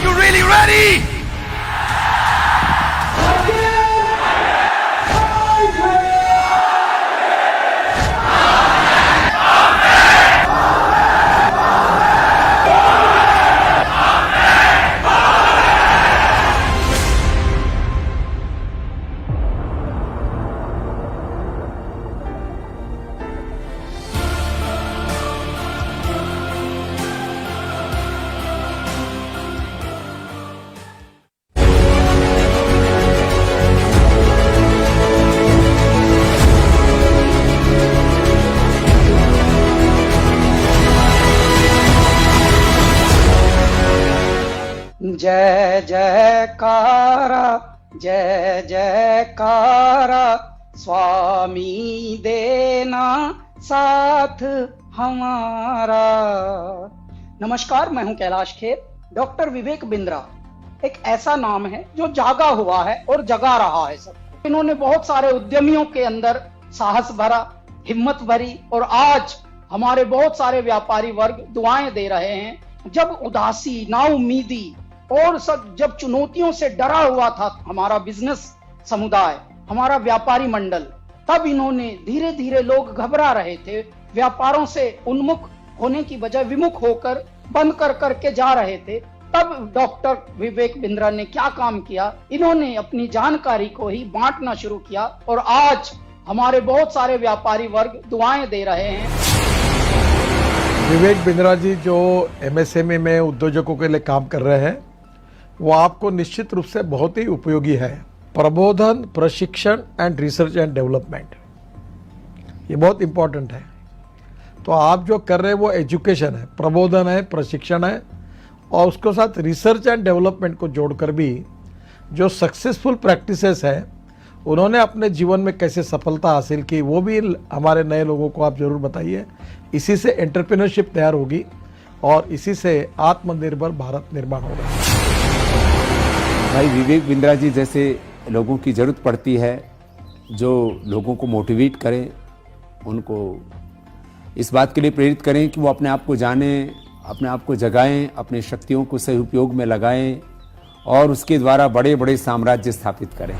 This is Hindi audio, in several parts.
you really ready? जय जयकारा जय जयकारा स्वामी देना साथ हमारा। नमस्कार, मैं हूं कैलाश खेर। डॉक्टर विवेक बिंद्रा एक ऐसा नाम है जो जागा हुआ है और जगा रहा है सबको। इन्होंने बहुत सारे उद्यमियों के अंदर साहस भरा, हिम्मत भरी, और आज हमारे बहुत सारे व्यापारी वर्ग दुआएं दे रहे हैं। जब उदासी, नाउमीदी और सब जब चुनौतियों से डरा हुआ था हमारा बिजनेस समुदाय, हमारा व्यापारी मंडल, तब इन्होंने धीरे धीरे, लोग घबरा रहे थे, व्यापारों से उन्मुख होने की बजाय विमुख होकर बंद कर करके जा रहे थे, तब डॉक्टर विवेक बिंद्रा ने क्या काम किया, इन्होंने अपनी जानकारी को ही बांटना शुरू किया और आज हमारे बहुत सारे व्यापारी वर्ग दुआएं दे रहे हैं। विवेक बिंद्रा जी जो एमएसएमई में उद्योजकों के लिए काम कर रहे हैं, वो आपको निश्चित रूप से बहुत ही उपयोगी है। प्रबोधन, प्रशिक्षण एंड रिसर्च एंड डेवलपमेंट, ये बहुत इंपॉर्टेंट है। तो आप जो कर रहे हैं वो एजुकेशन है, प्रबोधन है, प्रशिक्षण है, और उसके साथ रिसर्च एंड डेवलपमेंट को जोड़कर भी जो सक्सेसफुल प्रैक्टिसेस है उन्होंने अपने जीवन में कैसे सफलता हासिल की, वो भी हमारे नए लोगों को आप जरूर बताइए। इसी से एंटरप्रेन्योरशिप तैयार होगी और इसी से आत्मनिर्भर भारत निर्माण होगा। भाई विवेक बिंद्रा जी जैसे लोगों की ज़रूरत पड़ती है, जो लोगों को मोटिवेट करें, उनको इस बात के लिए प्रेरित करें कि वो अपने आप को जानें, अपने आप को जगाएं, अपने शक्तियों को सही उपयोग में लगाएं और उसके द्वारा बड़े बड़े साम्राज्य स्थापित करें।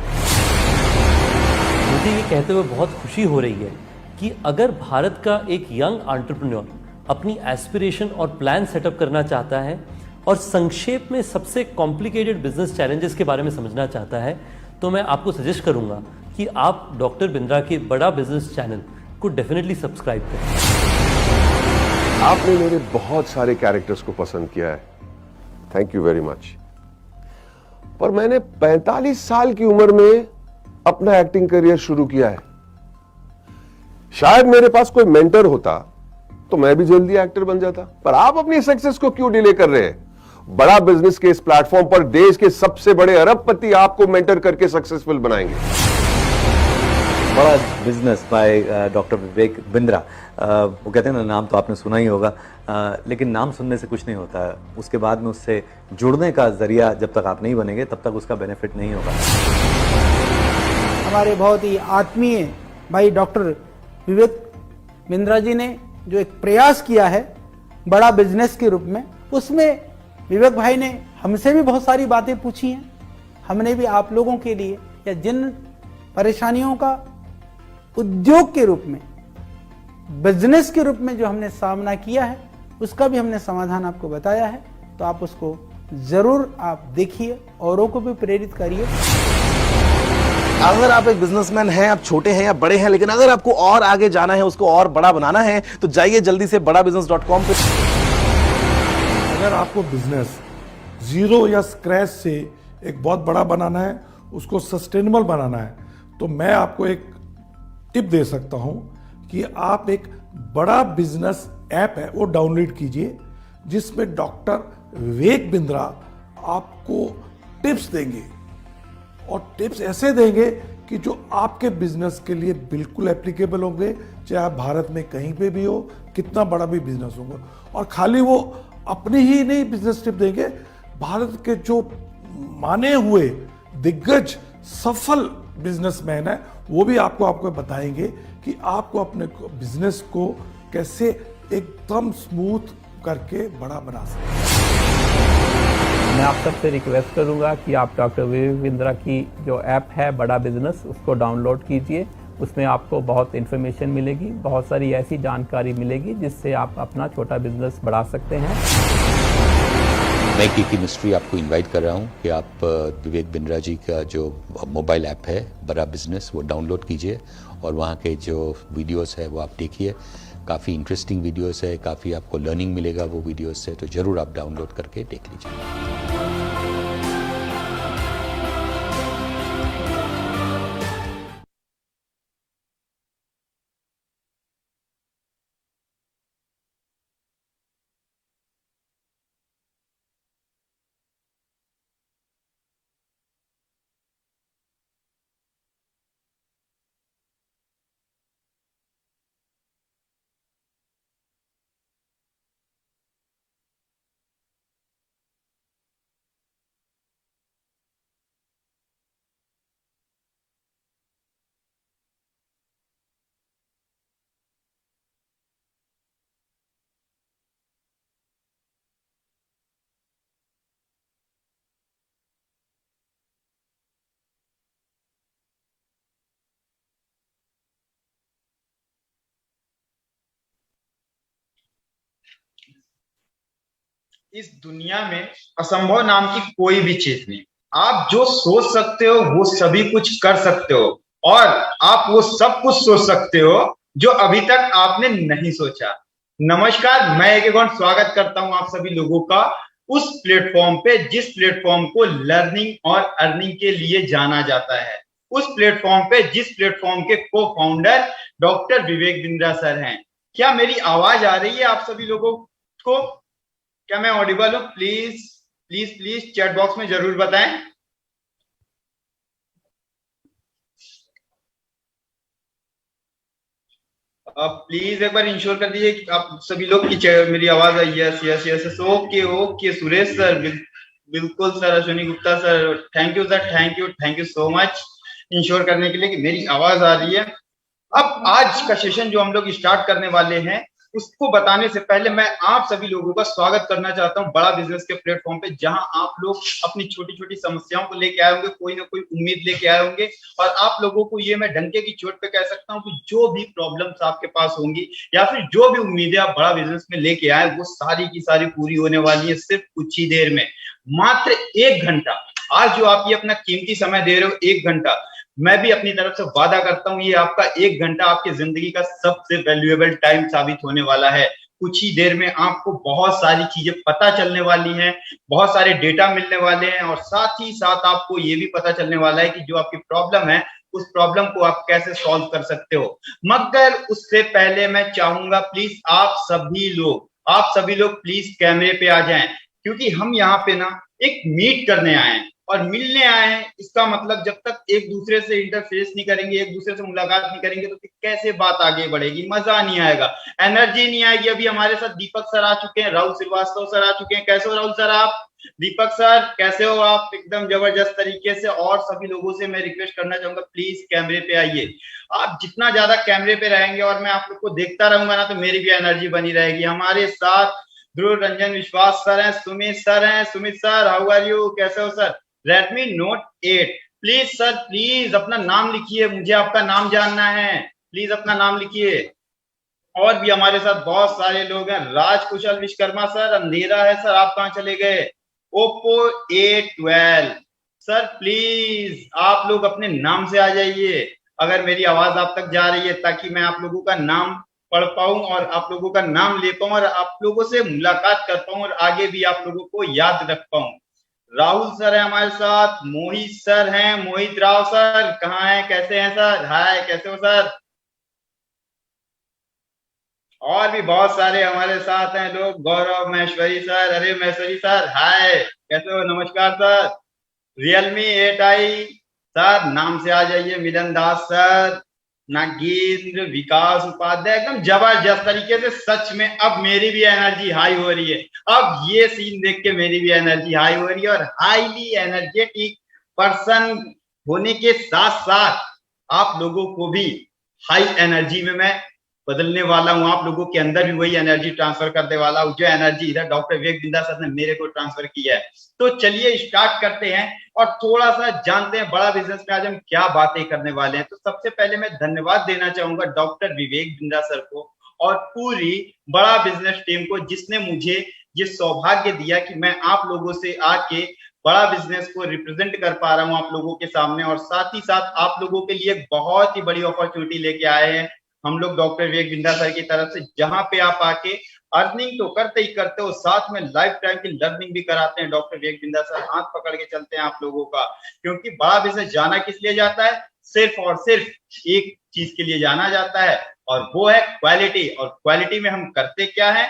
मुझे ये कहते हुए बहुत खुशी हो रही है कि अगर भारत का एक यंग एंटरप्रेन्योर अपनी एस्पिरेशन और प्लान सेटअप करना चाहता है और संक्षेप में सबसे कॉम्प्लिकेटेड बिजनेस चैलेंजेस के बारे में समझना चाहता है, तो मैं आपको सजेस्ट करूंगा कि आप डॉक्टर बिंद्रा के बड़ा बिजनेस चैनल को डेफिनेटली सब्सक्राइब करें। आपने मेरे बहुत सारे कैरेक्टर्स को पसंद किया है, थैंक यू वेरी मच। पर मैंने 45 साल की उम्र में अपना एक्टिंग करियर शुरू किया है। शायद मेरे पास कोई मेंटर होता तो मैं भी जल्दी एक्टर बन जाता। पर आप अपनी सक्सेस को क्यों डिले कर रहे हैं? बड़ा बिजनेस के इस प्लेटफॉर्म पर देश के सबसे बड़े अरबपति आपको मेंटर करके सक्सेसफुल बनाएंगे। बड़ा business by doctor Vivek Bindra. वो कहते हैं ना, नाम तो आपने सुना ही होगा, लेकिन नाम सुनने से कुछ नहीं होता है। उसके बाद में उससे जुड़ने का जरिया जब तक आप नहीं बनेंगे तब तक उसका बेनिफिट नहीं होगा। हमारे बहुत ही आत्मीय भाई डॉक्टर विवेक बिंद्रा जी ने जो एक प्रयास किया है बड़ा बिजनेस के रूप में, उसमें विवेक भाई ने हमसे भी बहुत सारी बातें पूछी हैं। हमने भी आप लोगों के लिए, या जिन परेशानियों का उद्योग के रूप में, बिजनेस के रूप में जो हमने सामना किया है, उसका भी हमने समाधान आपको बताया है। तो आप उसको जरूर आप देखिए, औरों को भी प्रेरित करिए। अगर आप एक बिजनेसमैन हैं, आप छोटे हैं या बड़े हैं, लेकिन अगर आपको और आगे जाना है, उसको और बड़ा बनाना है, तो जाइए जल्दी से badabusiness.com पे। अगर आपको बिजनेस जीरो या स्क्रैच से एक बहुत बड़ा बनाना है, उसको सस्टेनेबल बनाना है, तो मैं आपको एक टिप दे सकता हूं कि आप एक बड़ा बिजनेस ऐप है वो डाउनलोड कीजिए, जिसमें डॉक्टर विवेक बिंद्रा आपको टिप्स देंगे, और टिप्स ऐसे देंगे कि जो आपके बिजनेस के लिए बिल्कुल एप्लीकेबल होंगे, चाहे आप भारत में कहीं पे भी हो, कितना बड़ा भी बिजनेस होगा। और खाली वो अपनी ही नहीं बिजनेस टिप देंगे, भारत के जो माने हुए दिग्गज सफल बिजनेसमैन है वो भी आपको बताएंगे कि आपको अपने बिजनेस को कैसे एकदम स्मूथ करके बड़ा बना सकते हैं। मैं आप सबसे रिक्वेस्ट करूंगा कि आप डॉक्टर विवेक बिंद्रा की जो ऐप है बड़ा बिजनेस, उसको डाउनलोड कीजिए। उसमें आपको बहुत इन्फॉर्मेशन मिलेगी, बहुत सारी ऐसी जानकारी मिलेगी जिससे आप अपना छोटा बिजनेस बढ़ा सकते हैं। मैं की मिस्ट्री आपको इनवाइट कर रहा हूं कि आप विवेक बिंद्रा जी का जो मोबाइल ऐप है बड़ा बिजनेस वो डाउनलोड कीजिए और वहाँ के जो वीडियोस है वो आप देखिए। काफ़ी इंटरेस्टिंग वीडियोस है, काफ़ी आपको लर्निंग मिलेगा वो वीडियोस से, तो ज़रूर आप डाउनलोड करके देख लीजिए। इस दुनिया में असंभव नाम की कोई भी चीज नहीं। आप जो सोच सकते हो वो सभी कुछ कर सकते हो, और आप वो सब कुछ सोच सकते हो जो अभी तक आपने नहीं सोचा। नमस्कार, मैं एक बार स्वागत करता हूं आप सभी लोगों का उस प्लेटफॉर्म पे जिस प्लेटफॉर्म को लर्निंग और अर्निंग के लिए जाना जाता है, उस प्लेटफॉर्म पे जिस प्लेटफॉर्म के को founder doctor Vivek Bindra sir हैं। क्या मेरी आवाज आ रही है आप सभी लोगों को? क्या मैं ऑडिबल हूं? Please please please chat box में जरूर बताएं। प्लीज एक बार इंश्योर कर दीजिए कि आप सभी लोग की मेरी आवाज आई। Yes yes yes, okay okay. Suresh sir, बिल्कुल sir. Ashwini Gupta sir, thank you sir, thank you so much ensure करने के लिए कि मेरी आवाज आ रही है। अब आज का सेशन जो हम लोग स्टार्ट करने वाले हैं उसको बताने से पहले मैं आप सभी लोगों का स्वागत करना चाहता हूं बड़ा बिजनेस के प्लेटफॉर्म पे, जहां आप लोग अपनी छोटी छोटी समस्याओं को लेके आए होंगे, कोई ना कोई उम्मीद लेके आए होंगे। और आप लोगों को ये मैं डंके की चोट पे कह सकता हूं कि जो भी प्रॉब्लम्स आपके पास होंगी या फिर जो भी उम्मीदें आप बड़ा बिजनेस में लेके आए, वो सारी की सारी पूरी होने वाली है सिर्फ कुछ ही देर में। मात्र 1 घंटा, आज जो आप ये अपना कीमती समय दे रहे हो 1 घंटा, मैं भी अपनी तरफ से वादा करता हूं ये आपका 1 घंटा आपकी जिंदगी का सबसे वैल्यूएबल टाइम साबित होने वाला है। कुछ ही देर में आपको बहुत सारी चीजें पता चलने वाली हैं, बहुत सारे डेटा मिलने वाले हैं, और साथ ही साथ आपको ये भी पता चलने वाला है कि जो आपकी प्रॉब्लम है उस प्रॉब्लम को आप कैसे सॉल्व कर सकते हो। मगर उससे पहले मैं चाहूंगा प्लीज आप सभी लोग प्लीज कैमरे पे आ जाएं, क्योंकि हम यहाँ पे ना एक मीट करने आए हैं और मिलने आए हैं। इसका मतलब जब तक एक दूसरे से इंटरफेस नहीं करेंगे, एक दूसरे से मुलाकात नहीं करेंगे, तो कैसे बात आगे बढ़ेगी? मजा नहीं आएगा, एनर्जी नहीं आएगी। अभी हमारे साथ दीपक सर आ चुके हैं, राहुल श्रीवास्तव सर आ चुके हैं। कैसे हो राहुल सर आप? दीपक सर कैसे हो आप? एकदम जबरदस्त तरीके से। और सभी लोगों से मैं रिक्वेस्ट करना चाहूंगा प्लीज कैमरे पे आइए। आप जितना ज्यादा कैमरे पे रहेंगे और मैं आप लोग को देखता रहूंगा ना, तो मेरी भी एनर्जी बनी रहेगी। हमारे साथ ध्रुव रंजन विश्वास सर हैं, सुमित सर हैं। Sumit sir, how are you? कैसे हो sir? Redmi Note 8, please sir please अपना नाम लिखिए, मुझे आपका नाम जानना है। प्लीज अपना नाम लिखिए। और भी हमारे साथ बहुत सारे लोग हैं। राज कुशल विश्वकर्मा सर, अंधेरा है सर, आप कहाँ चले गए? Oppo A12 सर, प्लीज आप लोग अपने नाम से आ जाइए अगर मेरी आवाज आप तक जा रही है, ताकि मैं आप लोगों का नाम पढ़ पाऊं और आप लोगों का नाम ले पाऊं और आप लोगों से मुलाकात कर पाऊं और आगे भी आप लोगों को याद रख पाऊं। राहुल सर है हमारे साथ, मोहित सर हैं, मोहित राव सर कहाँ हैं? कैसे हैं सर? हाय, कैसे हो सर? और भी बहुत सारे हमारे साथ हैं लोग। गौरव महेश्वरी सर, अरे महेश्वरी सर हाय, कैसे हो? नमस्कार सर। Realme 8i सर, नाम से आ जाइए। मिलन दास सर, नागेंद्र, विकास उपाध्याय, एकदम जबरदस्त तरीके से। सच में अब मेरी भी एनर्जी हाई हो रही है। अब ये सीन देख के मेरी भी एनर्जी हाई हो रही है, और हाईली एनर्जेटिक पर्सन होने के साथ साथ आप लोगों को भी हाई एनर्जी में मैं बदलने वाला हूँ, आप लोगों के अंदर भी वही एनर्जी ट्रांसफर करने वाला हूँ जो एनर्जी इधर डॉक्टर विवेक बिंद्रा सर ने मेरे को ट्रांसफर किया है। तो चलिए स्टार्ट करते हैं और थोड़ा सा जानते हैं बड़ा बिजनेस में आज हम क्या बातें करने वाले हैं। तो सबसे पहले मैं धन्यवाद देना चाहूंगा डॉक्टर विवेक बिंद्रा सर को और पूरी बड़ा बिजनेस टीम को, जिसने मुझे ये सौभाग्य दिया कि मैं आप लोगों से आके बड़ा बिजनेस को रिप्रेजेंट कर पा रहा हूं आप लोगों के सामने। और साथ ही साथ आप लोगों के लिए बहुत ही बड़ी अपॉर्चुनिटी लेके आए हैं हम लोग डॉक्टर विवेक बिंद्रा सर की तरफ से, जहां पे आप आके अर्निंग तो करते ही करते हो, साथ में लाइफ टाइम की लर्निंग भी कराते हैं। डॉक्टर विवेक बिंद्रा सर हाथ पकड़ के चलते हैं आप लोगों का, क्योंकि बड़ा बिजनेस जाना किस लिए जाता है? सिर्फ और सिर्फ एक चीज के लिए जाना जाता है और वो है क्वालिटी। और क्वालिटी में हम करते क्या है?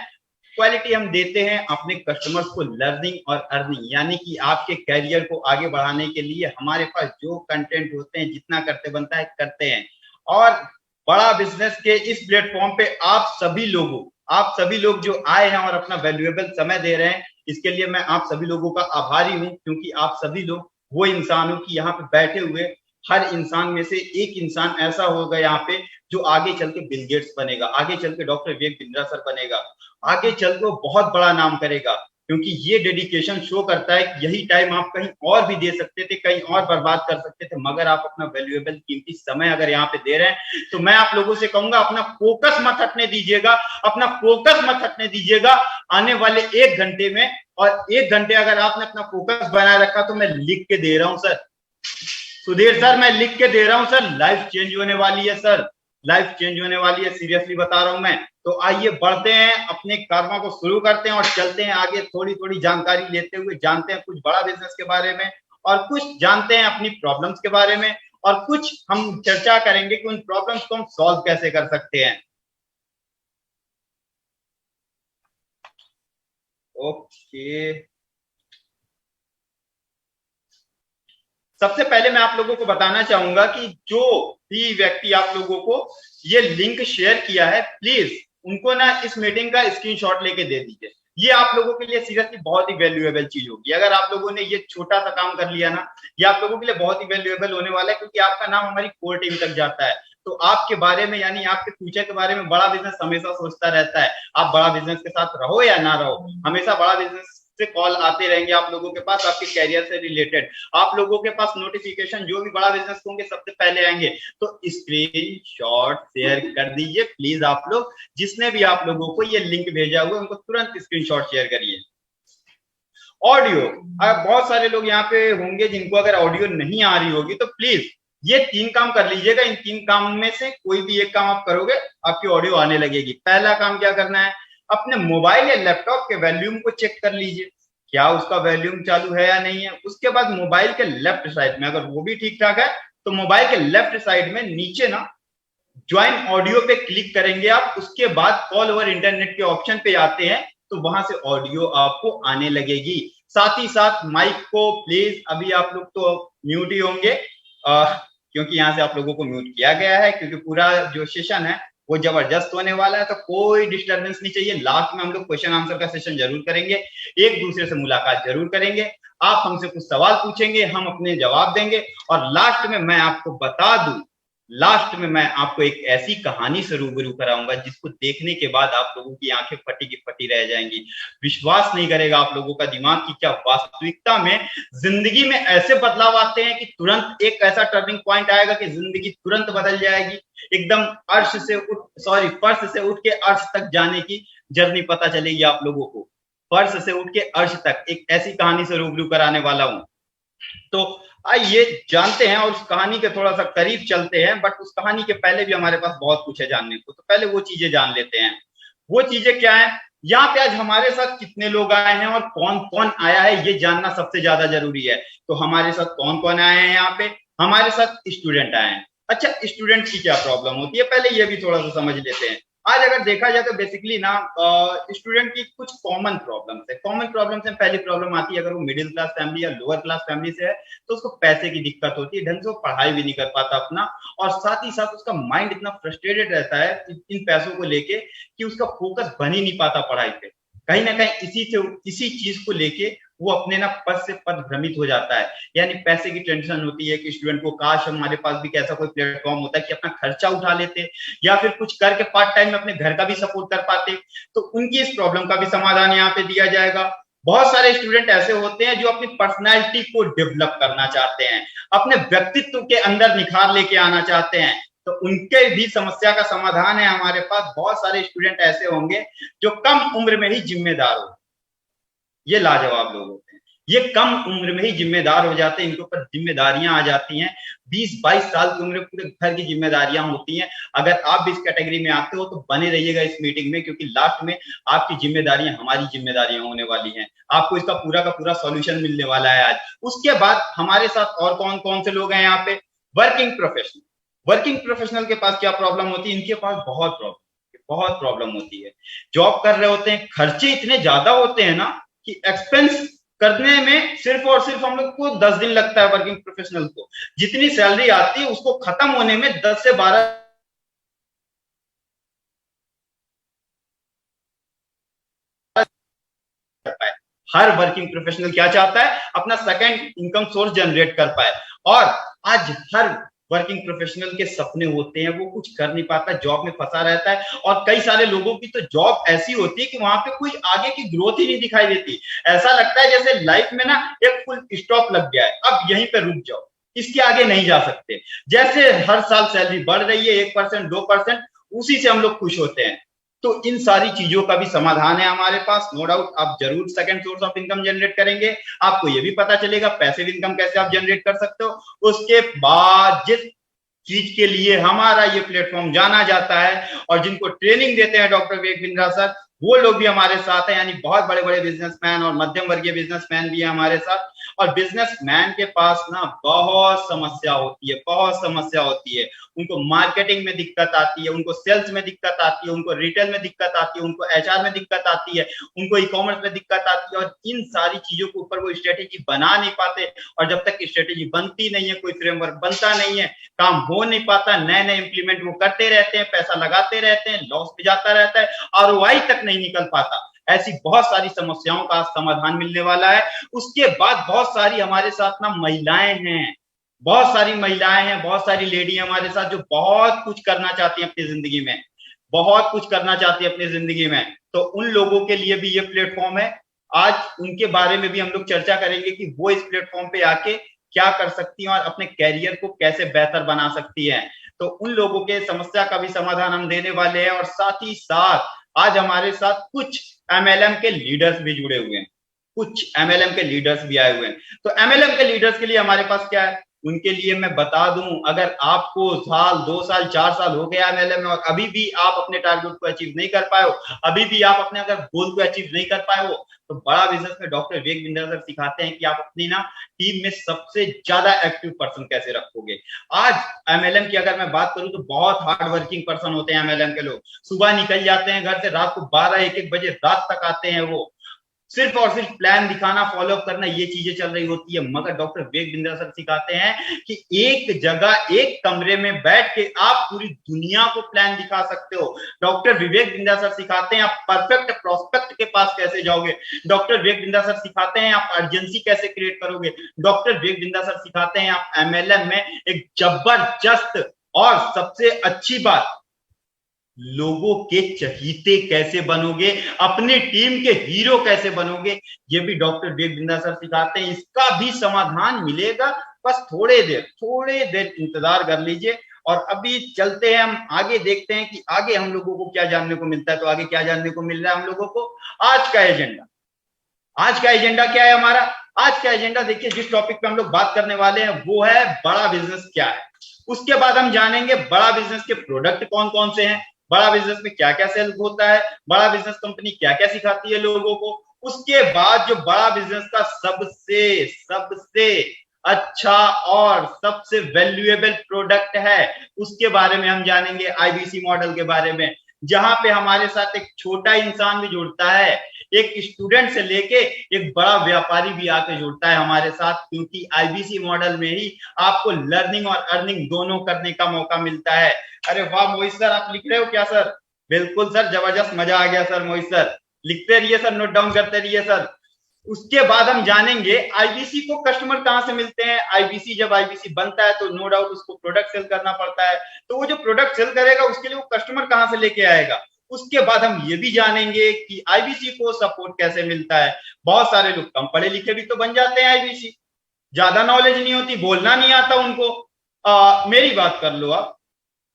क्वालिटी हम देते हैं अपने कस्टमर्स को लर्निंग और अर्निंग, यानी कि आपके कैरियर को आगे बढ़ाने के लिए हमारे पास जो कंटेंट होते हैं, जितना करते बनता है करते हैं। और बड़ा बिजनेस के इस प्लेटफॉर्म पे आप सभी लोग जो आए हैं और अपना वैल्यूएबल समय दे रहे हैं, इसके लिए मैं आप सभी लोगों का आभारी हूं, क्योंकि आप सभी लोग वो इंसान हो कि यहाँ पे बैठे हुए हर इंसान में से एक इंसान ऐसा होगा यहाँ पे जो आगे चल के बिल गेट्स बनेगा, आगे चल के डॉक्टर विवेक बिंद्रा सर बनेगा, आगे चल के वो बहुत बड़ा नाम करेगा। क्योंकि ये डेडिकेशन शो करता है कि यही टाइम आप कहीं और भी दे सकते थे, कहीं और बर्बाद कर सकते थे, मगर आप अपना वैल्यूएबल कीमती समय अगर यहाँ पे दे रहे हैं, तो मैं आप लोगों से कहूंगा अपना फोकस मत हटने दीजिएगा, अपना फोकस मत हटने दीजिएगा आने वाले 1 घंटे में। और 1 घंटे अगर आपने अपना फोकस बनाए रखा तो मैं लिख के दे रहा हूं सर, सुधीर सर, मैं लिख के दे रहा हूं सर, लाइफ चेंज होने वाली है सर, लाइफ चेंज होने वाली है, सीरियसली बता रहा हूं मैं। तो आइए बढ़ते हैं, अपने कर्मा को शुरू करते हैं और चलते हैं आगे, थोड़ी थोड़ी जानकारी लेते हुए जानते हैं कुछ बड़ा बिजनेस के बारे में और कुछ जानते हैं अपनी प्रॉब्लम्स के बारे में और कुछ हम चर्चा करेंगे कि उन प्रॉब्लम्स को हम सॉल्व कैसे कर सकते हैं। ओके, सबसे पहले मैं आप लोगों को बताना चाहूंगा कि जो भी व्यक्ति आप लोगों को ये लिंक शेयर किया है, प्लीज उनको ना इस मीटिंग का स्क्रीनशॉट लेके दे दीजिए। ये आप लोगों के लिए सीरियसली बहुत ही वैल्यूएबल चीज होगी। अगर आप लोगों ने ये छोटा सा काम कर लिया ना, ये आप लोगों के लिए बहुत ही वैल्यूएबल होने वाला है, क्योंकि आपका नाम हमारी कोर टीम तक जाता है। तो आपके बारे में, यानी आपके फ्यूचर के बारे में बड़ा बिजनेस हमेशा सोचता रहता है। आप बड़ा बिजनेस के साथ रहो या ना रहो, हमेशा बड़ा बिजनेस से कॉल आते रहेंगे आप लोगों के पास, आपके कैरियर से रिलेटेड। आप लोगों के पास नोटिफिकेशन जो भी बड़ा बिजनेस होंगे सबसे पहले आएंगे। तो स्क्रीनशॉट शेयर कर दीजिए प्लीज आप लोग, जिसने भी आप लोगों को ये लिंक भेजा हुआ उनको तुरंत स्क्रीनशॉट शेयर करिए। ऑडियो, अगर बहुत सारे लोग यहाँ पे होंगे जिनको अगर ऑडियो नहीं आ रही होगी, तो प्लीज ये 3 काम कर लीजिएगा। इन 3 काम में से कोई भी एक काम आप करोगे, आपकी ऑडियो आने लगेगी। पहला काम क्या करना है? अपने मोबाइल या लैपटॉप के वॉल्यूम को चेक कर लीजिए, क्या उसका वॉल्यूम चालू है या नहीं है। उसके बाद मोबाइल के लेफ्ट साइड में अगर वो भी ठीक ठाक है, तो मोबाइल के लेफ्ट साइड में नीचे ना ज्वाइन ऑडियो पे क्लिक करेंगे आप। उसके बाद कॉल ओवर इंटरनेट के ऑप्शन पे आते हैं, तो वहां से ऑडियो आपको आने लगेगी। साथ ही साथ माइक को प्लीज, अभी आप लोग तो म्यूट ही होंगे क्योंकि यहाँ से आप लोगों को म्यूट किया गया है, क्योंकि पूरा जो सेशन है वो जबरदस्त होने वाला है, तो कोई डिस्टरबेंस नहीं चाहिए। लास्ट में हम लोग क्वेश्चन आंसर का सेशन जरूर करेंगे, एक दूसरे से मुलाकात जरूर करेंगे, आप हमसे कुछ सवाल पूछेंगे, हम अपने जवाब देंगे। और लास्ट में मैं आपको बता दूं, लास्ट में मैं आपको एक ऐसी कहानी से रूबरू कराऊंगा जिसको देखने के बाद आप लोगों की आंखें फटी की फटी रह जाएंगी। विश्वास नहीं करेगा आप लोगों का दिमाग कि क्या वास्तविकता में जिंदगी में ऐसे बदलाव आते हैं कि तुरंत एक ऐसा टर्निंग पॉइंट आएगा कि जिंदगी तुरंत बदल जाएगी। एकदम फर्श से उठ के अर्श तक जाने की जर्नी पता चलेगी आप लोगों को। फर्श से उठ के अर्श तक एक ऐसी कहानी से रूबरू कराने वाला हूं। तो आइए जानते हैं और उस कहानी के थोड़ा सा करीब चलते हैं, बट उस कहानी के पहले भी हमारे पास बहुत कुछ है जानने को। तो पहले वो चीजें जान लेते हैं। वो चीजें क्या है? यहाँ पे आज हमारे साथ कितने लोग आए हैं और कौन कौन आया है, ये जानना सबसे ज्यादा जरूरी है। तो हमारे साथ कौन कौन आए हैं? यहाँ पे हमारे साथ स्टूडेंट आए हैं। अच्छा, स्टूडेंट की क्या प्रॉब्लम होती है, पहले ये भी थोड़ा सा समझ लेते हैं। आज अगर देखा जाए तो बेसिकली ना स्टूडेंट की कुछ कॉमन प्रॉब्लम्स है। कॉमन प्रॉब्लम्स में पहली प्रॉब्लम आती है, अगर वो मिडिल क्लास फैमिली या लोअर क्लास फैमिली से है तो उसको पैसे की दिक्कत होती है, ढंग से वो पढ़ाई भी नहीं कर पाता अपना, और साथ ही साथ उसका माइंड इतना फ्रस्ट्रेटेड रहता है इन पैसों को लेके कि उसका फोकस बन ही नहीं पाता पढ़ाई पे। कहीं ना कहीं इसी चीज को लेके वो अपने ना पद से पद भ्रमित हो जाता है। यानी पैसे की टेंशन होती है कि स्टूडेंट को काश हमारे पास भी कैसा कोई प्लेटफॉर्म होता है कि अपना खर्चा उठा लेते या फिर कुछ करके पार्ट टाइम में अपने घर का भी सपोर्ट कर पाते, तो उनकी इस प्रॉब्लम का भी समाधान यहाँ पे दिया जाएगा। बहुत सारे स्टूडेंट ऐसे होते हैं जो अपनी पर्सनैलिटी को डेवलप करना चाहते हैं, अपने व्यक्तित्व के अंदर निखार लेके आना चाहते हैं, तो उनके भी समस्या का समाधान है हमारे पास। बहुत सारे स्टूडेंट ऐसे होंगे जो कम उम्र में ही जिम्मेदार हो, ये लाजवाब लोग होते हैं, ये कम उम्र में ही जिम्मेदार हो जाते हैं, इनके ऊपर जिम्मेदारियां आ जाती हैं। 20-22 साल की उम्र में पूरे घर की जिम्मेदारियां होती हैं। अगर आप भी इस कैटेगरी में आते हो तो बने रहिएगा इस मीटिंग में, क्योंकि लास्ट में आपकी जिम्मेदारियां हमारी जिम्मेदारियां होने वाली हैं। आपको इसका पूरा का पूरा सॉल्यूशन मिलने वाला है आज। उसके बाद हमारे साथ और कौन कौन से लोग हैं यहाँ पे? Working professional. वर्किंग प्रोफेशनल के पास क्या प्रॉब्लम होती है? इनके पास बहुत प्रॉब्लम होती है। जॉब कर रहे होते हैं, खर्चे इतने ज्यादा होते हैं ना कि एक्सपेंस करने में सिर्फ और सिर्फ हम लोग को 10 दिन लगता है। वर्किंग प्रोफेशनल को जितनी सैलरी आती है उसको खत्म होने में 10 से 12 हर वर्किंग प्रोफेशनल क्या चाहता है? अपना सेकंड इनकम सोर्स जनरेट कर पाए। और आज हर वर्किंग प्रोफेशनल के सपने होते हैं, वो कुछ कर नहीं पाता, जॉब में फंसा रहता है। और कई सारे लोगों की तो जॉब ऐसी होती है कि वहां पे कोई आगे की ग्रोथ ही नहीं दिखाई देती। ऐसा लगता है जैसे लाइफ में ना एक फुल स्टॉप लग गया है, अब यहीं पे रुक जाओ, इसके आगे नहीं जा सकते। जैसे हर साल सैलरी बढ़ रही है 1% 2%, उसी से हम लोग खुश होते हैं। तो इन सारी चीजों का भी समाधान है हमारे पास। नो डाउट आप जरूर second source of income generate करेंगे, आपको ये भी पता चलेगा पैसिव इनकम कैसे आप जनरेट कर सकते हो। उसके बाद जिस चीज के लिए हमारा ये प्लेटफॉर्म जाना जाता है और जिनको ट्रेनिंग देते हैं डॉक्टर विवेक बिंद्रा सर, वो लोग भी हमारे साथ हैं। यानी बहुत बड़े बड़े बिजनेसमैन और मध्यम वर्गीय बिजनेसमैन भी है हमारे साथ। और बिजनेसमैन के पास ना बहुत समस्या होती है। उनको मार्केटिंग में दिक्कत आती है, उनको सेल्स में दिक्कत आती है, उनको रिटेल में दिक्कत आती है, उनको एचआर में दिक्कत आती है, उनको ई कॉमर्स में दिक्कत आती है। और इन सारी चीजों के ऊपर वो स्ट्रेटेजी बना नहीं पाते। और जब तक स्ट्रेटेजी बनती नहीं है, कोई फ्रेमवर्क बनता नहीं है, काम हो नहीं पाता, नए नए इंप्लीमेंट वो करते रहते हैं, पैसा लगाते रहते हैं, लॉस भी जाता रहता है, आरओआई तक नहीं निकल पाता। ऐसी बहुत सारी समस्याओं का समाधान मिलने वाला है। उसके बाद बहुत सारी हमारे साथ ना महिलाएं हैं, बहुत सारी लेडी हमारे साथ जो बहुत कुछ करना चाहती हैं अपनी जिंदगी में, तो उन लोगों के लिए भी ये प्लेटफॉर्म है। आज उनके बारे में भी हम लोग चर्चा करेंगे कि वो इस प्लेटफॉर्म पे आके क्या कर सकती हैं और अपने कैरियर को कैसे बेहतर बना सकती हैं। तो उन लोगों के समस्या का भी समाधान हम देने वाले हैं। और साथ ही साथ आज हमारे साथ कुछ एमएलएम के लीडर्स भी जुड़े हुए हैं, कुछ एमएलएम के लीडर्स भी आए हुए हैं। तो एमएलएम के लीडर्स के लिए हमारे पास क्या है, उनके लिए मैं बता दूं, अगर आपको साल 2 साल 4 साल हो गया एमएलएम में और अभी भी आप अपने टारगेट को अचीव नहीं कर पाए हो, अभी भी आप अपने अगर गोल को अचीव नहीं कर पाए हो, तो बड़ा बिजनेस में डॉक्टर विवेक बिंद्रा सर सिखाते हैं कि आप अपनी ना टीम में सबसे ज्यादा एक्टिव पर्सन कैसे रखोगे। आज एमएलएम की अगर मैं बात करूं तो बहुत हार्ड वर्किंग पर्सन होते हैं एमएलएम के लोग। सुबह निकल जाते हैं घर से, रात को 12-1 बजे रात तक आते हैं। वो सिर्फ और सिर्फ प्लान दिखाना, फॉलो अप करना, ये चीजें चल रही होती है। मगर डॉक्टर विवेक बिंद्रा सर सिखाते हैं कि एक जगह एक कमरे में बैठ के आप पूरी दुनिया को प्लान दिखा सकते हो। डॉक्टर विवेक बिंद्रा सर सिखाते हैं आप परफेक्ट प्रोस्पेक्ट के पास कैसे जाओगे। डॉक्टर विवेक बिंद्रा सर सिखाते हैं आप अर्जेंसी कैसे क्रिएट करोगे। डॉक्टर विवेक बिंद्रा सर सिखाते हैं आप एमएलएम में एक जबरदस्त और सबसे अच्छी बात, लोगों के चहीते कैसे बनोगे, अपनी टीम के हीरो कैसे बनोगे, ये भी डॉक्टर विवेक बिंद्रा सर सिखाते हैं। इसका भी समाधान मिलेगा, बस थोड़े देर इंतजार कर लीजिए। और अभी चलते हैं, हम आगे देखते हैं कि आगे हम लोगों को क्या जानने को मिलता है। तो आगे क्या जानने को मिल रहा है हम लोगों को, आज का एजेंडा क्या है हमारा। आज का एजेंडा देखिए, जिस टॉपिक पे हम लोग बात करने वाले हैं वो है बड़ा बिजनेस क्या है। उसके बाद हम जानेंगे बड़ा बिजनेस के प्रोडक्ट कौन कौन से हैं, बड़ा बिजनेस में क्या क्या सेल होता है, बड़ा बिजनेस कंपनी क्या क्या सिखाती है लोगों को। उसके बाद जो बड़ा बिजनेस का सबसे अच्छा और सबसे वैल्यूएबल प्रोडक्ट है उसके बारे में हम जानेंगे, आईबीसी मॉडल के बारे में, जहां पे हमारे साथ एक छोटा इंसान भी जुड़ता है, एक स्टूडेंट से लेके एक बड़ा व्यापारी भी आके जुड़ता है हमारे साथ। क्योंकि आईबीसी मॉडल में ही आपको लर्निंग और अर्निंग दोनों करने का मौका मिलता है। अरे वाह मोहित सर, आप लिख रहे हो क्या सर? बिल्कुल सर, जबरदस्त, मजा आ गया सर मोहित सर। लिखते रहिए सर, नोट डाउन करते रहिए सर। उसके बाद हम जानेंगे आईबीसी को कस्टमर कहां से मिलते हैं। आईबीसी जब आईबीसी बनता है तो नो डाउट उसको प्रोडक्ट सेल करना पड़ता है, तो वो जो प्रोडक्ट सेल करेगा उसके लिए वो कस्टमर कहां से लेके आएगा। उसके बाद हम ये भी जानेंगे कि आईबीसी को सपोर्ट कैसे मिलता है। बहुत सारे लोग कम पढ़े लिखे भी तो बन जाते हैं आईबीसी, ज्यादा नॉलेज नहीं होती, बोलना नहीं आता उनको। मेरी बात कर लो आप,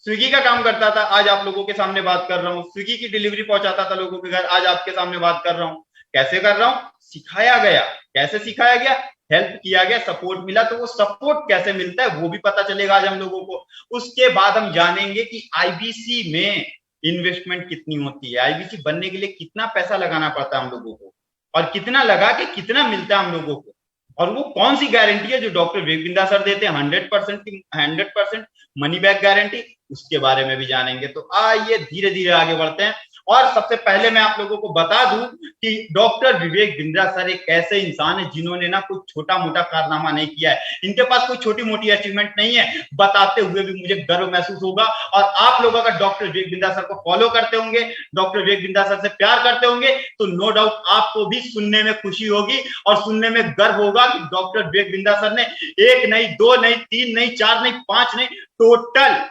स्विगी का काम करता था, आज आप लोगों के सामने बात कर रहा हूँ। स्विगी की डिलीवरी पहुंचाता था लोगों के घर, आज आपके सामने बात कर रहा हूँ। कैसे कर रहा हूँ? सिखाया गया। कैसे सिखाया गया? हेल्प किया गया, सपोर्ट मिला। तो वो सपोर्ट कैसे मिलता है वो भी पता चलेगा आज हम लोगों को। उसके बाद हम जानेंगे कि आईबीसी में इन्वेस्टमेंट कितनी होती है, आईबीसी बनने के लिए कितना पैसा लगाना पड़ता है हम लोगों को, और कितना लगा के कितना मिलता है हम लोगों को, और वो कौन सी गारंटी है जो डॉक्टर विवेक बिंद्रा सर देते हैं, 100% मनी बैक गारंटी, उसके बारे में भी जानेंगे। तो आइए धीरे धीरे आगे बढ़ते हैं। और सबसे पहले मैं आप लोगों को बता दूं कि डॉक्टर विवेक बिंद्रा सर एक ऐसे इंसान है जिन्होंने ना कुछ छोटा मोटा कारनामा नहीं किया है। इनके पास कोई छोटी मोटी अचीवमेंट नहीं है, बताते हुए भी मुझे गर्व महसूस होगा। और आप लोग अगर डॉक्टर विवेक बिंद्रा सर को फॉलो करते होंगे, डॉक्टर विवेक बिंद्रा सर से प्यार करते होंगे, तो नो डाउट आपको भी सुनने में खुशी होगी और सुनने में गर्व होगा कि डॉक्टर विवेक बिंद्रा सर ने 1 नहीं, 2 नहीं, 3 नहीं, 4 नहीं, 5 नहीं, total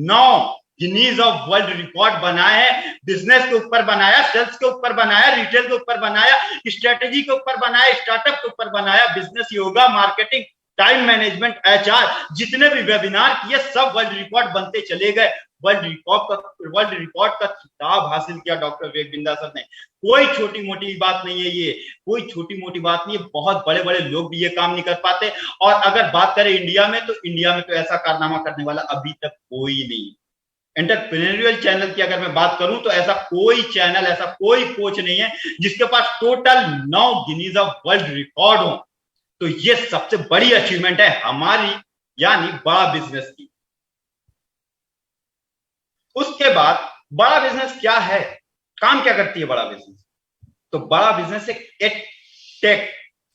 9 Guinness of world record बनाए हैं। बिजनेस के ऊपर बनाया, सेल्स के ऊपर बनाया, रिटेल के ऊपर बनाया, स्ट्रेटेजी के ऊपर बनाया, स्टार्टअप के ऊपर बनाया, business, yoga, marketing, time management, HR, जितने भी वेबिनार किए सब वर्ल्ड रिकॉर्ड बनते चले गए। वर्ल्ड रिकॉर्ड का खिताब हासिल किया डॉक्टर विवेक बिंद्रा सर ने। कोई छोटी मोटी बात नहीं है ये, कोई छोटी मोटी बात नहीं है। बहुत बड़े बड़े लोग भी ये काम नहीं कर पाते। और अगर बात करें इंडिया में, तो इंडिया में तो ऐसा कारनामा करने वाला अभी तक कोई नहीं। एंटरप्रेन्योरियल चैनल की अगर मैं बात करूं तो ऐसा कोई चैनल, ऐसा कोई कोच नहीं है जिसके पास total 9 Guinness of world record हो। तो ये सबसे बड़ी अचीवमेंट है हमारी, यानी बड़ा बिजनेस की। उसके बाद बड़ा बिजनेस क्या है, काम क्या करती है बड़ा बिजनेस? तो बड़ा बिजनेस एक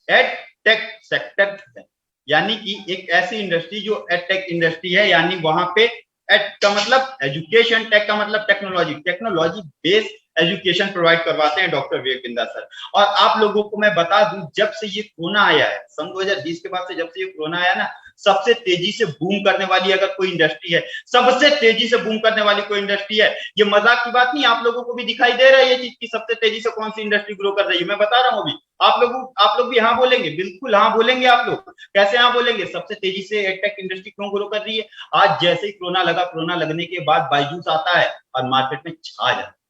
एडटेक सेक्टर है, यानी कि एक ऐसी इंडस्ट्री जो एडटेक इंडस्ट्री है, यानी वहां पे एड का मतलब एजुकेशन, टेक का मतलब टेक्नोलॉजी बेस्ड एजुकेशन प्रोवाइड करवाते हैं डॉक्टर विवेक बिंद्रा सर। और आप लोगों को मैं बता दूं, जब से ये कोरोना आया है, सन 2020 के बाद से जब से ये कोरोना आया ना, सबसे तेजी से बूम करने वाली अगर कोई इंडस्ट्री है, सबसे तेजी से बूम करने वाली कोई इंडस्ट्री है, ये मजाक की बात नहीं, आप लोगों को भी दिखाई दे रहा है ये चीज की सबसे तेजी से कौन सी इंडस्ट्री ग्रो कर रही है। मैं बता रहा हूँ अभी, आप लोग भी हाँ बोलेंगे, बिल्कुल हाँ बोलेंगे आप लोग। कैसे हाँ बोलेंगे? सबसे तेजी से एडटेक इंडस्ट्री क्यों ग्रो कर रही है? आज जैसे ही कोरोना लगा, कोरोना लगने के बाद बायजूस आता है और मार्केट में छा जाता है,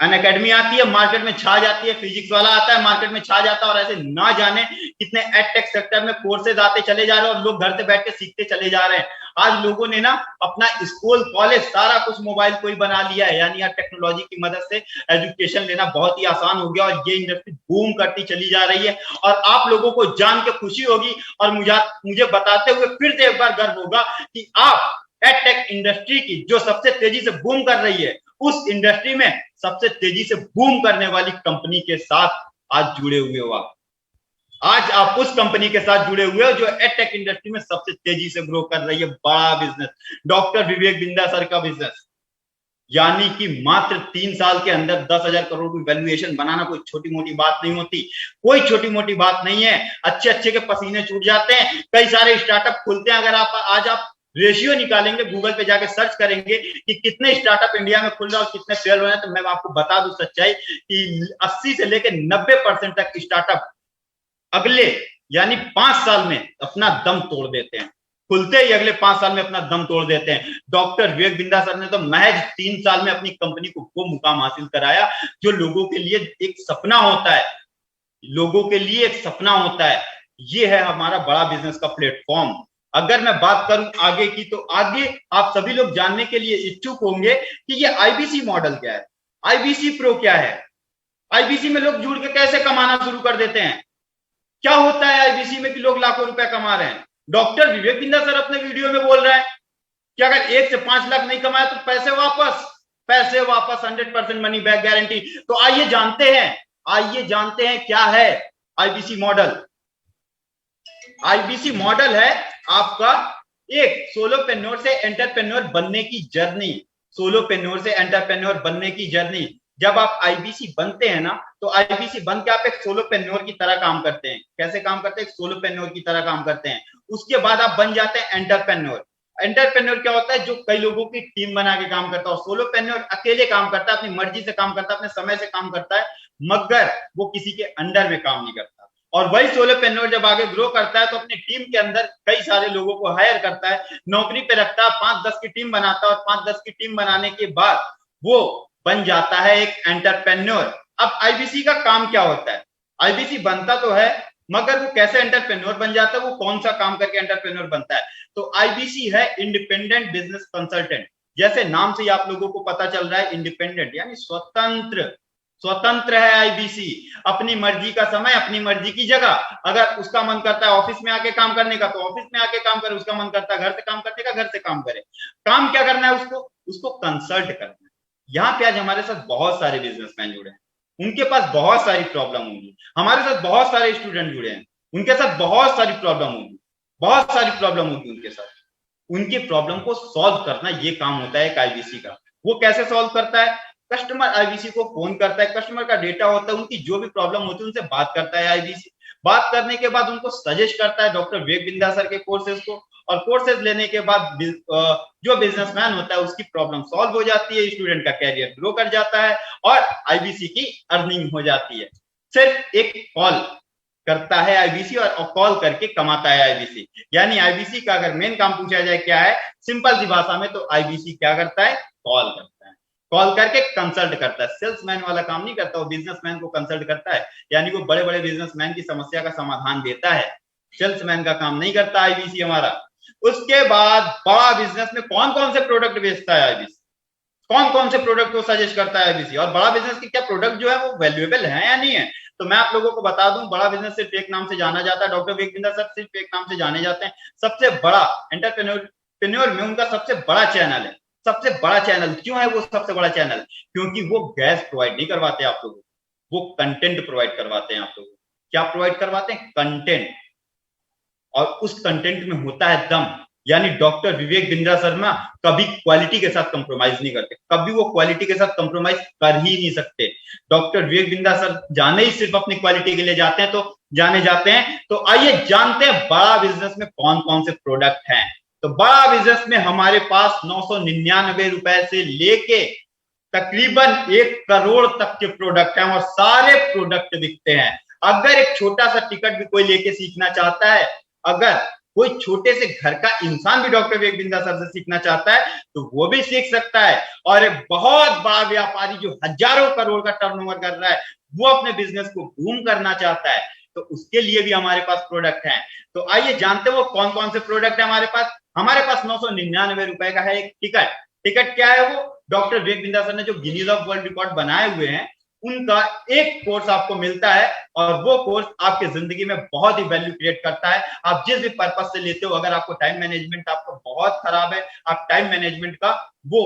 अनअकैडमी आती है, मार्केट में छा जाती है, फिजिक्स वाला आता है, मार्केट में छा जाता है, और ऐसे ना जाने कितने एडटेक सेक्टर में कोर्सेज आते चले जा रहे हैं और लोग घर से बैठ के सीखते चले जा रहे हैं। आज लोगों ने ना अपना स्कूल, कॉलेज, सारा कुछ मोबाइल को ही बना लिया है, यानी यार टेक्नोलॉजी की मदद से एजुकेशन लेना बहुत ही आसान हो गया और ये इंडस्ट्री बूम करती चली जा रही है। और आप लोगों को जान के खुशी होगी और मुझे बताते हुए फिर से एक बार गर्व होगा कि आप एडटेक इंडस्ट्री की जो सबसे तेजी से बूम कर रही है, उस इंडस्ट्री में सबसे तेजी से बूम करने वाली कंपनी के साथ आज जुड़े हुए हो। आज आप उस कंपनी के साथ जुड़े हुए हो जो एडटेक इंडस्ट्री में सबसे तेजी से ग्रो कर रही है। बड़ा business, doctor Vivek Bindra sir का बिजनेस, यानी कि मात्र 3 साल के अंदर 10,000 करोड़ की वैल्यूएशन बनाना कोई छोटी मोटी बात नहीं होती, कोई छोटी मोटी बात नहीं है। अच्छे अच्छे के पसीने छूट जाते हैं, कई सारे स्टार्टअप खुलते हैं। अगर आप रेशियो निकालेंगे, गूगल पे जाके सर्च करेंगे कि कितने स्टार्टअप इंडिया में खुल रहे हैं और कितने फेल हो रहे हैं, तो मैं आपको बता दूं सच्चाई कि 80 से लेकर 90% तक स्टार्टअप अगले यानी 5 साल में अपना दम तोड़ देते हैं, खुलते ही अगले 5 साल में अपना दम तोड़ देते हैं। डॉक्टर विवेक बिंद्रा सर ने तो महज 3 साल में अपनी कंपनी को वो मुकाम हासिल कराया जो लोगों के लिए एक सपना होता है, लोगों के लिए एक सपना होता है। ये है हमारा बड़ा बिजनेस का प्लेटफॉर्म। अगर मैं बात करूं आगे की, तो आगे आप सभी लोग जानने के लिए इच्छुक होंगे कि ये आईबीसी मॉडल क्या है, आईबीसी प्रो क्या है, आईबीसी में लोग जुड़ के कैसे कमाना शुरू कर देते हैं, क्या होता है आईबीसी में कि लोग लाखों रुपए कमा रहे हैं। डॉक्टर विवेक बिंद्रा सर अपने वीडियो में बोल रहे हैं कि अगर 1 से 5 लाख नहीं कमाए तो पैसे वापस 100% मनी बैक गारंटी। तो आइए जानते हैं क्या है आईबीसी मॉडल। आईबीसी मॉडल है आपका एक सोलोपेन्योर से एंटरप्रेन्योर बनने की जर्नी, सोलोपेन्योर से एंटरप्रेन्योर बनने की जर्नी। जब आप आईबीसी बनते हैं ना, तो आईबीसी बन के आप एक सोलोपेन्योर की तरह काम करते हैं। कैसे काम करते हैं? एक सोलोपेन्योर की तरह काम करते हैं। उसके बाद आप बन जाते हैं एंटरप्रेन्योर। एंटरप्रेन्योर क्या होता है? जो कई लोगों की टीम बना के काम करता है। और सोलोपेन्योर अकेले काम करता है, अपनी मर्जी से काम करता है, अपने समय से काम करता है, मगर वो किसी के अंडर में काम नहीं करता। और वही सोलोपेन्योर जब आगे ग्रो करता है तो अपनी टीम के अंदर कई सारे लोगों को हायर करता है, नौकरी पे रखता है, 5-10 की टीम बनाता है, और 5-10 की टीम बनाने के बाद वो बन जाता है एक एंटरप्रेन्योर। अब आईबीसी का काम क्या होता है? आईबीसी बनता तो है, मगर वो कैसे एंटरप्रेन्योर बन जाता है, वो कौन सा काम करके एंटरप्रेन्योर बनता है? तो आईबीसी है इंडिपेंडेंट बिजनेस कंसल्टेंट। जैसे नाम से ही आप लोगों को पता चल रहा है, इंडिपेंडेंट यानी स्वतंत्र। स्वतंत्र है आईबीसी, अपनी मर्जी का समय, अपनी मर्जी की जगह। अगर उसका मन करता है ऑफिस में आके काम करने का, तो ऑफिस में आके काम करे। उसका मन करता है घर से काम करने का, घर से काम करे। काम क्या करना है उसको? उसको कंसल्ट करना है। यहाँ पे आज हमारे साथ बहुत सारे बिजनेसमैन जुड़े हैं, उनके पास बहुत सारी प्रॉब्लम होंगी। हमारे साथ बहुत सारे स्टूडेंट जुड़े हैं, उनके साथ बहुत सारी प्रॉब्लम होगी, बहुत सारी प्रॉब्लम होगी उनके साथ। उनकी प्रॉब्लम को सॉल्व करना ये काम होता है एक आईबीसी का। वो कैसे सॉल्व करता है? कस्टमर आईबीसी को फोन करता है, कस्टमर का डेटा होता है, उनकी जो भी प्रॉब्लम होती है उनसे बात करता है आईबीसी। बात करने के बाद उनको सजेस्ट करता है डॉक्टर विवेक बिंद्रा सर के कोर्सेज को, और कोर्सेज लेने के बाद जो बिजनेसमैन होता है उसकी प्रॉब्लम सॉल्व हो जाती है, स्टूडेंट का कैरियर ग्रो कर जाता है, और आईबीसी की अर्निंग हो जाती है। सिर्फ एक कॉल करता है आईबीसी, और कॉल करके कमाता है आईबीसी। यानी आईबीसी का अगर मेन काम पूछा जाए क्या है, सिंपल सी भाषा में, तो आईबीसी क्या करता है? कॉल करता है। कॉल करके कंसल्ट करता है। सेल्समैन वाला काम नहीं करता, वो बिजनेसमैन को कंसल्ट करता है, यानी वो बड़े बड़े बिजनेसमैन की समस्या का समाधान देता है। सेल्समैन का काम नहीं करता आईबीसी हमारा। उसके बाद बड़ा बिजनेस में कौन कौन से प्रोडक्ट बेचता है आईबीसी, कौन कौन से प्रोडक्ट को सजेस्ट करता है आईबीसी, और बड़ा बिजनेस की क्या प्रोडक्ट जो है वो वैल्यूएबल है या नहीं है। तो मैं आप लोगों को बता दूं, बड़ा बिजनेस सिर्फ एक नाम से जाना जाता है, डॉक्टर विवेक बिंद्रा सर सिर्फ एक नाम से जाने जाते हैं। सबसे बड़ा एंटरप्रेन्योर में उनका सबसे बड़ा चैनल है। सबसे बड़ा चैनल क्यों है वो सबसे बड़ा चैनल? क्योंकि वो गैस प्रोवाइड नहीं करवाते आप लोगों को, वो कंटेंट प्रोवाइड करवाते हैं आप लोगों को। क्या प्रोवाइड करवाते हैं? कंटेंट। और उस कंटेंट में होता है दम। यानी डॉक्टर विवेक बिंद्रा शर्मा कभी क्वालिटी के साथ कंप्रोमाइज नहीं करते, कभी वो क्वालिटी के साथ कंप्रोमाइज कर ही नहीं सकते। डॉक्टर विवेक बिंद्रा सर जाने ही सिर्फ अपनी क्वालिटी के लिए जाते हैं, तो जाने जाते हैं। तो आइए जानते हैं बड़ा बिजनेस में कौन कौन से प्रोडक्ट हैं। तो बड़ा बिजनेस में हमारे पास 999 रुपए से लेके तकरीबन 1 करोड़ तक के प्रोडक्ट हैं, और सारे प्रोडक्ट बिकते हैं। अगर एक छोटा सा टिकट भी कोई लेके सीखना चाहता है, अगर कोई छोटे से घर का इंसान भी डॉक्टर विवेक बिंद्रा सर से सीखना चाहता है, तो वो भी सीख सकता है। और एक बहुत बड़ा व्यापारी जो हजारों करोड़ का टर्नओवर कर रहा है, वो अपने बिजनेस को बूम करना चाहता है, तो उसके लिए भी हमारे पास प्रोडक्ट हैं। तो आइए जानते हैं वो कौन कौन से प्रोडक्ट है हमारे पास। हमारे पास 999 रुपए का है एक टिकट। टिकट क्या है वो? डॉक्टर विवेक बिंद्रा सर ने जो गिनीज ऑफ वर्ल्ड रिकॉर्ड बनाए हुए हैं, उनका एक कोर्स आपको मिलता है, और वो कोर्स आपके जिंदगी में बहुत ही वैल्यू क्रिएट करता है। आप जिस भी पर्पस से लेते हो, अगर आपको टाइम मैनेजमेंट आपको बहुत खराब है, आप टाइम मैनेजमेंट का वो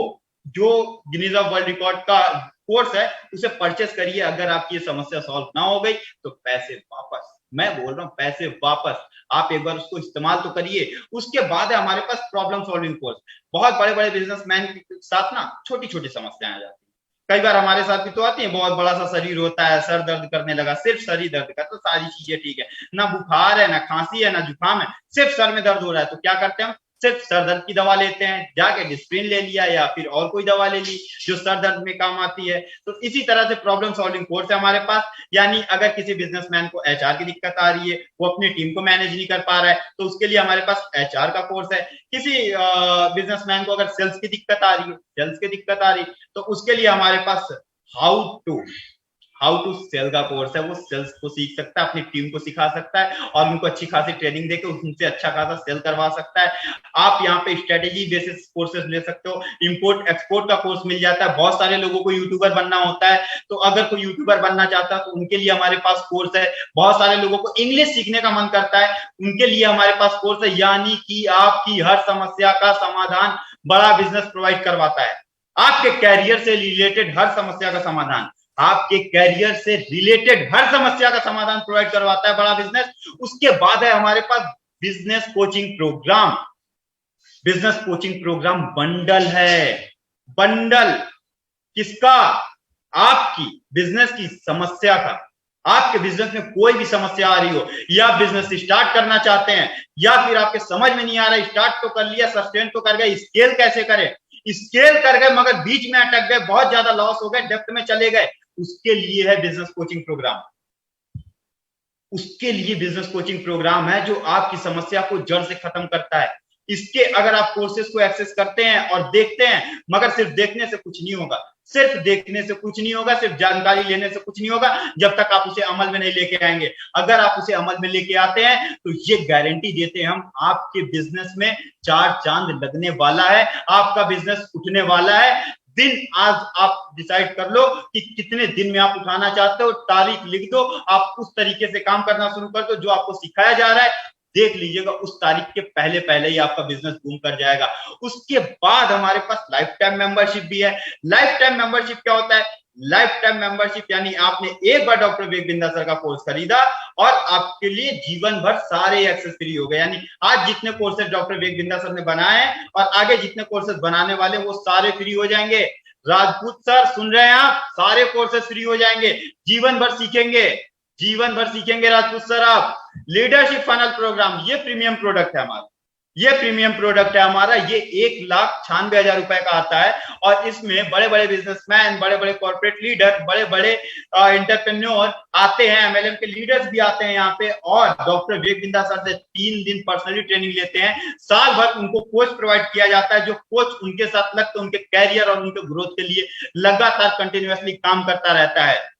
जो गिनीज ऑफ वर्ल्ड रिकॉर्ड का कोर्स है उसे परचेस करिए। अगर आपकी ये समस्या सॉल्व ना हो गई तो पैसे वापस, मैं बोल रहा हूं पैसे वापस। आप एक बार उसको इस्तेमाल तो करिए। उसके बाद है हमारे पास प्रॉब्लम सॉल्विंग कोर्स। बहुत बड़े बड़े बिजनेसमैन के साथ ना छोटी छोटी समस्याएं आ जाती है, कई बार हमारे साथ भी तो आती है। बहुत बड़ा सा शरीर होता है, सर दर्द करने लगा, सिर्फ सर ही दर्द का, तो सारी चीजें ठीक है, ना बुखार है, ना खांसी है, ना जुकाम है, सिर्फ सर में दर्द हो रहा है, तो क्या करते हैं हम? सिर्फ सर दर्द की दवा लेते हैं, जाके डिस्प्रिन ले लिया या फिर और कोई दवा ले ली जो सर दर्द में काम आती है। तो इसी तरह से प्रॉब्लम सॉल्विंग कोर्स है हमारे पास। यानी अगर किसी बिजनेसमैन को एचआर की दिक्कत आ रही है, वो अपनी टीम को मैनेज नहीं कर पा रहा है, तो उसके लिए हमारे पास एचआर का कोर्स है। किसी बिजनेसमैन को अगर सेल्स की दिक्कत आ रही है, सेल्स की दिक्कत आ रही है, तो उसके लिए हमारे पास हाउ टू सेल का कोर्स है। वो सेल्स को सीख सकता है, अपनी टीम को सिखा सकता है, और उनको अच्छी खासी ट्रेनिंग देकर उनसे अच्छा खासा सेल करवा सकता है। आप यहाँ पे स्ट्रेटेजी बेसिस कोर्सेज ले सकते हो। इंपोर्ट एक्सपोर्ट का कोर्स मिल जाता है। बहुत सारे लोगों को यूट्यूबर बनना होता है, तो अगर कोई यूट्यूबर बनना चाहता है तो उनके लिए हमारे पास कोर्स है। बहुत सारे लोगों को इंग्लिश सीखने का मन करता है, उनके लिए हमारे पास कोर्स है। यानी कि आपकी हर समस्या का समाधान बड़ा बिजनेस प्रोवाइड करवाता है। आपके कैरियर से रिलेटेड हर समस्या का समाधान, आपके कैरियर से रिलेटेड हर समस्या का समाधान प्रोवाइड करवाता है बड़ा बिजनेस। उसके बाद है हमारे पास business coaching program. Business coaching program bundle है। बंडल किसका? आपकी बिजनेस की समस्या का, आपके बिजनेस में कोई भी समस्या आ रही हो, या आप बिजनेस स्टार्ट करना चाहते हैं, या फिर आपके समझ में नहीं आ रहा, स्टार्ट तो कर लिया, सस्टेन तो कर गए, स्केल कैसे करें, स्केल कर गए मगर बीच में अटक गए, बहुत ज्यादा लॉस हो गए, डेप्थ में चले गए, उसके लिए है बिजनेस कोचिंग प्रोग्राम। उसके लिए बिजनेस कोचिंग प्रोग्राम है जो आपकी समस्या को जड़ से खत्म करता है। इसके अगर आप कोर्सेज को एक्सेस करते हैं और देखते हैं, मगर सिर्फ देखने से कुछ नहीं होगा, सिर्फ देखने से कुछ नहीं होगा, सिर्फ जानकारी लेने से कुछ नहीं होगा, जब तक आप उसे अमल में नहीं लेके आएंगे। अगर आप उसे अमल में लेके आते हैं तो ये गारंटी देते हैं हम, आपके बिजनेस में 4 चांद लगने वाला है, आपका बिजनेस उठने वाला है। दिन आज आप डिसाइड कर लो कि कितने दिन में आप उठाना चाहते हो, तारीख लिख दो, आप उस तरीके से काम करना शुरू कर दो जो आपको सिखाया जा रहा है। देख लीजिएगा उस तारीख के पहले पहले ही आपका बिजनेस बूम कर जाएगा। उसके बाद हमारे पास लाइफ टाइम मेंबरशिप भी है। लाइफ टाइम मेंबरशिप क्या होता है? लाइफ टाइम मेंबरशिप यानी आपने एक बार डॉक्टर विवेक बिंद्रा सर का कोर्स खरीदा और आपके लिए जीवन भर सारे एक्सेस फ्री हो गए। यानी आज जितने courses doctor Vivek Bindra sir ने बनाए हैं और आगे जितने कोर्सेज बनाने वाले वो सारे फ्री हो जाएंगे। राजपूत सर सुन रहे हैं आप? सारे कोर्सेज फ्री हो जाएंगे, जीवन भर सीखेंगे, जीवन भर सीखेंगे राजपूत सर आप। लीडरशिप फनल प्रोग्राम, ये प्रीमियम प्रोडक्ट है हमारा, ये प्रीमियम प्रोडक्ट है हमारा। ये 1,96,000 रुपए का आता है और इसमें बड़े बड़े बिजनेसमैन, बड़े बड़े कॉर्पोरेट लीडर, बड़े बड़े एंटरप्रेन्योर आते हैं, एमएलएम के लीडर्स भी आते हैं यहाँ पे और डॉक्टर विवेक बिंद्रा सर से 3 दिन पर्सनली ट्रेनिंग लेते हैं। साल भर उनको कोच प्रोवाइड किया जाता है, जो कोच उनके साथ लगकर उनके कैरियर और उनके ग्रोथ के लिए लगातार कंटिन्यूअसली काम करता रहता है।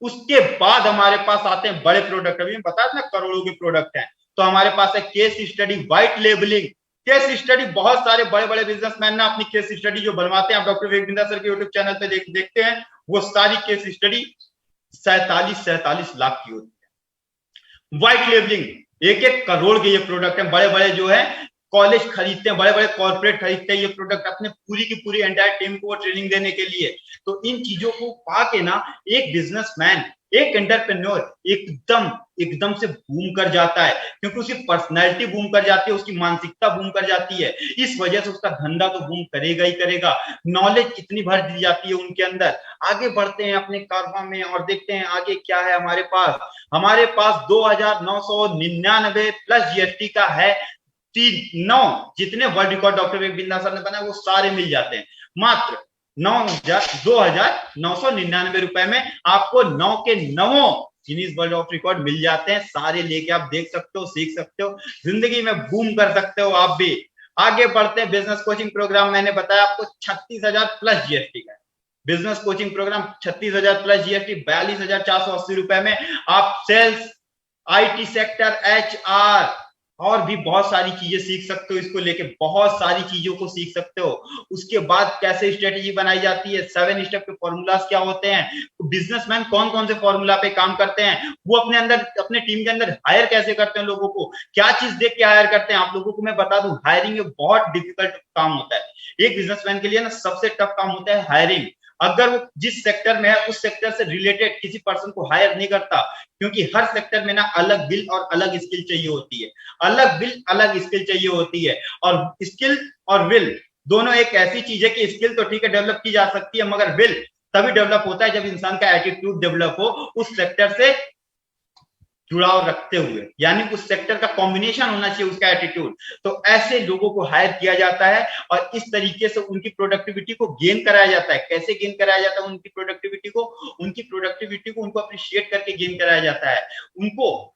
उसके बाद हमारे पास आते हैं बड़े प्रोडक्ट। अभी मैं बताया था ना करोड़ों के प्रोडक्ट हैं, तो हमारे पास है case study, white labelling. Case study बहुत सारे बड़े बड़े बिजनेसमैन ना अपनी केस स्टडी जो बनवाते हैं, आप डॉक्टर विवेक बिंद्रा सर के यूट्यूब चैनल पे देखते हैं, वो सारी केस स्टडी 47 लाख की होती है। व्हाइट लेबलिंग 1-1 करोड़ के ये प्रोडक्ट है। बड़े बड़े जो है कॉलेज खरीदते हैं, बड़े बड़े कॉर्पोरेट खरीदते हैं ये प्रोडक्ट अपने पूरी की पूरी एंटायर टीम को ट्रेनिंग देने के लिए। तो इन चीजों को पाके ना एक बिजनेसमैन, एक एंटरप्रेन्योर एकदम से बूम कर जाता है, क्योंकि उसकी पर्सनैलिटी बूम कर जाती है, उसकी मानसिकता बूम कर जाती है। इस वजह से उसका धंधा तो बूम करेगा ही करेगा। नॉलेज इतनी भर दी जाती है उनके अंदर। आगे बढ़ते हैं अपने कारवां में और देखते हैं आगे क्या है हमारे पास। हमारे पास 2,999 प्लस जीएसटी का है। 9 जितने world record doctor Vivek Bindra sir ने बनाए वो सारे मिल जाते हैं मात्र 2,999 रुपए में। आपको 9 के 9 गिनीज वर्ल्ड ऑफ रिकॉर्ड मिल जाते हैं। सारे लेके आप देख सकते हो, सीख सकते हो, जिंदगी में बूम कर सकते हो आप भी। आगे बढ़ते हैं। बिजनेस कोचिंग प्रोग्राम मैंने बताया आपको 36,000 प्लस जीएसटी का। Business coaching program 36,000 plus GST 42,480 रुपए में आप सेल्स, आईटी सेक्टर, एचआर और भी बहुत सारी चीजें सीख सकते हो। इसको लेके बहुत सारी चीजों को सीख सकते हो। उसके बाद कैसे स्ट्रेटेजी बनाई जाती है, 7 स्टेप के फॉर्मूलाज क्या होते हैं, बिजनेसमैन कौन कौन से फॉर्मूला पे काम करते हैं, वो अपने अंदर अपने टीम के अंदर हायर कैसे करते हैं, लोगों को क्या चीज देख के हायर करते हैं। आप लोगों को मैं बता दूं, हायरिंग एक बहुत डिफिकल्ट काम होता है। एक बिजनेसमैन के लिए ना सबसे टफ काम होता है हायरिंग। अगर वो जिस सेक्टर में है उस सेक्टर से रिलेटेड किसी पर्सन को हायर नहीं करता, क्योंकि हर सेक्टर में ना अलग विल और अलग स्किल चाहिए होती है। अलग विल अलग स्किल चाहिए होती है। और स्किल और विल दोनों एक ऐसी चीज है कि स्किल तो ठीक है डेवलप की जा सकती है, मगर विल तभी डेवलप होता है जब इंसान का एटीट्यूड डेवलप हो उस सेक्टर से जुड़ाव रखते हुए, यानी उस सेक्टर का कॉम्बिनेशन होना चाहिए उसका एटीट्यूड। तो ऐसे लोगों को हायर किया जाता है और इस तरीके से उनकी प्रोडक्टिविटी को गेन कराया जाता है। कैसे गेन कराया जाता है उनकी प्रोडक्टिविटी को? उनकी प्रोडक्टिविटी को उनको अप्रिशिएट करके गेन कराया जाता है। उनको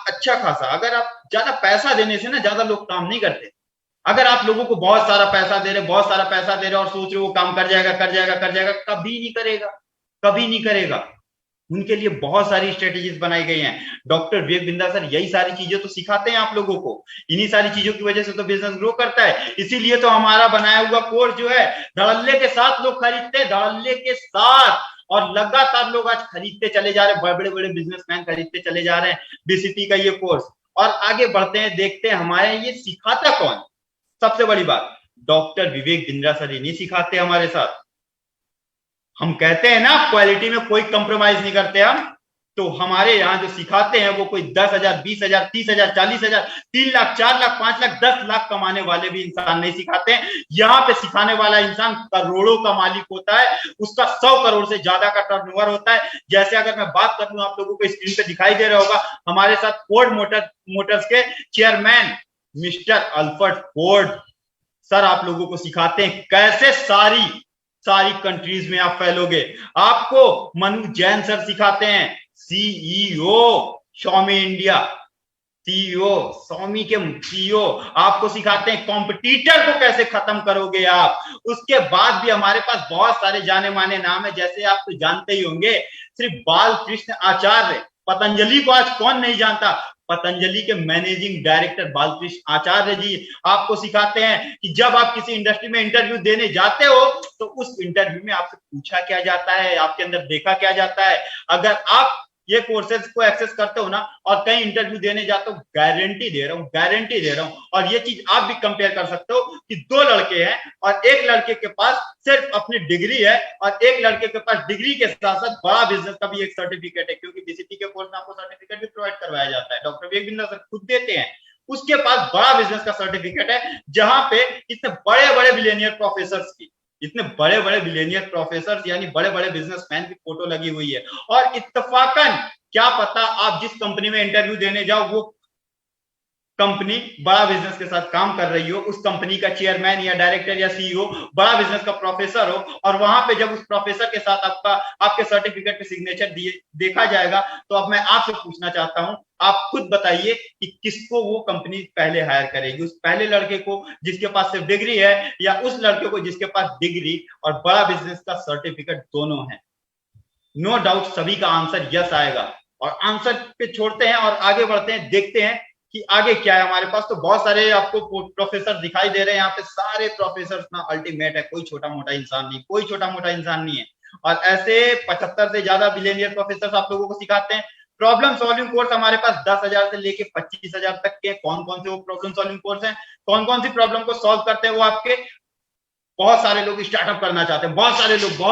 अच्छा खासा, अगर आप ज्यादा पैसा देने से ना ज्यादा लोग काम नहीं करते। अगर आप लोगों को बहुत सारा पैसा दे रहे, बहुत सारा पैसा दे रहे और सोच रहे वो काम कर जाएगा, कभी नहीं करेगा, कभी नहीं करेगा। उनके लिए बहुत सारी स्ट्रेटेजीज बनाई गई हैं। डॉक्टर विवेक बिंद्रा सर यही सारी चीजें तो सिखाते हैं आप लोगों को। इन्हीं सारी चीजों की वजह से तो बिजनेस ग्रो करता है। इसीलिए तो हमारा बनाया हुआ कोर्स जो है धड़ल्ले के साथ लोग खरीदते हैं, धड़ल्ले के साथ, और लगातार लोग आज खरीदते चले जा रहे हैं। बड़े बड़े बिजनेसमैन खरीदते चले जा रहे हैं बीसीटी का ये कोर्स। और आगे बढ़ते हैं, देखते हैं हमारे ये सिखाता कौन। सबसे बड़ी बात, डॉक्टर विवेक बिंद्रा सर ही नहीं सिखाते हमारे साथ। हम कहते हैं ना क्वालिटी में कोई कंप्रोमाइज नहीं करते हम। तो हमारे यहाँ जो सिखाते हैं वो कोई 10,000, 20,000, 30,000, 40,000, 3 लाख, 4 लाख, 5 लाख, 10 लाख कमाने वाले भी इंसान नहीं सिखाते हैं। यहाँ पे सिखाने वाला इंसान करोड़ों का मालिक होता है, उसका 100 करोड़ से ज्यादा का टर्नओवर होता है। जैसे अगर मैं बात कर लूं, आप लोगों को स्क्रीन पे दिखाई दे रहा होगा, हमारे साथ फोर्ड मोटर्स के chairman mister Alfred Ford sir आप लोगों को सिखाते हैं कैसे सारी कंट्रीज में आप फैलोगे। आपको मनु जैन सर सिखाते हैं, CEO Xiaomi India, CEO Xiaomi के सीईओ आपको सिखाते हैं कॉम्पिटिटर को कैसे खत्म करोगे आप। उसके बाद भी हमारे पास बहुत सारे जाने माने नाम है, जैसे आप तो जानते ही होंगे श्री बालकृष्ण आचार्य, पतंजलि को आज कौन नहीं जानता। पतंजलि के मैनेजिंग डायरेक्टर बालकृष्ण आचार्य जी आपको सिखाते हैं कि जब आप किसी इंडस्ट्री में इंटरव्यू देने जाते हो तो उस इंटरव्यू में आपसे पूछा क्या जाता है, आपके अंदर देखा क्या जाता है। अगर आप ये कोर्सेज को एक्सेस करते हो ना और कहीं इंटरव्यू देने जाते हो, गारंटी दे रहा हूं। और ये चीज आप भी कंपेयर कर सकते हो कि 2 लड़के हैं और एक लड़के के पास सिर्फ अपनी डिग्री है और एक लड़के के पास डिग्री के साथ साथ बड़ा बिजनेस का भी एक सर्टिफिकेट है, क्योंकि बीसीटी के कोर्स में आपको सर्टिफिकेट भी प्रोवाइड करवाया जाता है, डॉक्टर विवेक बिंद्रा सर खुद देते हैं। उसके पास बड़ा बिजनेस का सर्टिफिकेट है, जहां पे इतने बड़े बड़े बिलियनियर प्रोफेसर्स की, इतने बड़े बड़े बिलियनियर प्रोफेसर्स यानी बड़े बड़े बिजनेसमैन की फोटो लगी हुई है। और इत्तेफाकन क्या पता आप जिस कंपनी में इंटरव्यू देने जाओ वो कंपनी बड़ा बिजनेस के साथ काम कर रही हो, उस कंपनी का चेयरमैन या डायरेक्टर या सीईओ बड़ा बिजनेस का प्रोफेसर हो, और वहां पे जब उस प्रोफेसर के साथ आपके सर्टिफिकेट पे सिग्नेचर देखा जाएगा, तो अब मैं आपसे पूछना चाहता हूं, आप खुद बताइए कि किसको वो कंपनी पहले हायर करेगी, उस पहले लड़के को जिसके पास सिर्फ डिग्री है या उस लड़के को जिसके पास डिग्री और बड़ा बिजनेस का सर्टिफिकेट दोनों है। नो डाउट सभी का आंसर यस आएगा। और आंसर पे छोड़ते हैं और आगे बढ़ते हैं, देखते हैं कि आगे क्या है हमारे पास। तो बहुत सारे आपको प्रोफेसर दिखाई दे रहे हैं यहाँ पे, सारे प्रोफेसर ना अल्टीमेट है, कोई छोटा मोटा इंसान नहीं है। और ऐसे 75 से ज्यादा बिलियनियर प्रोफेसर आप लोगों को सिखाते हैं। प्रॉब्लम सॉल्विंग कोर्स हमारे पास 10,000 से लेके 25,000 तक के। कौन कौन से वो प्रॉब्लम सॉल्विंग कोर्स हैं, कौन कौन सी प्रॉब्लम को सॉल्व करते हैं वो आपके। बहुत सारे लोग स्टार्टअप करना चाहते हैं, बहुत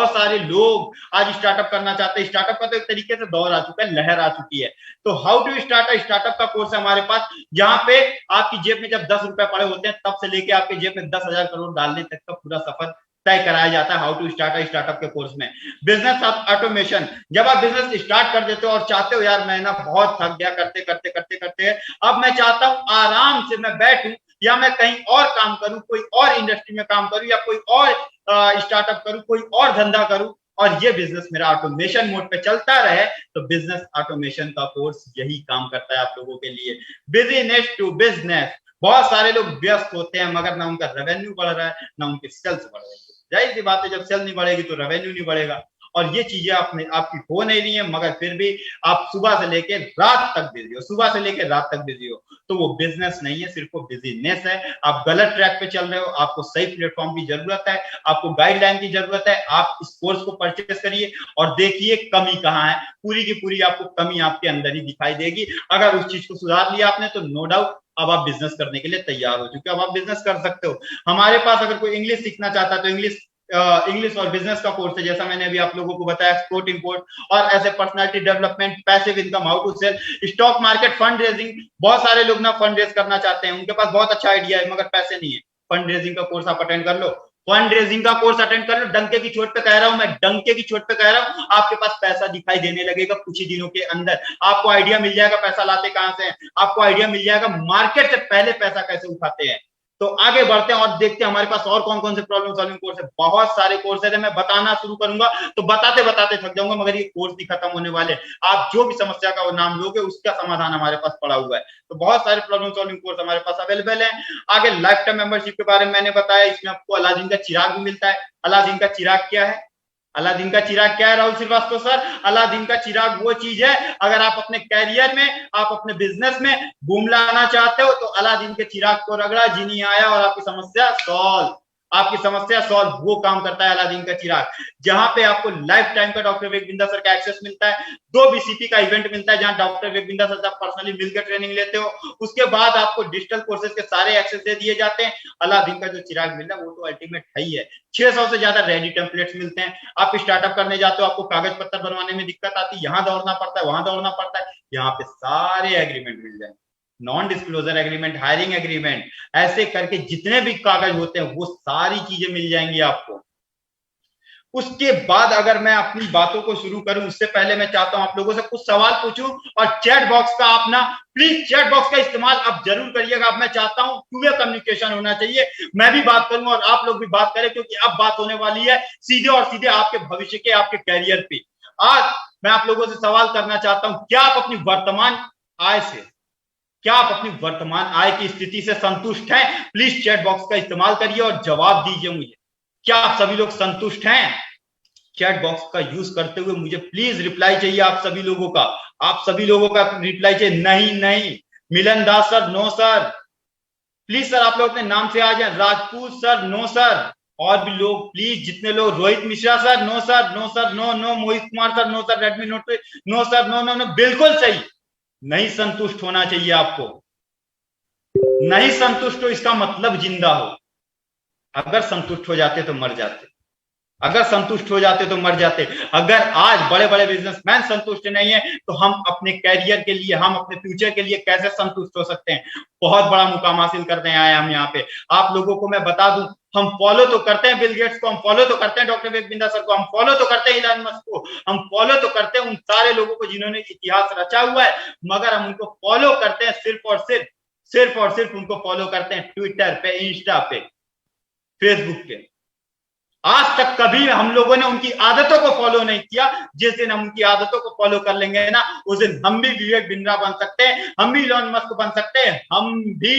सारे लोग आज स्टार्टअप करना चाहते हैं। स्टार्टअप का तो एक तरीके से दौर आ चुका है, लहर आ चुकी है। तो हाउ टू स्टार्टअप का कोर्स है हमारे पास, जहां पे आपकी जेब में जब 10 रुपए पड़े होते हैं तब से लेके आपके जेब में 10,000 करोड़ डालने तक का पूरा सफर तय कराया जाता है हाउ टू स्टार्टअप के कोर्स में। बिजनेस ऑटोमेशन, जब आप बिजनेस स्टार्ट कर देते हो और चाहते हो यार मैं ना बहुत थक गया करते, अब मैं चाहता हूं आराम से मैं बैठूं या मैं कहीं और काम करूं, कोई और इंडस्ट्री में काम करूं या कोई और स्टार्टअप करूं, कोई और धंधा करूं और ये बिजनेस मेरा ऑटोमेशन मोड पे चलता रहे, तो बिजनेस ऑटोमेशन का कोर्स यही काम करता है आप लोगों के लिए। बिजनेस टू बिजनेस, बहुत सारे लोग व्यस्त होते हैं मगर ना उनका रेवेन्यू बढ़ रहा है ना उनकी सेल्स बढ़ रही है। जाहिर सी बात है, जब सेल नहीं बढ़ेगी तो रेवेन्यू नहीं बढ़ेगा, और ये चीजें आपकी हो नहीं रही है, मगर फिर भी आप सुबह से लेकर रात तक बिजी हो, तो वो बिजनेस नहीं है, सिर्फ वो बिजनेस है। आप गलत ट्रैक पे चल रहे हो, आपको सही प्लेटफॉर्म की जरूरत है, आपको गाइडलाइन की जरूरत है। आप इस कोर्स को परचेस करिए और देखिए कमी कहाँ है, पूरी की पूरी आपको कमी आपके अंदर ही दिखाई देगी। अगर उस चीज को सुधार लिया आपने तो नो डाउट अब आप बिजनेस करने के लिए तैयार हो चुके हो, अब आप बिजनेस कर सकते हो। हमारे पास अगर कोई इंग्लिश सीखना चाहता है तो इंग्लिश और बिजनेस का कोर्स है, जैसा मैंने अभी आप लोगों को बताया, एक्सपोर्ट इंपोर्ट और ऐसे personality development, passive income, how to sell, stock market, fund raising. बहुत सारे लोग ना फंड रेज करना चाहते हैं, उनके पास बहुत अच्छा आइडिया है मगर पैसे नहीं है। फंड रेजिंग का कोर्स आप अटेंड कर लो, डंके की चोट पे कह रहा हूं मैं, डंके की चोट पे कह रहा हूं। आपके पास पैसा दिखाई देने लगेगा कुछ ही दिनों के अंदर, आपको आइडिया मिल जाएगा पैसा लाते कहां से हैं, आपको आइडिया मिल जाएगा मार्केट से पहले पैसा कैसे उठाते हैं। तो आगे बढ़ते हैं और देखते हैं हमारे पास और कौन कौन से प्रॉब्लम सॉल्विंग कोर्स है। बहुत सारे कोर्स है, मैं बताना शुरू करूंगा तो बताते बताते थक जाऊंगा, मगर ये कोर्स नहीं खत्म होने वाले। आप जो भी समस्या का नाम लोगे उसका समाधान हमारे पास पड़ा हुआ है। तो बहुत सारे प्रॉब्लम सॉल्विंग कोर्स हमारे पास अवेलेबल है। आगे लाइफ टाइम मेंबरशिप के बारे में मैंने बताया, इसमें आपको अलादीन का चिराग भी मिलता है। अलादीन का चिराग क्या है? अलादीन का चिराग क्या है राहुल श्रीवास्तव सर? अलादीन का चिराग वो चीज है, अगर आप अपने कैरियर में, आप अपने बिजनेस में बूम लाना चाहते हो तो अलादीन के चिराग को रगड़ा, जिनी आया और आपकी समस्या सॉल्व। आपकी समस्या सॉल्व, वो काम करता है अलादीन का चिराग। जहां पे आपको लाइफ टाइम का डॉक्टर विवेक बिंदा सर का एक्सेस मिलता है, 2 बीसीपी का इवेंट मिलता है जहां डॉक्टर विवेक बिंदा सर से आप पर्सनली मिलकर ट्रेनिंग लेते हो, उसके बाद आपको डिजिटल कोर्सेज के सारे एक्सेस दे दिए जाते हैं। अलादीन का जो चिराग मिलता है वो तो अल्टीमेट है ही है। 600 से ज्यादा रेडी टेम्पलेट्स मिलते हैं। आप स्टार्टअप करने जाते हो, आपको कागज पत्तर बनवाने में दिक्कत आती है, यहाँ दौड़ना पड़ता है, वहां दौड़ना पड़ता है, यहाँ पे सारे एग्रीमेंट मिल जाए, non disclosure agreement, hiring agreement, ऐसे करके जितने भी कागज होते हैं वो सारी चीजें मिल जाएंगी आपको। उसके बाद अगर मैं अपनी बातों को शुरू करूं, उससे पहले मैं चाहता हूं आप लोगों से कुछ सवाल पूछूं, और चैट बॉक्स का आप ना प्लीज चैट बॉक्स का इस्तेमाल आप जरूर करिएगा। अब मैं चाहता हूं टू-वे कम्युनिकेशन होना चाहिए, मैं भी बात करूं और आप लोग भी बात करें, क्योंकि अब बात होने वाली है सीधे और सीधे आपके भविष्य के, आपके कैरियर पे। आज मैं आप लोगों से सवाल करना चाहता हूं, क्या आप अपनी वर्तमान आय की स्थिति से संतुष्ट हैं? प्लीज चैट बॉक्स का इस्तेमाल करिए और जवाब दीजिए मुझे, क्या आप सभी लोग संतुष्ट हैं? चैट बॉक्स का यूज करते हुए मुझे प्लीज रिप्लाई चाहिए आप सभी लोगों का, आप सभी लोगों का रिप्लाई चाहिए। नहीं, Milan Das sir, no sir, please sir आप लोग अपने नाम से आ जाए। राजपूत सर, नो सर, और भी लोग प्लीज, जितने लोग, Rohit Mishra sir, no sir, no sir, no, Mohit Kumar sir, no sir, Redmi Note, no sir, no, बिल्कुल सही। नहीं संतुष्ट होना चाहिए आपको, नहीं संतुष्ट हो इसका मतलब जिंदा हो। अगर संतुष्ट हो जाते तो मर जाते, अगर संतुष्ट हो जाते तो मर जाते। अगर आज बड़े बड़े बिजनेसमैन संतुष्ट नहीं है तो हम अपने कैरियर के लिए, हम अपने फ्यूचर के लिए कैसे संतुष्ट हो सकते हैं? बहुत बड़ा मुकाम हासिल करने आए हम यहाँ पे। आप लोगों को मैं बता दूं, हम फॉलो तो करते हैं बिल गेट्स को, हम फॉलो तो करते हैं डॉक्टर विवेक बिंदा सर को, हम फॉलो तो करते हैं इलॉन मस्क को, हम फॉलो तो करते हैं उन सारे लोगों को जिन्होंने इतिहास रचा हुआ है, मगर हम उनको फॉलो करते हैं सिर्फ और सिर्फ उनको फॉलो करते हैं ट्विटर पे, इंस्टा पे, फेसबुक पे। आज तक कभी हम लोगों ने उनकी आदतों को फॉलो नहीं किया। जिस दिन हम उनकी आदतों को फॉलो कर लेंगे ना, उस दिन हम भी विवेक बिंद्रा बन सकते हैं, हम भी इलॉन मस्क बन सकते हैं, हम भी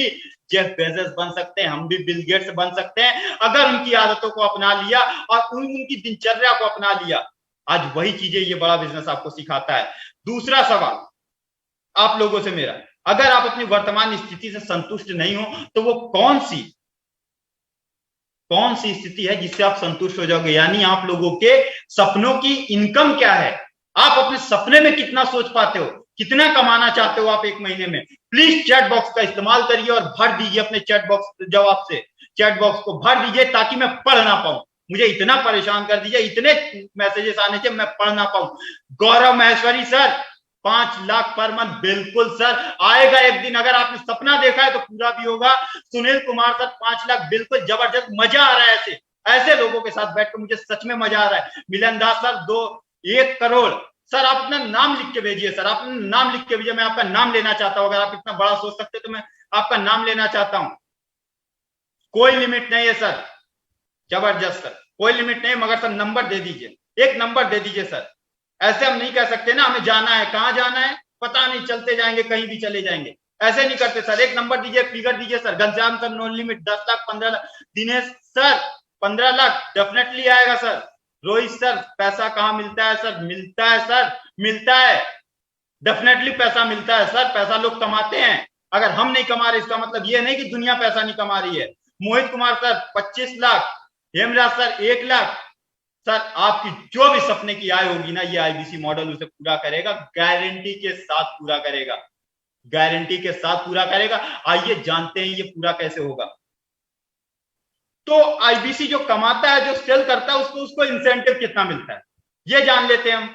जेफ बेजोस बन सकते हैं, हम भी बिल गेट्स बन सकते हैं, अगर उनकी आदतों को अपना लिया और उनकी दिनचर्या को अपना लिया। आज वही चीजें ये बड़ा बिजनेस आपको सिखाता है। दूसरा सवाल आप लोगों से मेरा, अगर आप अपनी वर्तमान स्थिति से संतुष्ट नहीं हो तो वो कौन सी स्थिति है जिससे आप संतुष्ट हो जाओगे? यानी आप लोगों के सपनों की इनकम क्या है? आप अपने सपने में कितना सोच पाते हो, कितना कमाना चाहते हो आप एक महीने में? प्लीज चैट बॉक्स का इस्तेमाल करिए और भर दीजिए अपने चैट बॉक्स जवाब से, चैट बॉक्स को भर दीजिए ताकि मैं पढ़ ना पाऊं। मुझे इतना परेशान कर दीजिए, इतने मैसेजेस आने चाहिए, मैं पढ़ ना पाऊं। गौरव Maheshwari sir, 5 lakh per month, बिल्कुल सर, आएगा एक दिन। अगर आपने सपना देखा है तो पूरा भी होगा। सुनील कुमार सर, 5 लाख, बिल्कुल जबरदस्त, मजा आ रहा है ऐसे लोगों के साथ बैठकर, मुझे सच में मजा आ रहा है। मिलन दास सर, 1 करोड़। सर आप अपना नाम लिख के भेजिए, सर आप अपना नाम लिख के भेजिए, मैं आपका नाम लेना चाहता हूं। अगर आप इतना बड़ा सोच सकते तो मैं आपका नाम लेना चाहता हूं। कोई लिमिट नहीं है सर, जबरदस्त सर, कोई लिमिट नहीं, मगर सर नंबर दे दीजिए, एक नंबर दे दीजिए सर। ऐसे हम नहीं कह सकते ना, हमें जाना है, कहां जाना है पता नहीं, चलते जाएंगे, कहीं भी चले जाएंगे, ऐसे नहीं करते सर। एक नंबर दीजिए, फिगर दीजिए sir. Ghanshyam sir, no limit, 10 lakh, 15 lakh. Dinesh sir, 15 lakh definitely आएगा सर। रोहित सर, पैसा कहां मिलता है सर? मिलता है सर, मिलता है, डेफिनेटली पैसा मिलता है सर, पैसा लोग कमाते हैं। अगर हम नहीं कमा रहे इसका मतलब ये नहीं कि दुनिया पैसा नहीं कमा रही है। Mohit Kumar sir, 25 lakh. Hemraj sir, 1 lakh. Sir आपकी जो भी सपने की आय होगी ना, ये आईबीसी मॉडल उसे पूरा करेगा, गारंटी के साथ पूरा करेगा, गारंटी के साथ पूरा करेगा। आइए जानते हैं ये पूरा कैसे होगा। तो आईबीसी जो कमाता है, जो सेल करता है, उसको इंसेंटिव कितना मिलता है ये जान लेते हैं हम।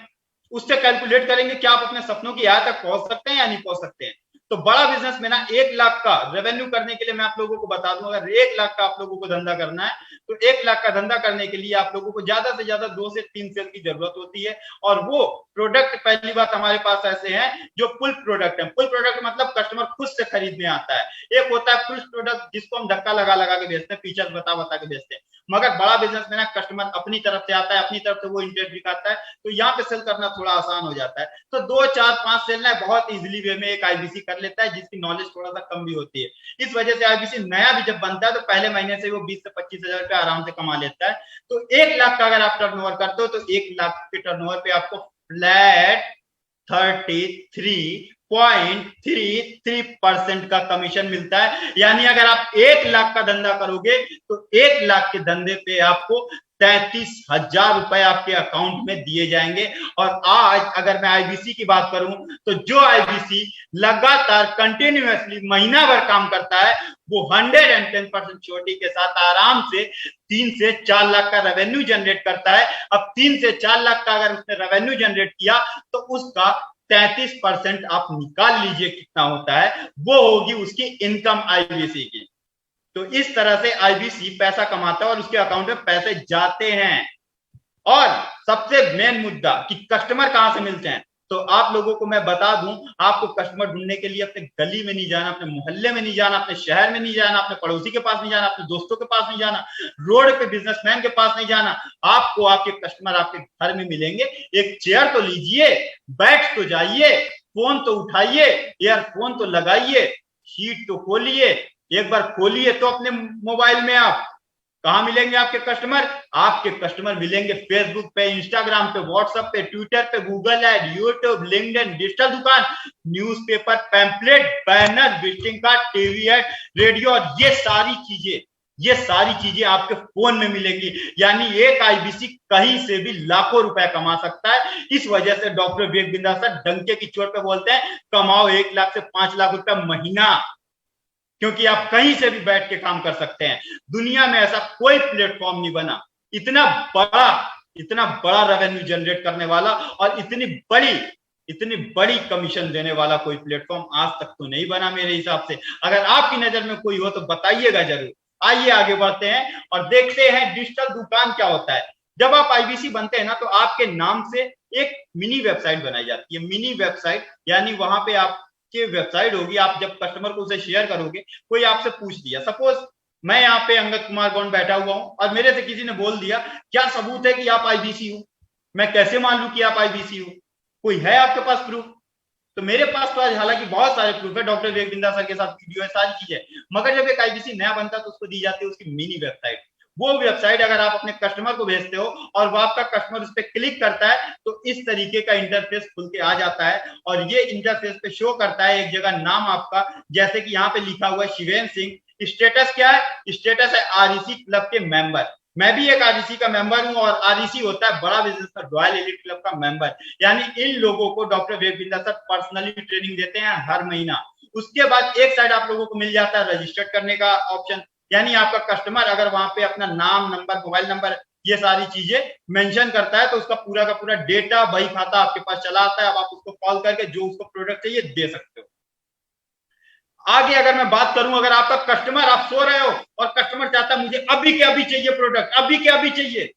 उससे कैलकुलेट करेंगे क्या आप अपने सपनों की आय तक पहुंच सकते हैं या नहीं पहुंच सकते हैं। तो बड़ा बिजनेस में ना 1 लाख का रेवेन्यू करने के लिए मैं आप लोगों को बता दूं, अगर 1 लाख का आप लोगों को धंधा करना है तो 1 लाख का धंधा करने के लिए आप लोगों को ज्यादा से ज्यादा 2 से 3 सेल की जरूरत होती है। और वो प्रोडक्ट, पहली बात, हमारे पास ऐसे हैं जो फुल प्रोडक्ट है। फुल प्रोडक्ट मतलब कस्टमर खुद से खरीदने आता है। एक होता है फुल प्रोडक्ट जिसको हम धक्का लगा लगा के बेचते हैं, फीचर बता बता के बेचते हैं। मगर बड़ा बिजनेस में ना कस्टमर अपनी तरफ से आता है, अपनी तरफ से वो इंटरेस्ट दिखाता है, तो यहाँ पे सेल करना थोड़ा आसान हो जाता है। तो 2, 4, 5 सेल ना बहुत इजीली वे में एक आईबीसी कर लेता है, जिसकी नॉलेज थोड़ा सा कम भी होती है। इस वजह से आईबीसी नया भी जब बनता है तो पहले महीने से वो 20 से 25 हजार रुपए आराम से कमा लेता है। तो 1 लाख का अगर आप टर्नओवर करते हो तो 1 लाख के टर्नओवर पे आपको फ्लैट 0.33% का कमीशन मिलता है। यानी अगर आप 1 लाख का धंधा करोगे तो 1 लाख के धंधे पे आपको 33,000 रुपए आपके अकाउंट में दिए जाएंगे। और आज अगर मैं आईबीसी की बात करूं तो जो आईबीसी लगातार कंटिन्यूअसली महीना भर काम करता है वो 110% छोटी के साथ आराम से 3 से 4 लाख का रेवेन्यू जनरेट करता है। अब 3 से 4 लाख का अगर उसने रेवेन्यू जनरेट किया तो उसका 33% आप निकाल लीजिए कितना होता है, वो होगी उसकी इनकम आईबीसी की। तो इस तरह से आईबीसी पैसा कमाता है और उसके अकाउंट में पैसे जाते हैं। और सबसे मेन मुद्दा कि कस्टमर कहां से मिलते हैं, तो आप लोगों को मैं बता दूं, आपको कस्टमर ढूंढने के लिए अपने गली में नहीं जाना, अपने मोहल्ले में नहीं जाना, अपने शहर में नहीं जाना, अपने पड़ोसी के पास नहीं जाना, अपने दोस्तों के पास नहीं जाना, रोड पे बिजनेसमैन के पास नहीं जाना। आपको आपके कस्टमर आपके घर में मिलेंगे। एक चेयर तो लीजिए, बैठ तो जाइए, फोन तो उठाइए, ईयरफोन तो लगाइए, शीट तो खोलिए। एक बार खोलिए तो अपने मोबाइल में आप कहां मिलेंगे आपके कस्टमर? आपके कस्टमर मिलेंगे फेसबुक पे, इंस्टाग्राम पे, व्हाट्सएप पे, ट्विटर पे, Google ad, YouTube, LinkedIn, digital दुकान, newspaper, pamphlet, banner, visiting card, TV ad, radio, और ये सारी चीजें आपके फोन में मिलेंगी। यानी एक आईबीसी कहीं से भी लाखों रुपए कमा सकता है। इस वजह से डॉक्टर विवेक बिंद्रा सर डंके की चोट पे बोलते हैं कमाओ 1 लाख से 5 लाख रुपए महीना, क्योंकि आप कहीं से भी बैठ के काम कर सकते हैं। दुनिया में ऐसा कोई प्लेटफॉर्म नहीं बना इतना बड़ा रेवेन्यू जनरेट करने वाला और इतनी बड़ी कमीशन देने वाला कोई प्लेटफॉर्म आज तक तो नहीं बना मेरे हिसाब से। अगर आपकी नजर में कोई हो तो बताइएगा जरूर। आइए आगे बढ़ते हैं और देखते हैं डिजिटल दुकान क्या होता है। जब आप आईबीसी बनते हैं ना तो आपके नाम से एक मिनी वेबसाइट बनाई जाती है। मिनी वेबसाइट यानी वहां पे आपकी वेबसाइट होगी, आप जब कस्टमर को उसे शेयर करोगे, कोई आपसे पूछ दिया, सपोज मैं यहाँ पे अंगद कुमार गौंड बैठा हुआ हूं और मेरे से किसी ने बोल दिया क्या सबूत है कि आप आईबीसी हो, मैं कैसे मान लूं कि आप आईबीसी हो? कोई है आपके पास प्रूफ? तो मेरे पास तो आज हालांकि बहुत सारे प्रूफ है, डॉक्टर विवेक बिंद्रा सर के साथ वीडियो है, सारी चीजें, मगर जब एक आईबीसी नया बनता है तो उसको दी जाती है उसकी मिनी वेबसाइट। वो वेबसाइट अगर आप अपने कस्टमर को भेजते हो और वो आपका कस्टमर उस पर क्लिक करता है तो इस तरीके का इंटरफेस खुल के आ जाता है और ये इंटरफेस पे शो करता है एक जगह नाम आपका, जैसे कि यहाँ पे लिखा हुआ है शिवेन सिंह। स्टेटस क्या है? स्टेटस है आरईसी क्लब के मेंबर। मैं भी एक आरईसी का मेंबर हूं और आरईसी होता है बड़ा बिजनेस का रॉयल एलिट क्लब का मेंबर। यानी इन लोगों को doctor Vivek Bindra sir personally training देते हैं हर महीना। उसके बाद एक साइड आप लोगों को मिल जाता है रजिस्टर्ड करने का ऑप्शन, यानी आपका कस्टमर अगर वहां पे अपना नाम, नंबर, मोबाइल नंबर, ये सारी चीजें मेंशन करता है तो उसका पूरा का पूरा डेटा, बही खाता आपके पास चला आता है। अब आप उसको कॉल करके जो उसको प्रोडक्ट चाहिए दे सकते हो। आगे अगर मैं बात करूं, अगर आपका कस्टमर, आप सो रहे हो और कस्टमर चाहता है मुझे अभी के अभी चाहिए प्रोडक्ट, अभी के अभी चाहिए,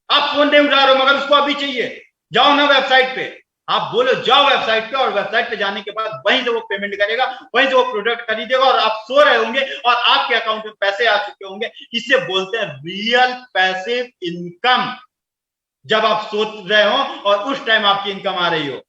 आप फोन नहीं उठा रहे हो मगर उसको अभी चाहिए, जाओ ना वेबसाइट पे, आप बोलो जाओ वेबसाइट पे, और वेबसाइट पे जाने के बाद वहीं से वो पेमेंट करेगा, वहीं से वो प्रोडक्ट खरीदेगा और आप सो रहे होंगे और आपके अकाउंट में पैसे आ चुके होंगे। इसे बोलते हैं रियल पैसिव इनकम। जब आप सो रहे हो और उस टाइम आपकी इनकम आ रही हो।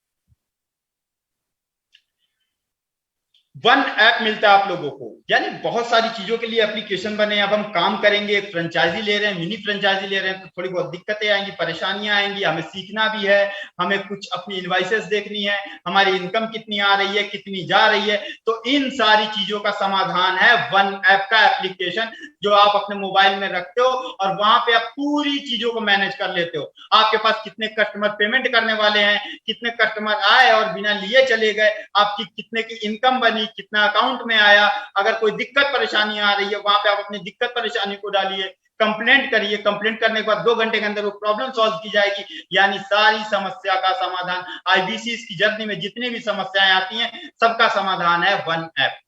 वन ऐप मिलता है आप लोगों को, यानी बहुत सारी चीजों के लिए एप्लीकेशन बने। अब हम काम करेंगे, एक फ्रेंचाइजी ले रहे हैं, मिनी फ्रेंचाइजी ले रहे हैं, तो थोड़ी बहुत दिक्कतें आएंगी, परेशानियां आएंगी, हमें सीखना भी है, हमें कुछ अपनी इनवाइसेस देखनी है, हमारी इनकम कितनी आ रही है, कितनी जा रही है। तो इन सारी चीजों का समाधान है वन ऐप का एप्लीकेशन, जो आप अपने मोबाइल में रखते हो और वहां पे आप पूरी चीजों को मैनेज कर लेते हो। आपके पास कितने कस्टमर पेमेंट करने वाले हैं, कितने कस्टमर आए और बिना लिए चले गए, आपकी कितने की इनकम बनी, कितना अकाउंट में आया, अगर कोई दिक्कत परेशानी आ रही है वहां पे आप अपनी दिक्कत परेशानी को डालिए, कंप्लेंट करिए, कंप्लेंट करने के बाद 2 घंटे के अंदर वो प्रॉब्लम सॉल्व की जाएगी। यानी सारी समस्या का समाधान, आईबीसी की जर्नी में जितनी भी समस्याएं आती हैं सबका समाधान है वन ऐप।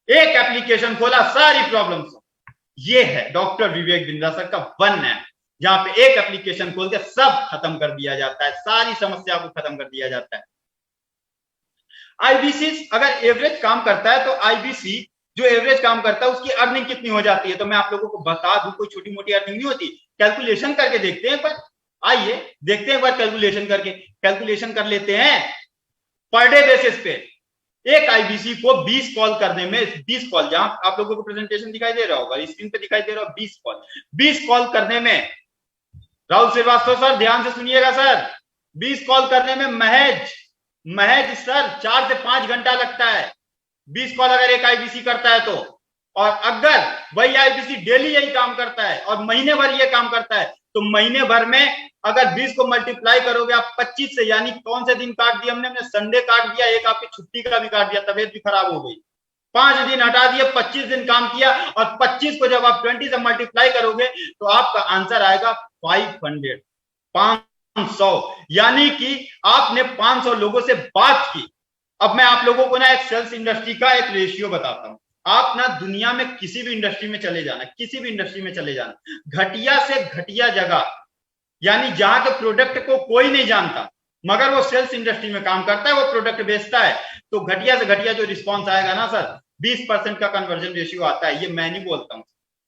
एक एप्लीकेशन खोला, सारी प्रॉब्लम। ये है डॉक्टर विवेक बिंद्रा सर का वन ऐप, जहां पे एक एप्लीकेशन खोल के सब खत्म कर दिया जाता है, सारी समस्या को खत्म कर दिया जाता है। आईबीसी अगर एवरेज काम करता है तो आईबीसी जो एवरेज काम करता है उसकी अर्निंग कितनी हो जाती है, तो मैं आप लोगों को बता दूं, कोई छोटी मोटी अर्निंग नहीं होती। कैलकुलेशन करके देखते हैं, पर आइए देखते हैं एक बार कैलकुलेशन कर लेते हैं। पर डे बेसिस पे एक आईबीसी को 20 कॉल करने में, 20 कॉल, जहां आप लोगों को प्रेजेंटेशन दिखाई दे रहा होगा, स्क्रीन पे दिखाई दे रहा होगा, 20 कॉल करने में, राहुल श्रीवास्तव सर ध्यान से सुनिएगा सर, 20 कॉल करने में महज महज सर 4 से 5 घंटा लगता है 20 कॉल अगर एक आईबीसी करता है तो। और अगर वही आईबीसी डेली यही काम करता है और महीने भर ये काम करता है तो महीने भर में अगर 20 को मल्टीप्लाई करोगे आप 25 से, यानी कौन से दिन काट दिए हमने संडे काट दिया, एक आपकी छुट्टी का भी काट दिया, तबीयत भी खराब हो गई, 5 दिन हटा दिए, 25 दिन काम किया और 25 को जब आप 20 से मल्टीप्लाई करोगे तो आपका आंसर आएगा 500, यानी कि आपने 500 लोगों से बात की। अब मैं आप लोगों को ना एक सेल्स इंडस्ट्री का एक रेशियो बताता हूं। आप ना दुनिया में किसी भी इंडस्ट्री में चले जाना, किसी भी इंडस्ट्री में चले जाना, घटिया से घटिया जगह, यानी जहां के प्रोडक्ट को कोई नहीं जानता मगर वो सेल्स इंडस्ट्री में काम करता है, वो प्रोडक्ट बेचता है, तो घटिया से घटिया जो रिस्पॉन्स आएगा ना सर, 20% का कन्वर्जन रेशियो आता है। ये मैं नहीं बोलता हूं,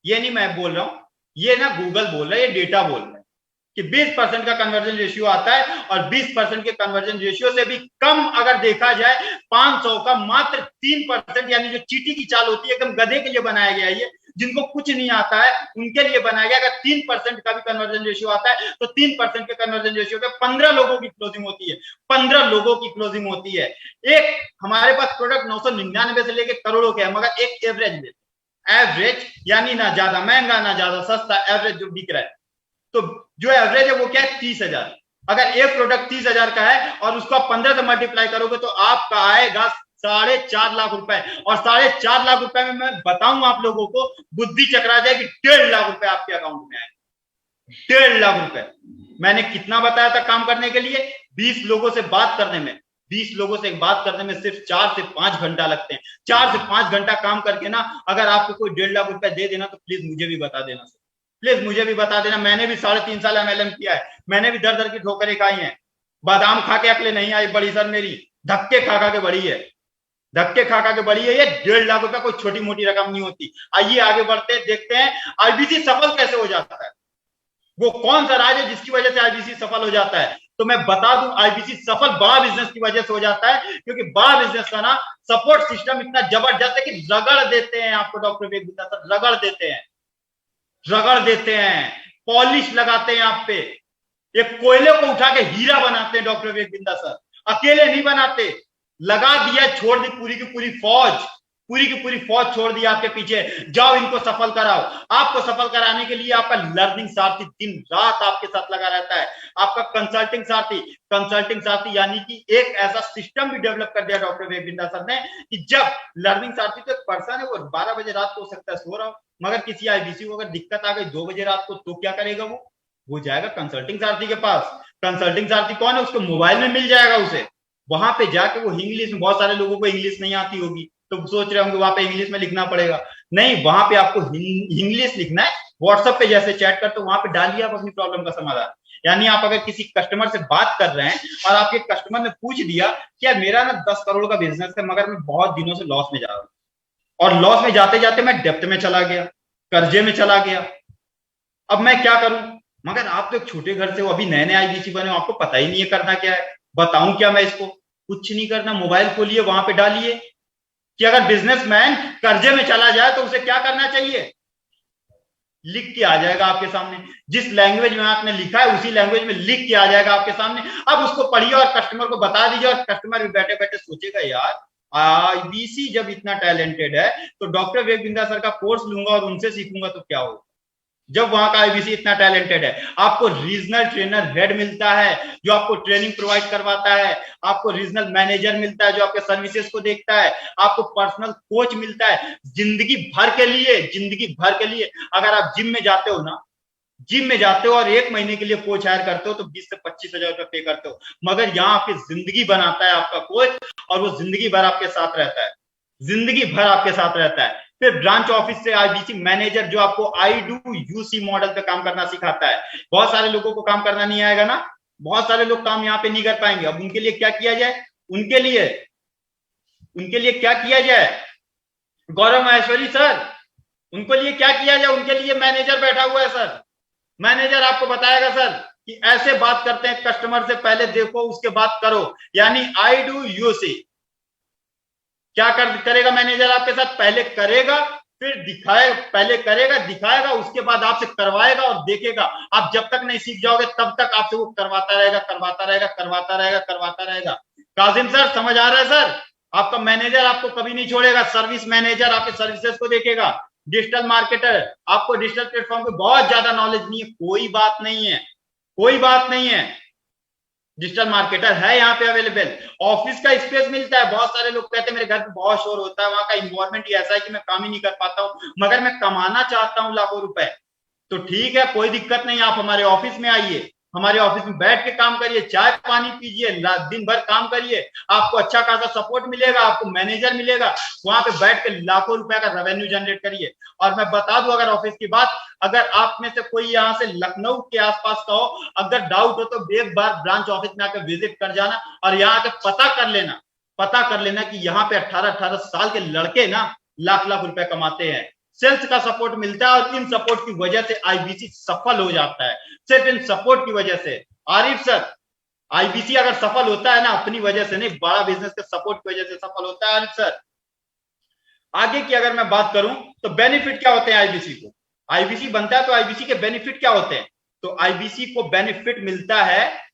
ये नहीं मैं बोल रहा हूं, ये ना गूगल बोल रहा है, ये डेटा बोल रहा है कि 20% का कन्वर्जन रेशियो आता है। और 20% के कन्वर्जन रेशियो से भी कम अगर देखा जाए 500 का मात्र 3%, यानी जो चीटी की चाल होती है, एकदम गधे के लिए बनाया गया है, ये जिनको कुछ नहीं आता है उनके लिए बनाया गया। अगर 3% का भी कन्वर्जन रेशियो आता है तो 3% के कन्वर्जन रेशियो पे 15 लोगों की क्लोजिंग होती है, 15 लोगों की क्लोजिंग होती है। एक हमारे पास प्रोडक्ट 999 से लेके करोड़ों के है, मगर एक एवरेज, एवरेज यानी ना ज्यादा महंगा ना ज्यादा सस्ता, एवरेज जो बिक रहा है, तो जो एवरेज है वो क्या है 30,000। अगर एक प्रोडक्ट 30,000 का है और उसको आप 15 से मल्टीप्लाई करोगे तो आपका आएगा 4.5 लाख रुपए। और 4.5 लाख रुपए में मैं बताऊं आप लोगों को, बुद्धि चकरा जाए कि 1.5 लाख रुपए आपके अकाउंट में आए। 1.5 लाख रुपए मैंने कितना बताया था काम करने के लिए? 20 लोगों से बात करने में, 20 लोगों से बात करने में सिर्फ 4 से 5 घंटा लगते हैं। 4 से 5 घंटा काम करके ना अगर आपको कोई 1.5 लाख रुपए दे देना तो प्लीज मुझे भी बता देना, प्लीज मुझे भी बता देना। मैंने भी 3.5 साल MLM किया है, मैंने भी दर दर की ठोकरें खाई हैं। बादाम खा के अकले नहीं आई बड़ी सर, मेरी धक्के खा खा के बड़ी है, धक्के खा खा के बड़ी है। ये 1.5 लाख रुपए कोई छोटी मोटी रकम नहीं होती। आइए आगे बढ़ते हैं, देखते हैं आईबीसी सफल कैसे हो जाता है, वो कौन सा राज है जिसकी वजह से आईबीसी सफल हो जाता है। तो मैं बता दूं, आईबीसी सफल बड़ा बिजनेस की वजह से हो जाता है, क्योंकि बड़ा बिजनेस का ना सपोर्ट सिस्टम इतना जबरदस्त है कि रगड़ देते हैं आपको डॉक्टर विवेक बिंद्रा सर, रगड़ देते हैं, रगड़ देते हैं, पॉलिश लगाते हैं आप पे। एक कोयले को उठा के हीरा बनाते हैं डॉक्टर विवेक बिंद्रा सर, अकेले नहीं बनाते, लगा दिया, छोड़ दी पूरी की पूरी फौज, पूरी की पूरी फौज छोड़ दी आपके पीछे, जाओ इनको सफल कराओ। आपको सफल कराने के लिए आपका लर्निंग सारथी दिन रात आपके साथ लगा रहता है, आपका कंसल्टिंग सारथी, कंसल्टिंग सारथी यानी कि एक ऐसा सिस्टम भी डेवलप कर दिया डॉक्टर विवेक बिंद्रा सर ने कि जब लर्निंग सारथी तो एक पर्सन है, वो 12 बजे रात को हो सकता है सो रहा हो, मगर किसी आईबीसी को अगर दिक्कत आ गई 2 बजे रात को, तो क्या करेगा वो जाएगा कंसल्टिंग सारथी के पास। कंसल्टिंग सारथी कौन है? उसको मोबाइल में मिल जाएगा उसे, वहां पे जाके वो इंग्लिश में, बहुत सारे लोगों को इंग्लिश नहीं आती होगी तो सोच रहे होंगे वहां पे इंग्लिश में लिखना पड़ेगा, नहीं, वहां पे आपको इंग्लिश लिखना है। व्हाट्सएप पे जैसे चैट करते हो वहां पे डालिए आप अपनी प्रॉब्लम का समाधान। यानी आप अगर किसी कस्टमर से बात कर रहे हैं और आपके कस्टमर ने पूछ दिया कि यार मेरा ना 10 करोड़ का बिजनेस है मगर मैं बहुत दिनों से लॉस में जा रहा हूँ, और लॉस में जाते जाते मैं डेप्थ में चला गया, कर्जे में चला गया, अब मैं क्या करूं? मगर आप तो एक छोटे घर से हो, अभी नए नए आईबीसी बने हो, आपको पता ही नहीं है करना क्या है। बताऊं क्या मैं इसको? कुछ नहीं करना, मोबाइल खोलिए, वहां पे डालिए कि अगर बिजनेसमैन कर्जे में चला जाए तो उसे क्या करना चाहिए, लिख के आ जाएगा आपके सामने। जिस लैंग्वेज में आपने लिखा है उसी लैंग्वेज में लिख के आ जाएगा आपके सामने। अब उसको पढ़िए और कस्टमर को बता दीजिए, और कस्टमर भी बैठे बैठे सोचेगा यार आईबीसी जब इतना टैलेंटेड है तो डॉक्टर विवेक बिंद्रा सर का कोर्स लूंगा और उनसे सीखूंगा तो क्या होगा। जब वहां का आईबीसी इतना टैलेंटेड है, आपको रीजनल ट्रेनर हेड मिलता है जो आपको ट्रेनिंग प्रोवाइड करवाता है, आपको रीजनल मैनेजर मिलता है जो आपके सर्विसेज को देखता है, आपको पर्सनल कोच मिलता है जिंदगी भर के लिए, जिंदगी भर के लिए। अगर आप जिम में जाते हो ना, जिम में जाते हो और 1 महीने के लिए कोच हायर करते हो तो 20 से 25 हजार रुपए पे करते हो, मगर यहाँ आपकी जिंदगी बनाता है आपका कोच, और वो जिंदगी भर आपके साथ रहता है, जिंदगी भर आपके साथ रहता है। फिर ब्रांच ऑफिस से आईबीसी मैनेजर जो आपको आई डू यूसी मॉडल पे काम करना सिखाता है। बहुत सारे लोगों को काम करना नहीं आएगा ना, बहुत सारे लोग काम यहाँ पे नहीं कर पाएंगे। अब उनके लिए क्या किया जाए? उनके लिए क्या किया जाए? गौरव माहेश्वरी सर, उनके लिए क्या किया जाए? उनके लिए मैनेजर बैठा हुआ है सर, मैनेजर आपको बताएगा सर कि ऐसे बात करते हैं कस्टमर से, पहले देखो उसके बाद करो, यानी आई डू यूसी। क्या करेगा मैनेजर आपके साथ? पहले करेगा फिर दिखाएगा, पहले करेगा दिखाएगा, उसके बाद आपसे करवाएगा और देखेगा। आप जब तक नहीं सीख जाओगे तब तक आपसे वो करवाता रहेगा, करवाता रहेगा, करवाता रहेगा, करवाता रहेगा। काजिम सर समझ आ रहा है सर? आपका मैनेजर आपको कभी नहीं छोड़ेगा, सर्विस मैनेजर आपके सर्विसेज को देखेगा। डिजिटल मार्केटर, आपको डिजिटल प्लेटफॉर्म पे बहुत ज्यादा नॉलेज नहीं है, कोई बात नहीं है, कोई बात नहीं है। डिजिटल मार्केटर है यहाँ पे अवेलेबल। ऑफिस का स्पेस मिलता है। बहुत सारे लोग कहते हैं मेरे घर पे बहुत शोर होता है, वहां का इन्वायरमेंट ही ऐसा है कि मैं काम ही नहीं कर पाता हूँ, मगर मैं कमाना चाहता हूँ लाखों रुपए। तो ठीक है, कोई दिक्कत नहीं, आप हमारे ऑफिस में आइए, हमारे ऑफिस में बैठ के काम करिए, चाय पानी पीजिए, दिन भर काम करिए, आपको अच्छा खासा सपोर्ट मिलेगा, आपको मैनेजर मिलेगा, वहां पे बैठ के लाखों रुपए का रेवेन्यू जनरेट करिए। और मैं बता दूं अगर ऑफिस की बात, अगर आप में से कोई यहाँ से लखनऊ के आसपास का हो, अगर डाउट हो तो एक बार ब्रांच ऑफिस में आकर विजिट कर जाना और यहाँ आके पता कर लेना कि यहाँ पे 18-18 साल के लड़के ना लाख लाख रुपए कमाते हैं। सेल्स का सपोर्ट मिलता है और इन सपोर्ट की वजह से आईबीसी सफल हो जाता है, सिर्फ इन सपोर्ट की वजह से। आरिफ सर, आईबीसी अगर सफल होता है ना अपनी वजह से नहीं, बड़ा बिजनेस के सपोर्ट की वजह से सफल होता है। आरिफ सर, आगे की अगर मैं बात करूं तो बेनिफिट क्या होते हैं आईबीसी को? आईबीसी बनता है तो आईबीसी के बेनिफिट क्या होते हैं? तो आईबीसी को बेनिफिट मिलता है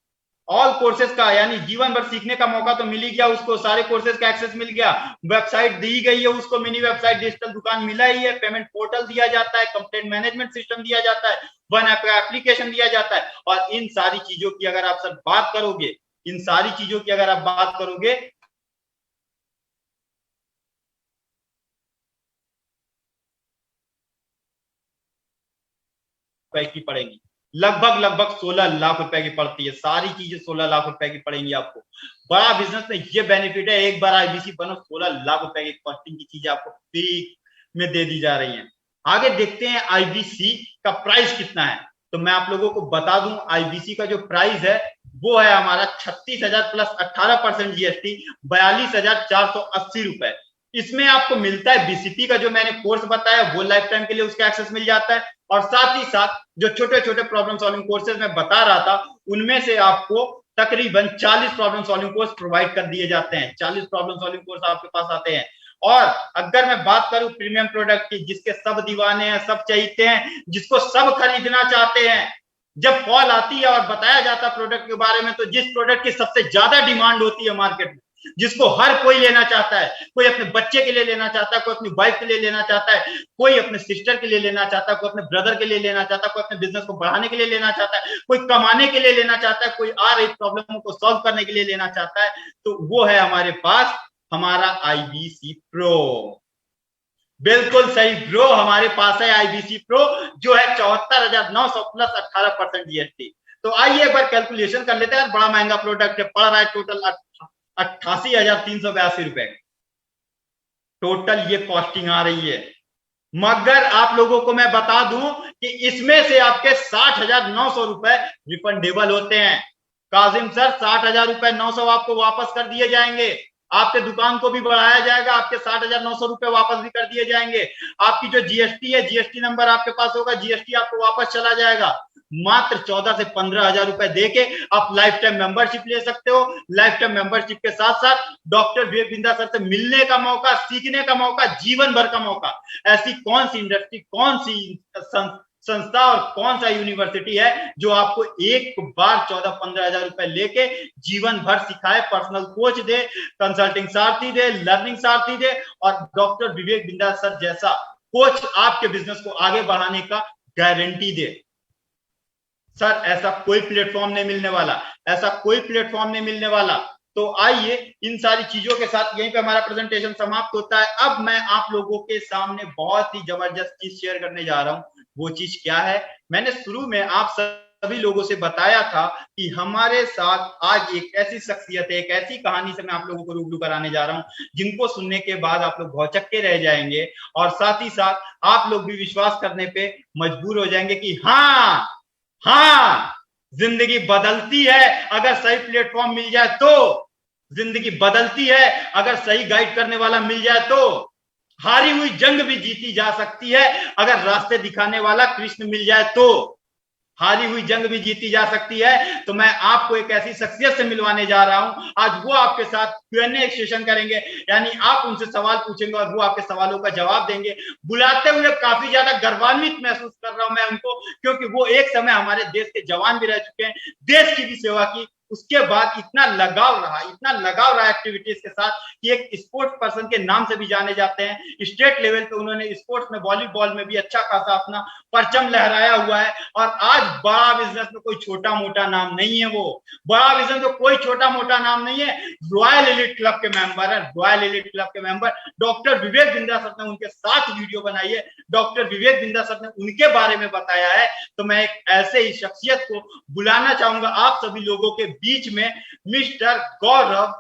ऑल कोर्सेज का, यानी जीवन भर सीखने का मौका तो मिल ही गया उसको, सारे कोर्सेज का एक्सेस मिल गया, वेबसाइट दी गई है उसको, मिनी वेबसाइट, डिजिटल दुकान मिला ही है, पेमेंट पोर्टल दिया जाता है, कंप्लेंट मैनेजमेंट सिस्टम दिया जाता है, वन ऐप एप्लीकेशन दिया जाता है। और इन सारी चीजों की अगर आप सर बात करोगे, इन सारी चीजों की अगर आप बात करोगे की पड़ेगी, लगभग 16 लाख रुपए की पड़ती है, सारी चीजें 16 लाख रुपए की पड़ेंगी आपको। बड़ा बिजनेस में ये बेनिफिट है, एक बार आईबीसी बनो 16 लाख रुपए की कॉस्टिंग की चीजें आपको फ्री में दे दी जा रही हैं। आगे देखते हैं आईबीसी का प्राइस कितना है। तो मैं आप लोगों को बता दूं आईबीसी का जो प्राइस है वो है हमारा 36,000 प्लस 18% जीएसटी 42,480 रुपए। इसमें आपको मिलता है बीसीपी का जो मैंने कोर्स बताया वो लाइफ टाइम के लिए उसका एक्सेस मिल जाता है, और साथ ही साथ जो छोटे छोटे प्रॉब्लम सॉल्विंग कोर्सेज मैं बता रहा था उनमें से आपको तकरीबन 40 प्रॉब्लम सॉल्विंग कोर्स प्रोवाइड कर दिए जाते हैं, 40 प्रॉब्लम सॉल्विंग कोर्स आपके पास आते हैं। और अगर मैं बात करूं प्रीमियम प्रोडक्ट की, जिसके सब दीवाने हैं, सब चाहते हैं, जिसको सब खरीदना चाहते हैं, जब कॉल आती है और बताया जाता है प्रोडक्ट के बारे में, तो जिस प्रोडक्ट की सबसे ज्यादा डिमांड होती है मार्केट में, जिसको हर कोई लेना चाहता है, कोई अपने बच्चे के लिए लेना चाहता है, कोई अपनी वाइफ के लिए लेना चाहता है, कोई अपने सिस्टर के लिए लेना चाहता है, कोई अपने ब्रदर के लिए लेना चाहता है, कोई अपने बिजनेस को बढ़ाने के लिए लेना चाहता है, कोई कमाने के लिए लेना चाहता है, कोई आ रही प्रॉब्लम को सॉल्व करने के लिए लेना चाहता है, तो वो है हमारे पास हमारा आईबीसी प्रो। बिल्कुल सही ब्रो, हमारे पास है आईबीसी प्रो जो है 74,900 प्लस 18% जीएसटी। तो आइए एक बार कैलकुलेशन कर लेते हैं। बड़ा महंगा प्रोडक्ट है, पड़ रहा है टोटल 88,382 रुपए टोटल ये कॉस्टिंग आ रही है। मगर आप लोगों को मैं बता दूं कि इसमें से आपके 60,900 रुपए रिफंडेबल होते हैं। काजिम सर 60,000 रुपए 900 आपको वापस कर दिए जाएंगे, आपके दुकान को भी बढ़ाया जाएगा, आपके 60,900 रुपए वापस भी कर दिए जाएंगे। आपकी जो जीएसटी है, जीएसटी नंबर आपके पास होगा, जीएसटी आपको वापस चला जाएगा। मात्र 14 से 15,000 रुपए देके आप लाइफ टाइम मेंबरशिप ले सकते हो। लाइफ टाइम मेंबरशिप के साथ साथ डॉक्टर विवेक बिंद्रा सर से मिलने का मौका, सीखने का मौका, जीवन भर का मौका। ऐसी कौन सी इंडस्ट्री, कौन सी संस्था और कौन सा यूनिवर्सिटी है जो आपको एक बार 14-15,000 रुपए लेके जीवन भर सिखाए, पर्सनल कोच दे, कंसल्टिंग सारथी दे, लर्निंग सारथी दे, और डॉक्टर विवेक बिंद्रा सर जैसा कोच आपके बिजनेस को आगे बढ़ाने का गारंटी दे। सर ऐसा कोई प्लेटफॉर्म नहीं मिलने वाला, ऐसा कोई प्लेटफॉर्म नहीं मिलने वाला। तो आइए इन सारी चीजों के साथ यहीं पे हमारा प्रेजेंटेशन समाप्त होता है। अब मैं आप लोगों के सामने बहुत ही जबरदस्त चीज शेयर करने जा रहा हूं। वो चीज क्या है? मैंने शुरू में आप सभी लोगों से बताया था कि हमारे साथ आज एक ऐसी शख्सियत है, एक ऐसी कहानी से मैं आप लोगों को रूबरू कराने जा रहा हूं जिनको सुनने के बाद आप लोग भौचक्के रह जाएंगे, और साथ ही साथ आप लोग भी विश्वास करने पे मजबूर हो जाएंगे कि हाँ जिंदगी बदलती है अगर सही प्लेटफॉर्म मिल जाए तो, जिंदगी बदलती है अगर सही गाइड करने वाला मिल जाए तो, हारी हुई जंग भी जीती जा सकती है अगर रास्ते दिखाने वाला कृष्ण मिल जाए तो, हारी हुई जंग भी जीती जा सकती है। तो मैं आपको एक ऐसी शख्सियत से मिलवाने जा रहा हूं। आज वो आपके साथ Q&A सेशन करेंगे, यानी आप उनसे सवाल पूछेंगे और वो आपके सवालों का जवाब देंगे। बुलाते हुए काफी ज्यादा गर्वान्वित महसूस कर रहा हूं मैं उनको, क्योंकि वो एक समय हमारे देश के जवान भी रह चुके हैं, देश की भी सेवा की, उसके बाद इतना लगाव रहा एक्टिविटीज के साथ कि एक स्पोर्ट्स पर्सन के नाम से भी जाने जाते हैं। स्टेट लेवल पे उन्होंने स्पोर्ट्स में वॉलीबॉल में भी अच्छा खासा अपना परचम लहराया हुआ है। और आज बड़ा बिजनेस में कोई छोटा मोटा नाम नहीं है, वो बड़ा बिजनेस में कोई छोटा मोटा नाम नहीं है। रॉयल एलिट क्लब के मेंबर है, रॉयल एलिट क्लब के member doctor Vivek Bindra sir ने उनके साथ वीडियो बनाई है, डॉक्टर विवेक बिंद्रा सर ने उनके बारे में बताया है। तो मैं एक ऐसे ही शख्सियत को बुलाना चाहूंगा आप सभी लोगों के बीच में, mister Gaurav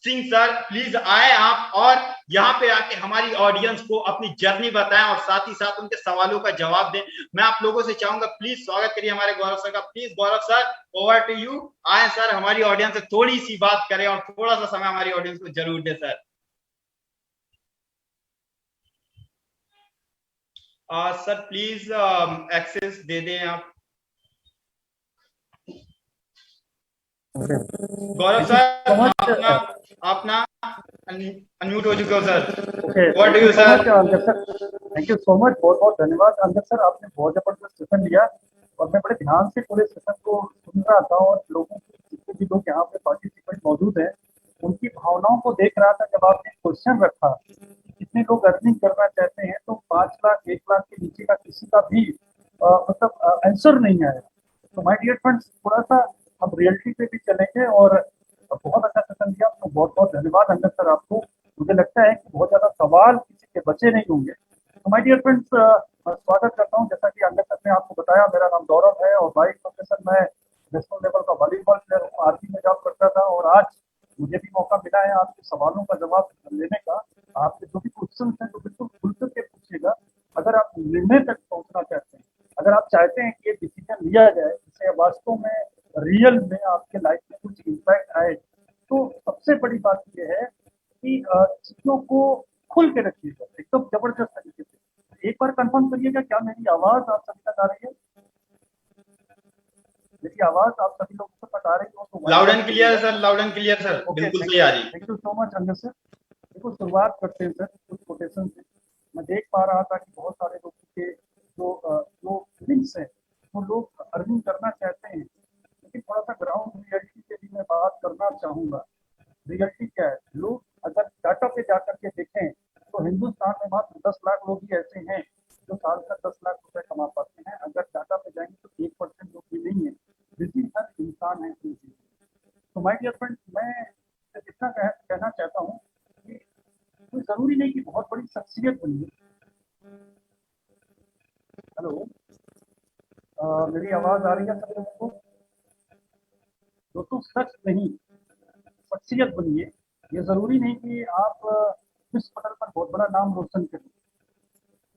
Singh sir, please आए आप और यहाँ पे आके हमारी ऑडियंस को अपनी जर्नी बताएं और साथ ही साथ उनके सवालों का जवाब दें। मैं आप लोगों से चाहूंगा प्लीज स्वागत करिए हमारे गौरव सर का। Please Gaurav sir, over to you. आए सर, हमारी ऑडियंस से थोड़ी सी बात करें और थोड़ा सा समय हमारी ऑडियंस को जरूर दे सर। सर प्लीज एक्सेस दे दें आप। गौरव सर, अपना अनम्यूट हो चुके हो sir. What do you sir? Thank you so much, बहुत बहुत धन्यवाद अंदर सर, आपने बहुत जबरदस्त सेशन लिया और मैं बड़े ध्यान से पूरे सेशन को सुन रहा था और लोगों की जितने भी लोग यहाँ पे पार्टिसिपेंट मौजूद हैं उनकी भावनाओं को देख रहा था। जब आपने क्वेश्चन रखा कितने लोग अर्निंग करना चाहते हैं तो 5 लाख 1 लाख के नीचे का किसी का भी मतलब आंसर नहीं आया। तो माय डियर फ्रेंड्स, थोड़ा सा हम रियलिटी पे भी चलेंगे और बहुत अच्छा सेशन दिया, तो बहुत बहुत धन्यवाद अंदर सर आपको। मुझे लगता है कि बहुत ज्यादा सवाल किसी के बचे नहीं होंगे। तो माय डियर फ्रेंड्स, स्वागत करता हूँ। जैसा कि अंदर सर ने आपको बताया, मेरा नाम गौरव है और बाई प्रोफेशन मैं नेशनल लेवल का वॉलीबॉल प्लेयर हूँ, आर्मी में जॉब करता था और आज मुझे भी मौका मिला है आपके सवालों का जवाब लेने का। आपके जो भी क्वेश्चन हैं तो बिल्कुल खुल करके पूछिएगा। अगर आप निर्णय तक पहुंचना चाहते हैं, अगर आप चाहते हैं कि ये डिसीजन लिया जाए जिससे वास्तव में रियल में आपके लाइफ में कुछ इम्पैक्ट आए, तो सबसे बड़ी बात यह है कि चीजों को खुल के रखिएगा एकदम जबरदस्त तरीके से। एक बार कंफर्म करिएगा, क्या मेरी आवाज आप सभी तक आ रही है? मेरी आवाज आप सभी लोगों तक आ रही हो तो लाउड एंड क्लियर है sir, loud and clear sir, बिल्कुल सही आ रही है। थैंक यू सो मच अंदर सर। देखो, शुरुआत करते हैं सर कुछ कोटेशन से। मैं देख पा रहा था कि बहुत सारे लोगों के जो फीलिंग्स हैं वो लोग अर्निंग करना चाहते हैं, लेकिन थोड़ा सा ग्राउंड रियलिटी पे भी मैं बात करना चाहूंगा। रियलिटी क्या है? लोग अगर डाटा पे जाकर के देखें तो हिंदुस्तान में मात्र 10 लाख लोग ही ऐसे हैं जो साल का 10 लाख रुपए कमा पाते हैं। अगर डाटा पे जाएंगे तो 1% लोग भी नहीं है, बिजी हर इंसान है। तो माय डियर फ्रेंड्स, मैं इतना कहना चाहता हूँ कि कोई जरूरी नहीं कि बहुत बड़ी शख्सियत बनिए। हेलो, मेरी आवाज आ रही है सब लोगों को? दोस्तों, सच नहीं, शख्सियत बनिए। ये जरूरी नहीं कि आप विश्व पटल पर बहुत बड़ा नाम रोशन करें,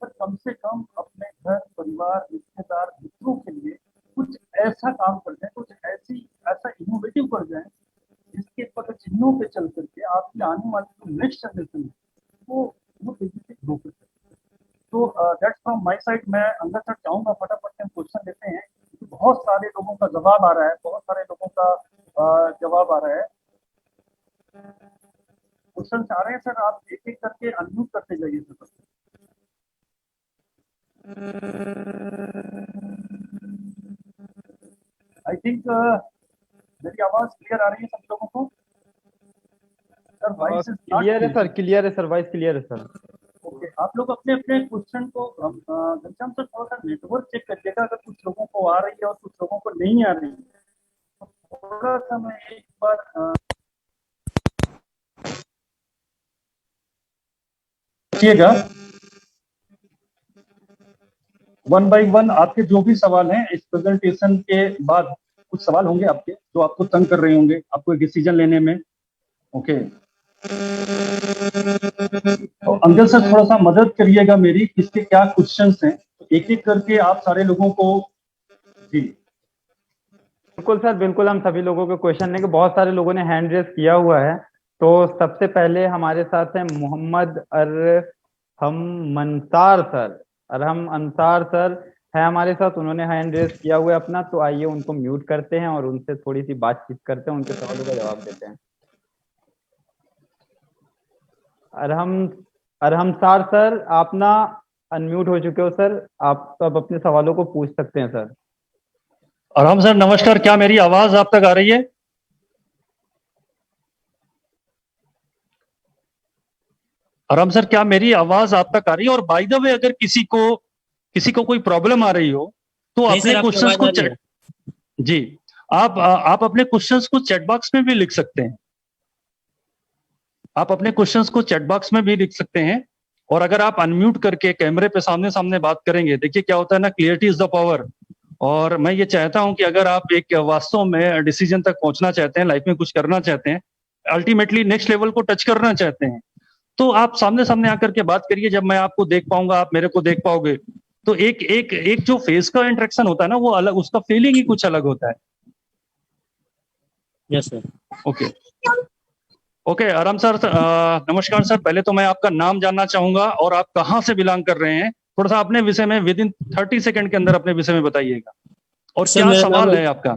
पर कम से कम अपने घर परिवार रिश्तेदार मित्रों के लिए कुछ ऐसा काम कर जाए, कुछ ऐसा इनोवेटिव कर जाए जिसके पद चिन्हों पे चल करके आपकी आने वाली जो नेक्स्ट जनरेशन है वो तेजी से ग्रो कर सके। तो दैट्स फ्रॉम माय साइड। मैं अंदर तक चाहूंगा फटाफट से हम क्वेश्चन लेते हैं, क्योंकि बहुत सारे लोगों का जवाब आ रहा है, बहुत सारे लोगों का जवाब आ रहा है। क्वेश्चन आ रहे हैं सर, आप एक एक करके अनम्यूट करते जाइए सर। आई थिंक मेरी आवाज क्लियर आ रही है सब लोगों को? सर वॉइस क्लियर है सर, क्लियर है सर, वॉइस क्लियर है सर। ओके, आप लोग अपने अपने क्वेश्चन को घनश्याम सर थोड़ा सा नेटवर्क चेक करिएगा, अगर कुछ लोगों को आ रही है और कुछ लोगों को नहीं आ रही है तो थोड़ा सा मैं एक बार देखिएगा। 1 बाय 1 आपके जो भी सवाल हैं इस प्रेजेंटेशन के बाद कुछ सवाल होंगे आपके जो आपको तंग कर रहे होंगे आपको एक डिसीजन लेने में। ओके, तो अंदर से थोड़ा सा मदद करिएगा मेरी, किसके क्या क्वेश्चंस हैं, तो एक एक करके आप सारे लोगों को। जी बिल्कुल सर, बिल्कुल, हम सभी लोगों के क्वेश्चन लेंगे। बहुत सारे लोगों ने हैंड रेज किया हुआ है। तो सबसे पहले हमारे साथ हैं मोहम्मद अरहम अंसार सर। अरहम अंसार सर है हमारे साथ, उन्होंने हैंड रेज किया हुआ है अपना। तो आइए उनको म्यूट करते हैं और उनसे थोड़ी सी बातचीत करते हैं, उनके सवालों का जवाब देते हैं। अरहम सर, आप ना अनम्यूट हो चुके हो सर, आप अब अपने सवालों को पूछ सकते हैं सर। अरहम सर नमस्कार, क्या मेरी आवाज आप तक आ रही है? आराम सर, क्या मेरी आवाज आप तक आ रही है? और बाय द वे, अगर किसी को कोई प्रॉब्लम आ रही हो तो अपने क्वेश्चंस को जी, आप अपने क्वेश्चंस को चैट बॉक्स में भी लिख सकते हैं। आप अपने क्वेश्चंस को चैट बॉक्स में भी लिख सकते हैं। और अगर आप अनम्यूट करके कैमरे पे सामने सामने बात करेंगे, देखिए क्या होता है ना, क्लियरिटी इज द पावर। और मैं ये चाहता हूं कि अगर आप एक वास्तव में डिसीजन तक पहुंचना चाहते हैं, लाइफ में कुछ करना चाहते हैं, अल्टीमेटली नेक्स्ट लेवल को टच करना चाहते हैं, तो आप सामने सामने आकर के बात करिए। जब मैं आपको देख पाऊंगा, आप मेरे को देख पाओगे, तो एक जो फेस का इंटरेक्शन होता है ना, वो अलग, उसका फीलिंग ही कुछ अलग होता है। Yes sir. ओके आराम सर, नमस्कार सर। पहले तो मैं आपका नाम जानना चाहूंगा और आप कहाँ से बिलोंग कर रहे हैं। थोड़ा सा अपने विषय में विद इन 30 सेकंड के अंदर अपने विषय में बताइएगा, और क्या सवाल है आपका।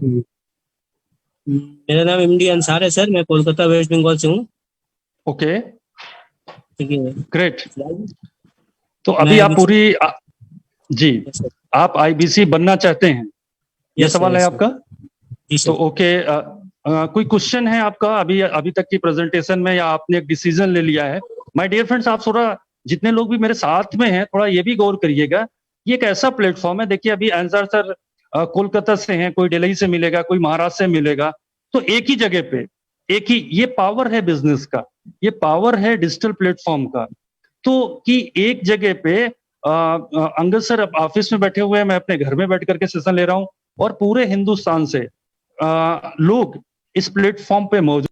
मेरा नाम एमडी अंसार है सर, मैं कोलकाता वेस्ट बंगाल से हूँ। ओके, ठीक है, ग्रेट। तो अभी आप पूरी जी, आप आईबीसी बनना चाहते हैं, ये सवाल है आपका? तो ओके, कोई क्वेश्चन है आपका अभी तक की प्रेजेंटेशन में, या आपने एक डिसीजन ले लिया है? माय डियर फ्रेंड्स, आप थोड़ा, जितने लोग भी मेरे साथ में हैं, थोड़ा ये भी गौर करिएगा, ये एक ऐसा प्लेटफॉर्म है। देखिए अभी अंसार सर कोलकाता से हैं, कोई दिल्ली से मिलेगा, कोई महाराष्ट्र से मिलेगा, तो एक ही जगह पे एक ही, ये पावर है बिजनेस का, ये पावर है डिजिटल प्लेटफॉर्म का। तो कि एक जगह पे अंगद सर ऑफिस में बैठे हुए हैं, मैं अपने घर में बैठ करके सेशन ले रहा हूं, और पूरे हिंदुस्तान से लोग इस प्लेटफॉर्म पे मौजूद।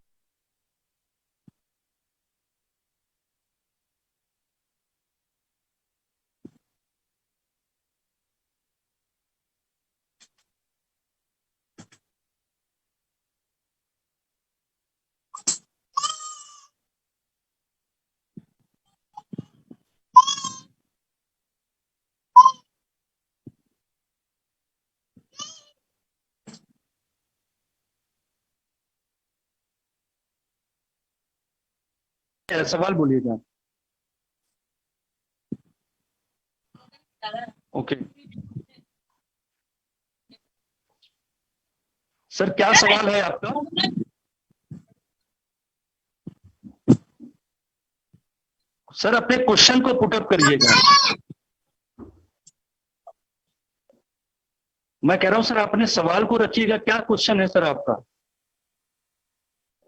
सवाल बोलिएगा। ओके सर, क्या सवाल है आपका? सर अपने क्वेश्चन को पुटअप करिएगा। मैं कह रहा हूं सर, अपने सवाल को रखिएगा। क्या क्वेश्चन है सर आपका?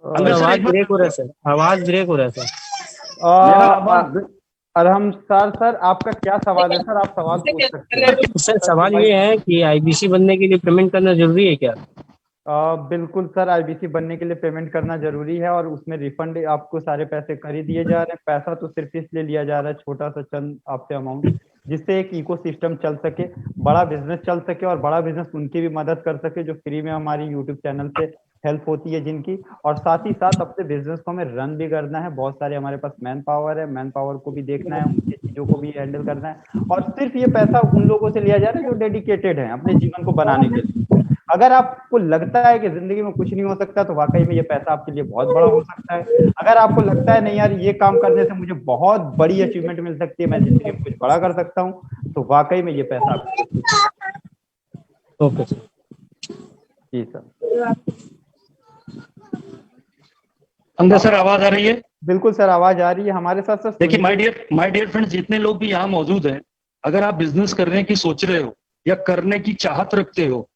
आवाज ब्रेक हो रहा है सर, आवाज ब्रेक हो रहा है सर। सर आपका क्या सवाल है सर? आप सवाल पूछ सकते हैं। सर सवाल ये है कि आईबीसी बनने के लिए पेमेंट करना जरूरी है क्या? बिल्कुल सर, आईबीसी बनने के लिए पेमेंट करना जरूरी है, और उसमें रिफंड आपको सारे पैसे कर ही दिए जा रहे हैं। पैसा तो सिर्फ इसलिए लिया जा रहा है, छोटा सा चंद आपसे अमाउंट, जिससे एक इकोसिस्टम चल सके, बड़ा बिजनेस चल सके, और बड़ा बिजनेस उनकी भी मदद कर सके जो फ्री में हमारी यूट्यूब चैनल पे हेल्प होती है जिनकी। और साथ ही साथ अपने बिजनेस को हमें रन भी करना है। बहुत सारे हमारे पास मैन पावर है, मैन पावर को भी देखना है, उनकी चीजों को भी हैंडल करना है। और सिर्फ ये पैसा उन लोगों से लिया जा रहा है जो डेडिकेटेड है अपने जीवन को बनाने के लिए। अगर आपको लगता है कि जिंदगी में कुछ नहीं हो सकता, तो वाकई में ये पैसा आपके लिए बहुत बड़ा हो सकता है। अगर आपको लगता है नहीं यार, ये काम करने से मुझे बहुत बड़ी अचीवमेंट मिल सकती है, मैं जिंदगी में कुछ बड़ा कर सकता हूँ, तो वाकई में ये पैसा आपको। ओके जी सर। अंदर सर आवाज आ रही है? बिल्कुल सर, आवाज आ रही है। हमारे साथ सर देखिए माय डियर फ्रेंड्स, जितने लोग भी यहाँ मौजूद हैं, अगर आप बिजनेस करने की सोच रहे हो, या करने की चाहत रखते हो,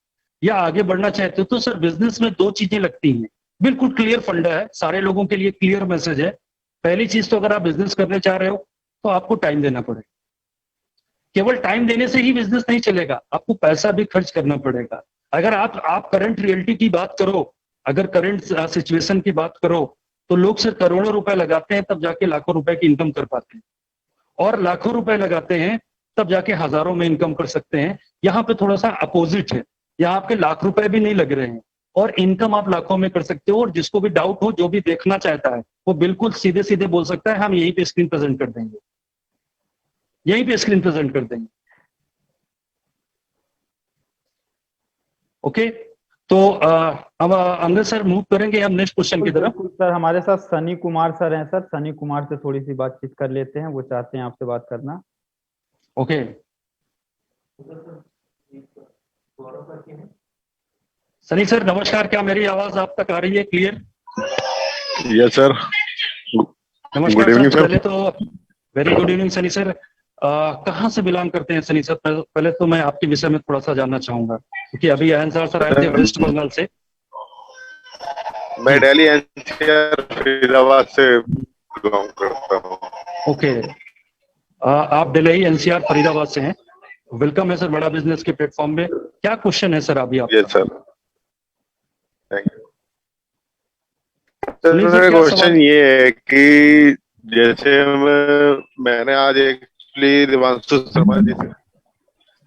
या आगे बढ़ना चाहते हो, तो सर बिजनेस में दो चीजें लगती हैं। बिल्कुल क्लियर फंडा है, सारे लोगों के लिए क्लियर मैसेज है। पहली चीज तो, अगर आप बिजनेस करने चाह रहे हो तो आपको टाइम देना पड़ेगा। केवल टाइम देने से ही बिजनेस नहीं चलेगा, आपको पैसा भी खर्च करना पड़ेगा। अगर आप करंट रियलिटी की बात करो, अगर करंट सिचुएशन की बात करो, तो लोग सिर्फ करोड़ों रुपए लगाते हैं, तब जाके लाखों रुपए की इनकम कर पाते हैं, और लाखों रुपए लगाते हैं तब जाके हजारों में इनकम कर सकते हैं। यहाँ पे थोड़ा सा अपोजिट है, यहाँ आपके लाख रुपए भी नहीं लग रहे हैं और इनकम आप लाखों में कर सकते हो। और जिसको भी डाउट हो, जो भी देखना चाहता है, वो बिल्कुल सीधे सीधे बोल सकता है, हम यहीं पे स्क्रीन प्रेजेंट कर देंगे, यहीं पे स्क्रीन प्रेजेंट कर देंगे। ओके, तो अब अंदर सर मूव करेंगे हम नेक्स्ट क्वेश्चन की तरफ। सर हमारे साथ सनी कुमार सर हैं। सर सनी कुमार से थोड़ी सी बातचीत कर लेते हैं, वो चाहते हैं आपसे बात करना। ओके सनी सर नमस्कार, क्या मेरी आवाज आप तक आ रही है क्लियर? यस सर, नमस्कार गुड इवनिंग सर। सर। पहले तो very good evening Sunny sir. कहाँ से बिलोंग करते हैं सनी सर? पहले तो मैं आपके विषय में थोड़ा सा जानना चाहूंगा, क्योंकि अभी अहंसार सर आए थे वेस्ट बंगाल से। मैं दिल्ली एनसीआर फरीदाबाद से बिलोंग करता हूँ। ओके, आप दिल्ली एनसीआर फरीदाबाद से हैं। वेलकम है सर बड़ा बिजनेस के प्लेटफॉर्म में। क्या क्वेश्चन है सर अभी आपका? Yes sir, thank you. Sunil sir, मेरा क्या क्वेश्चन सवाल? ये है कि जैसे मैंने आज एक्चुअली देवांशु शर्मा जी से,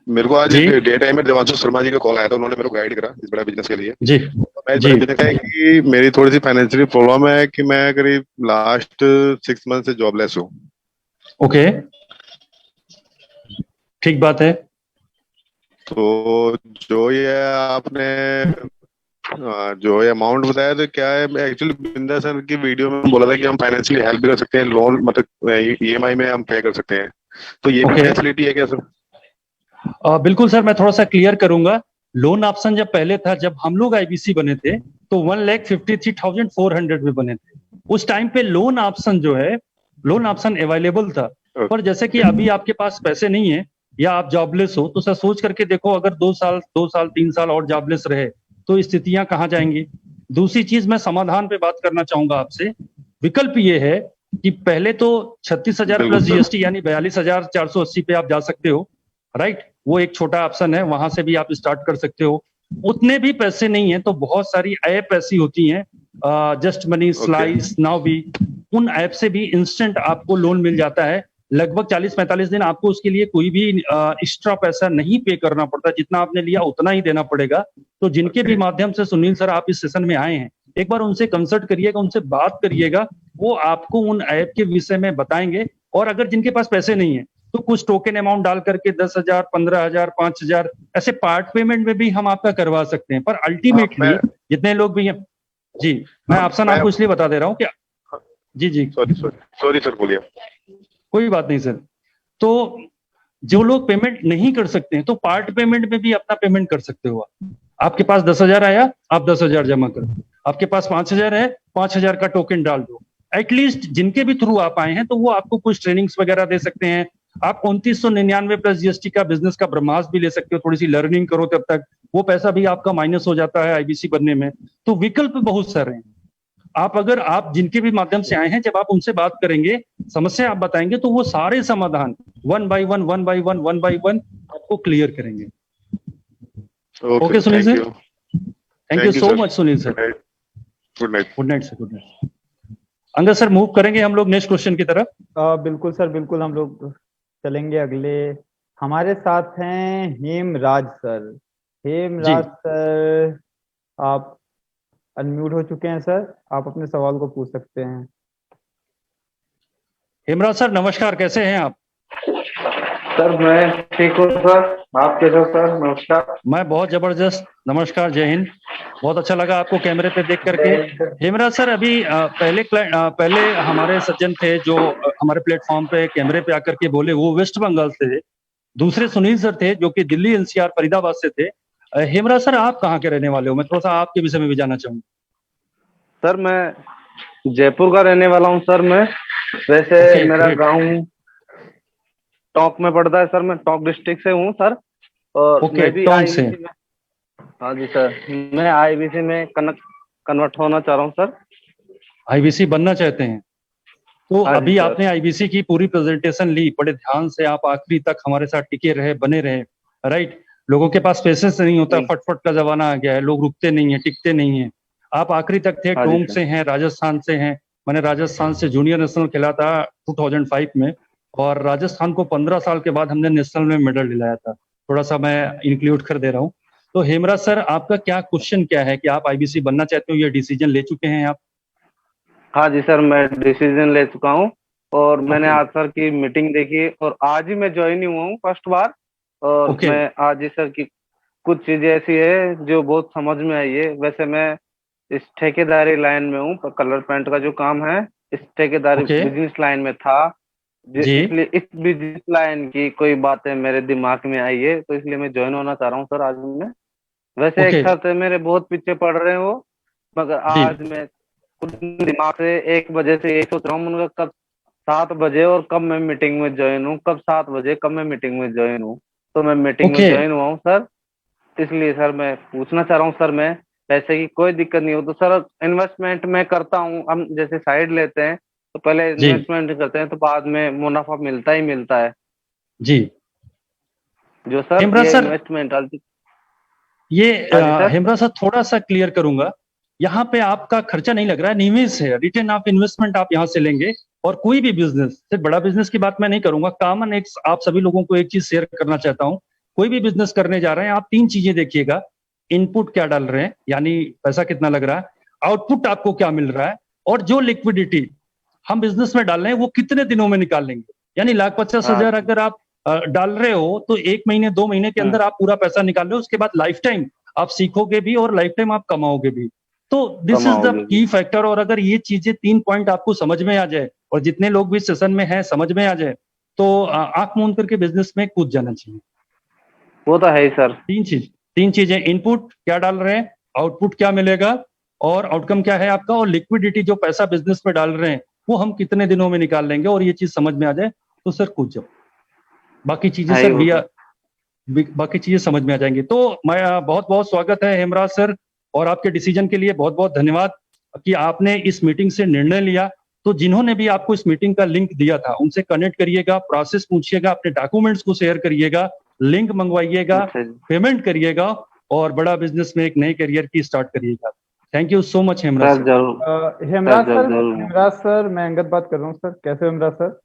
मेरे को आज जी डे टाइम में देवांशु शर्मा जी का कॉल आया था, उन्होंने मेरे को गाइड करा इस बड़ा बिजनेस के लिए। जी तो मैं इस जी बड़े बिजनेस का है कि मेरी थोड़ी सी फाइनेंशियली प्रॉब्लम है कि मैं करीब लास्ट 6 मंथ से जॉबलेस हूँ। ओके, ठीक बात है। तो जो ये आपने जो ये अमाउंट बताया, तो क्या है, एक्चुअली बिंदा सर की वीडियो में बोला था कि हम फाइनेंशियली हेल्प भी कर सकते हैं, लोन मतलब ईएमआई में हम पे कर सकते हैं, तो ये भी ओके, फैसिलिटी है क्या सर? बिल्कुल सर, मैं थोड़ा सा क्लियर करूंगा। लोन ऑप्शन जब पहले था, जब हम लोग आईबीसी बने थे, तो 1,53,400 में बने थे। उस टाइम पे लोन ऑप्शन जो है, लोन ऑप्शन अवेलेबल था। पर जैसे कि अभी आपके पास पैसे नहीं है या आप जॉबलेस हो, तो सर सोच करके देखो, अगर 2 साल 3 साल और जॉबलेस रहे तो स्थितियां कहाँ जाएंगी। दूसरी चीज, मैं समाधान पे बात करना चाहूंगा आपसे। विकल्प ये है कि पहले तो 36,000 बिल्कुल प्लस सर। जीएसटी यानी 42,480 पे आप जा सकते हो, राइट। वो एक छोटा ऑप्शन है, वहां से भी आप स्टार्ट कर सकते हो। उतने भी पैसे नहीं है तो बहुत सारी ऐप ऐसी होती हैं, जस्ट मनी, स्लाइस, नाउ भी, उन ऐप से भी इंस्टेंट आपको लोन मिल जाता है। लगभग 40-45 दिन आपको उसके लिए कोई भी एक्स्ट्रा पैसा नहीं पे करना पड़ता, जितना आपने लिया उतना ही देना पड़ेगा। तो जिनके भी माध्यम से सुनील सर आप इस सेशन में आए हैं, एक बार उनसे कंसल्ट करिएगा, उनसे बात करिएगा, वो आपको उन ऐप के विषय में बताएंगे। और अगर जिनके पास पैसे नहीं है तो कुछ टोकन अमाउंट डाल करके 10,000, 15,000, 5,000 ऐसे पार्ट पेमेंट में भी हम आपका करवा सकते हैं। पर अल्टीमेटली जितने लोग भी हैं, जी मैं ऑप्शन आपको इसलिए बता दे रहा हूँ कि जी जी सॉरी सर, बोलिए। कोई बात नहीं सर। तो जो लोग पेमेंट नहीं कर सकते हैं तो पार्ट पेमेंट में भी अपना पेमेंट कर सकते हो आप। आपके पास 10,000 आया, आप 10,000 जमा करो। आपके पास 5,000 है, 5,000 का टोकन डाल दो। एटलीस्ट जिनके भी थ्रू आप आए हैं तो वो आपको कुछ ट्रेनिंग्स वगैरह दे सकते हैं। आप 2999 प्लस जीएसटी का बिजनेस का ब्रह्मास्त्र भी ले सकते हो, थोड़ी सी लर्निंग करो, तब तक वो पैसा भी आपका माइनस हो जाता है आईबीसी बनने में। तो विकल्प बहुत सारे हैं। आप जिनके भी माध्यम से आए हैं, जब आप उनसे बात करेंगे, समस्या आप बताएंगे, तो वो सारे समाधान वन बाय वन आपको क्लियर करेंगे। Okay Sunil sir, thank you so much Sunil sir. Good night. Good night sir, good night. Angad sir, move करेंगे हम लोग नेक्स्ट क्वेश्चन की तरफ। बिल्कुल सर, बिल्कुल हम लोग चलेंगे अगले। हमारे साथ हैं हेमराज सर। हेमराज सर, आप अनम्यूट हो चुके हैं सर, आप अपने सवाल को पूछ सकते हैं। हेमराज सर नमस्कार, कैसे हैं आप? सर मैं ठीक हूँ सर, आप कैसे हो सर? नमस्कार। मैं बहुत जबरदस्त, नमस्कार, जय हिंद। बहुत अच्छा लगा आपको कैमरे पे देख करके। हेमराज सर, अभी पहले हमारे सज्जन थे जो हमारे प्लेटफॉर्म पे कैमरे पे आकर के बोले, वो वेस्ट बंगाल से थे। दूसरे सुनील सर थे जो कि दिल्ली एनसीआर फरीदाबाद से थे। हेमराज सर, आप कहाँ के रहने वाले हो? मैं थोड़ा सा आपके विषय में भी जानना चाहूंगा। सर मैं जयपुर का रहने वाला हूँ सर। मैं वैसे मेरा गांव टोंक में पड़ता है सर। मैं टोंक डिस्ट्रिक्ट से हूँ सर। और मैं भी आईबीसी में, हाँ जी सर, मैं आईबीसी में कन्वर्ट होना चाह रहा हूँ सर। आईबीसी बनना चाहते हैं? तो अभी आपने आईबीसी की पूरी प्रेजेंटेशन ली, बड़े ध्यान से आप आखिरी तक हमारे साथ टिके रहे, बने रहे, राइट। लोगों के पास पेशेंस नहीं होता, फटफट का जमाना आ गया है, लोग रुकते नहीं है, टिकते नहीं है। आप आखिरी तक थे। टोंक से हैं, राजस्थान से हैं। मैंने राजस्थान से जूनियर नेशनल खेला था 2005 में, और राजस्थान को 15 साल के बाद हमने नेशनल में मेडल दिलाया था। थोड़ा सा मैं इंक्लूड कर दे रहा हूँ। तो हेमराज सर, आपका क्या क्वेश्चन क्या है कि आप आईबीसी बनना चाहते हो, ये डिसीजन ले चुके हैं आप? हाँ जी सर, मैं डिसीजन ले चुका हूँ। और मैंने आज सर की मीटिंग देखी और आज ही मैं ज्वाइन हुआ हूँ फर्स्ट बार। और मैं आज ही सर की कुछ चीजें ऐसी है जो बहुत समझ में आई है। वैसे मैं इस ठेकेदारी लाइन में हूँ, कलर पेंट का जो काम है इस ठेकेदारी बिजनेस लाइन में था, इसलिए इस बिजनेस लाइन की कोई बातें मेरे दिमाग में आई है, तो इसलिए मैं ज्वाइन होना चाह रहा हूँ सर आज में। वैसे एक सर थे मेरे, बहुत पीछे पड़ रहे हैं वो, मगर आज मैं दिमाग से एक वजह से यही सोच रहा हूँ उनका कब 7 बजे और कब मैं मीटिंग में ज्वाइन हूँ, कब 7 बजे कब मैं मीटिंग में ज्वाइन हूँ। तो मैं मीटिंग में Okay. ज्वाइन हुआ हूँ सर, इसलिए सर मैं पूछना चाह रहा हूँ सर, मैं पैसे की कोई दिक्कत नहीं हो तो सर इन्वेस्टमेंट मैं करता हूँ। हम जैसे साइड लेते हैं तो पहले जी। इन्वेस्टमेंट करते हैं तो बाद में मुनाफा मिलता ही मिलता है। जी जो सर हेमराज ये सर, इन्वेस्टमेंट ये हाँ जी सर। हेमराज सर थोड़ा सा क्लियर करूंगा, यहाँ पे आपका खर्चा नहीं लग रहा है, निवेश है, रिटर्न ऑफ इन्वेस्टमेंट आप यहाँ से लेंगे। और कोई भी बिजनेस, सिर्फ बड़ा बिजनेस की बात मैं नहीं करूंगा, कॉमन एक आप सभी लोगों को एक चीज शेयर करना चाहता हूँ। कोई भी बिजनेस करने जा रहे हैं आप 3 चीजें देखिएगा, इनपुट क्या डाल रहे हैं यानी पैसा कितना लग रहा है, आउटपुट आपको क्या मिल रहा है, और जो लिक्विडिटी हम बिजनेस में डाल रहे हैं वो कितने दिनों में निकाल लेंगे। यानी 1,50,000 अगर आप डाल रहे हो तो 1 महीने 2 महीने के अंदर आप पूरा पैसा निकाल रहे हो, उसके बाद लाइफ टाइम आप सीखोगे भी और लाइफ टाइम आप कमाओगे भी। तो this is the key factor. और अगर ये चीजें 3 पॉइंट आपको समझ में आ जाए और जितने लोग भी सेशन में हैं समझ में आ जाए तो आंख मूंद करके बिजनेस में कूद जाना चाहिए। वो तो है ही सर। 3 चीजें, इनपुट क्या डाल रहे हैं, आउटपुट क्या मिलेगा और आउटकम क्या है आपका, और लिक्विडिटी जो पैसा बिजनेस में डाल रहे हैं वो हम कितने दिनों में निकाल लेंगे। और ये चीज समझ में आ जाए तो सर कूद जाओ, बाकी चीजें सर बाकी चीजें समझ में आ जाएंगी। तो मैं बहुत बहुत स्वागत है हेमराज सर, और आपके डिसीजन के लिए बहुत बहुत धन्यवाद कि आपने इस मीटिंग से निर्णय लिया। तो जिन्होंने भी आपको इस मीटिंग का लिंक दिया था उनसे कनेक्ट करिएगा, प्रोसेस पूछिएगा, अपने डॉक्यूमेंट्स को शेयर करिएगा, लिंक मंगवाइएगा, पेमेंट करिएगा और बड़ा बिजनेस में एक नए करियर की स्टार्ट करिएगा। Thank you so much Hemraj sir. Hemraj sir मैं अंगद बात कर रहा हूँ सर। कैसे हो हेमराज सर?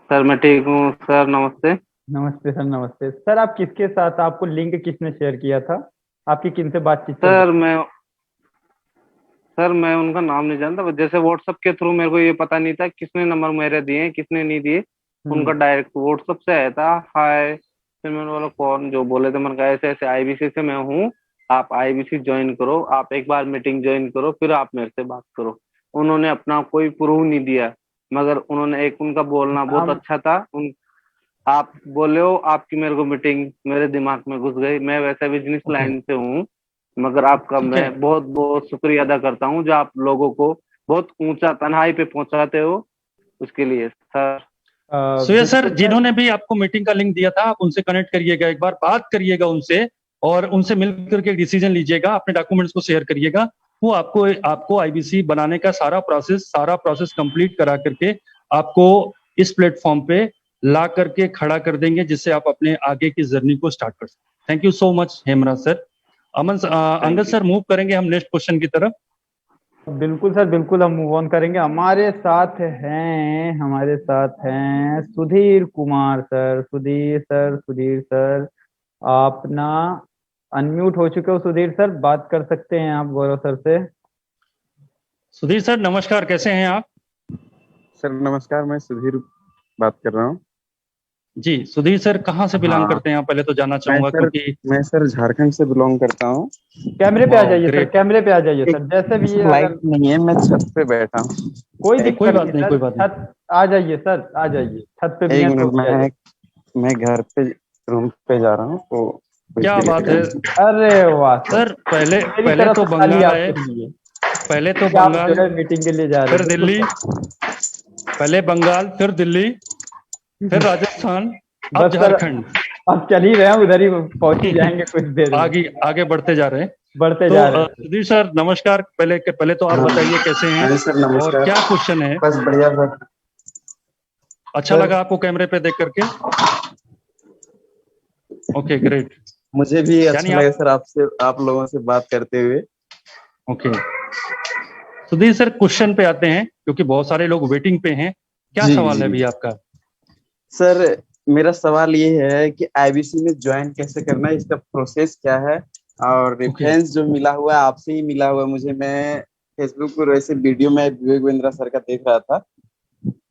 सर मैं ठीक हूँ सर, नमस्ते। नमस्ते सर। नमस्ते सर। आप किसके साथ, आपको लिंक किसने शेयर किया था, आपकी किन से बातचीत? सर मैं उनका नाम नहीं जानता, जैसे व्हाट्सएप के थ्रू मेरे को ये पता नहीं था किसने नंबर मेरे दिए किसने नहीं दिए। उनका डायरेक्ट व्हाट्सएप से आया था, हाय। फिर मैंने बोला कौन, जो बोले थे मैंने कहा ऐसे ऐसे आईबीसी से मैं हूँ, आप आईबीसी ज्वाइन करो, आप एक बार मीटिंग ज्वाइन करो फिर आप मेरे से बात करो। उन्होंने अपना कोई प्रूफ नहीं दिया, मगर उन्होंने एक उनका बोलना बहुत अच्छा था। आप बोले हो, आपकी मेरे को मीटिंग मेरे दिमाग में घुस गई। मैं वैसे बिजनेस लाइन से हूँ, मगर आपका मैं बहुत बहुत शुक्रिया अदा करता हूँ जो आप लोगों को बहुत ऊंचा तन्हाई पे पहुंचाते हो, उसके लिए सर। सुयश सर, जिन्होंने भी आपको मीटिंग का लिंक दिया था आप उनसे कनेक्ट करिएगा, एक बार बात करिएगा उनसे और उनसे मिलकर के डिसीजन लीजिएगा, अपने डॉक्यूमेंट्स को शेयर करिएगा। वो आपको आईबीसी बनाने का सारा प्रोसेस कंप्लीट करा करके आपको इस प्लेटफॉर्म पे ला करके खड़ा कर देंगे, जिससे आप अपने आगे की जर्नी को स्टार्ट कर सकते। Thank you so much Hemraj sir. Angad sir move करेंगे हम नेक्स्ट क्वेश्चन की तरफ। बिल्कुल सर, बिल्कुल हम मूव ऑन करेंगे। हमारे साथ हैं सुधीर कुमार सर। सुधीर सर आप ना अनम्यूट हो चुके हो। सुधीर सर बात कर सकते हैं आप गौरव सर से। सुधीर सर नमस्कार, कैसे हैं आप? सर नमस्कार, मैं सुधीर बात कर रहा हूँ। जी सुधीर सर कहाँ से बिलोंग करते हैं आप, पहले तो जानना चाहूंगा क्योंकि मैं सर झारखंड से बिलोंग करता हूँ। कैमरे पे आ जाइए सर, कैमरे पे आ जाइए सर। जैसे भी ये लाइट नहीं है, मैं छत पे बैठा हूँ। कोई बात नहीं, कोई बात नहीं। छत आ जाइए सर, आ जाइए छत पे। एक मिनट, मैं घर पे रूम पे जा रहा हूँ तो क्या बात है। अरे वाह सर, पहले तो बंगाल आए, पहले तो बंगाल मीटिंग के लिए जा रहे फिर दिल्ली, पहले बंगाल फिर दिल्ली फिर राजस्थान, अब झारखंड। अब चल ही रहे हैं, उधर ही पहुंच ही जाएंगे कुछ देर। आगे बढ़ते जा रहे हैं। सुधीर सर नमस्कार, पहले तो आप बताइए कैसे हैं सर, और क्या क्वेश्चन है? बस बढ़िया सर। अच्छा लगा आपको कैमरे पे देख करके? Okay great. मुझे भी अच्छा लगा सर आप लोगों से बात करते हुए। ओके सुधीर सर क्वेश्चन पे आते हैं क्योंकि बहुत सारे लोग वेटिंग पे हैं। क्या सवाल है अभी आपका? सर मेरा सवाल ये है कि आईबीसी में ज्वाइन कैसे करना है, इसका प्रोसेस क्या है, और रेफरेंस जो मिला हुआ है आपसे ही मिला हुआ है मुझे। मैं फेसबुक पर वैसे वीडियो में विवेक बिंद्रा सर का देख रहा था।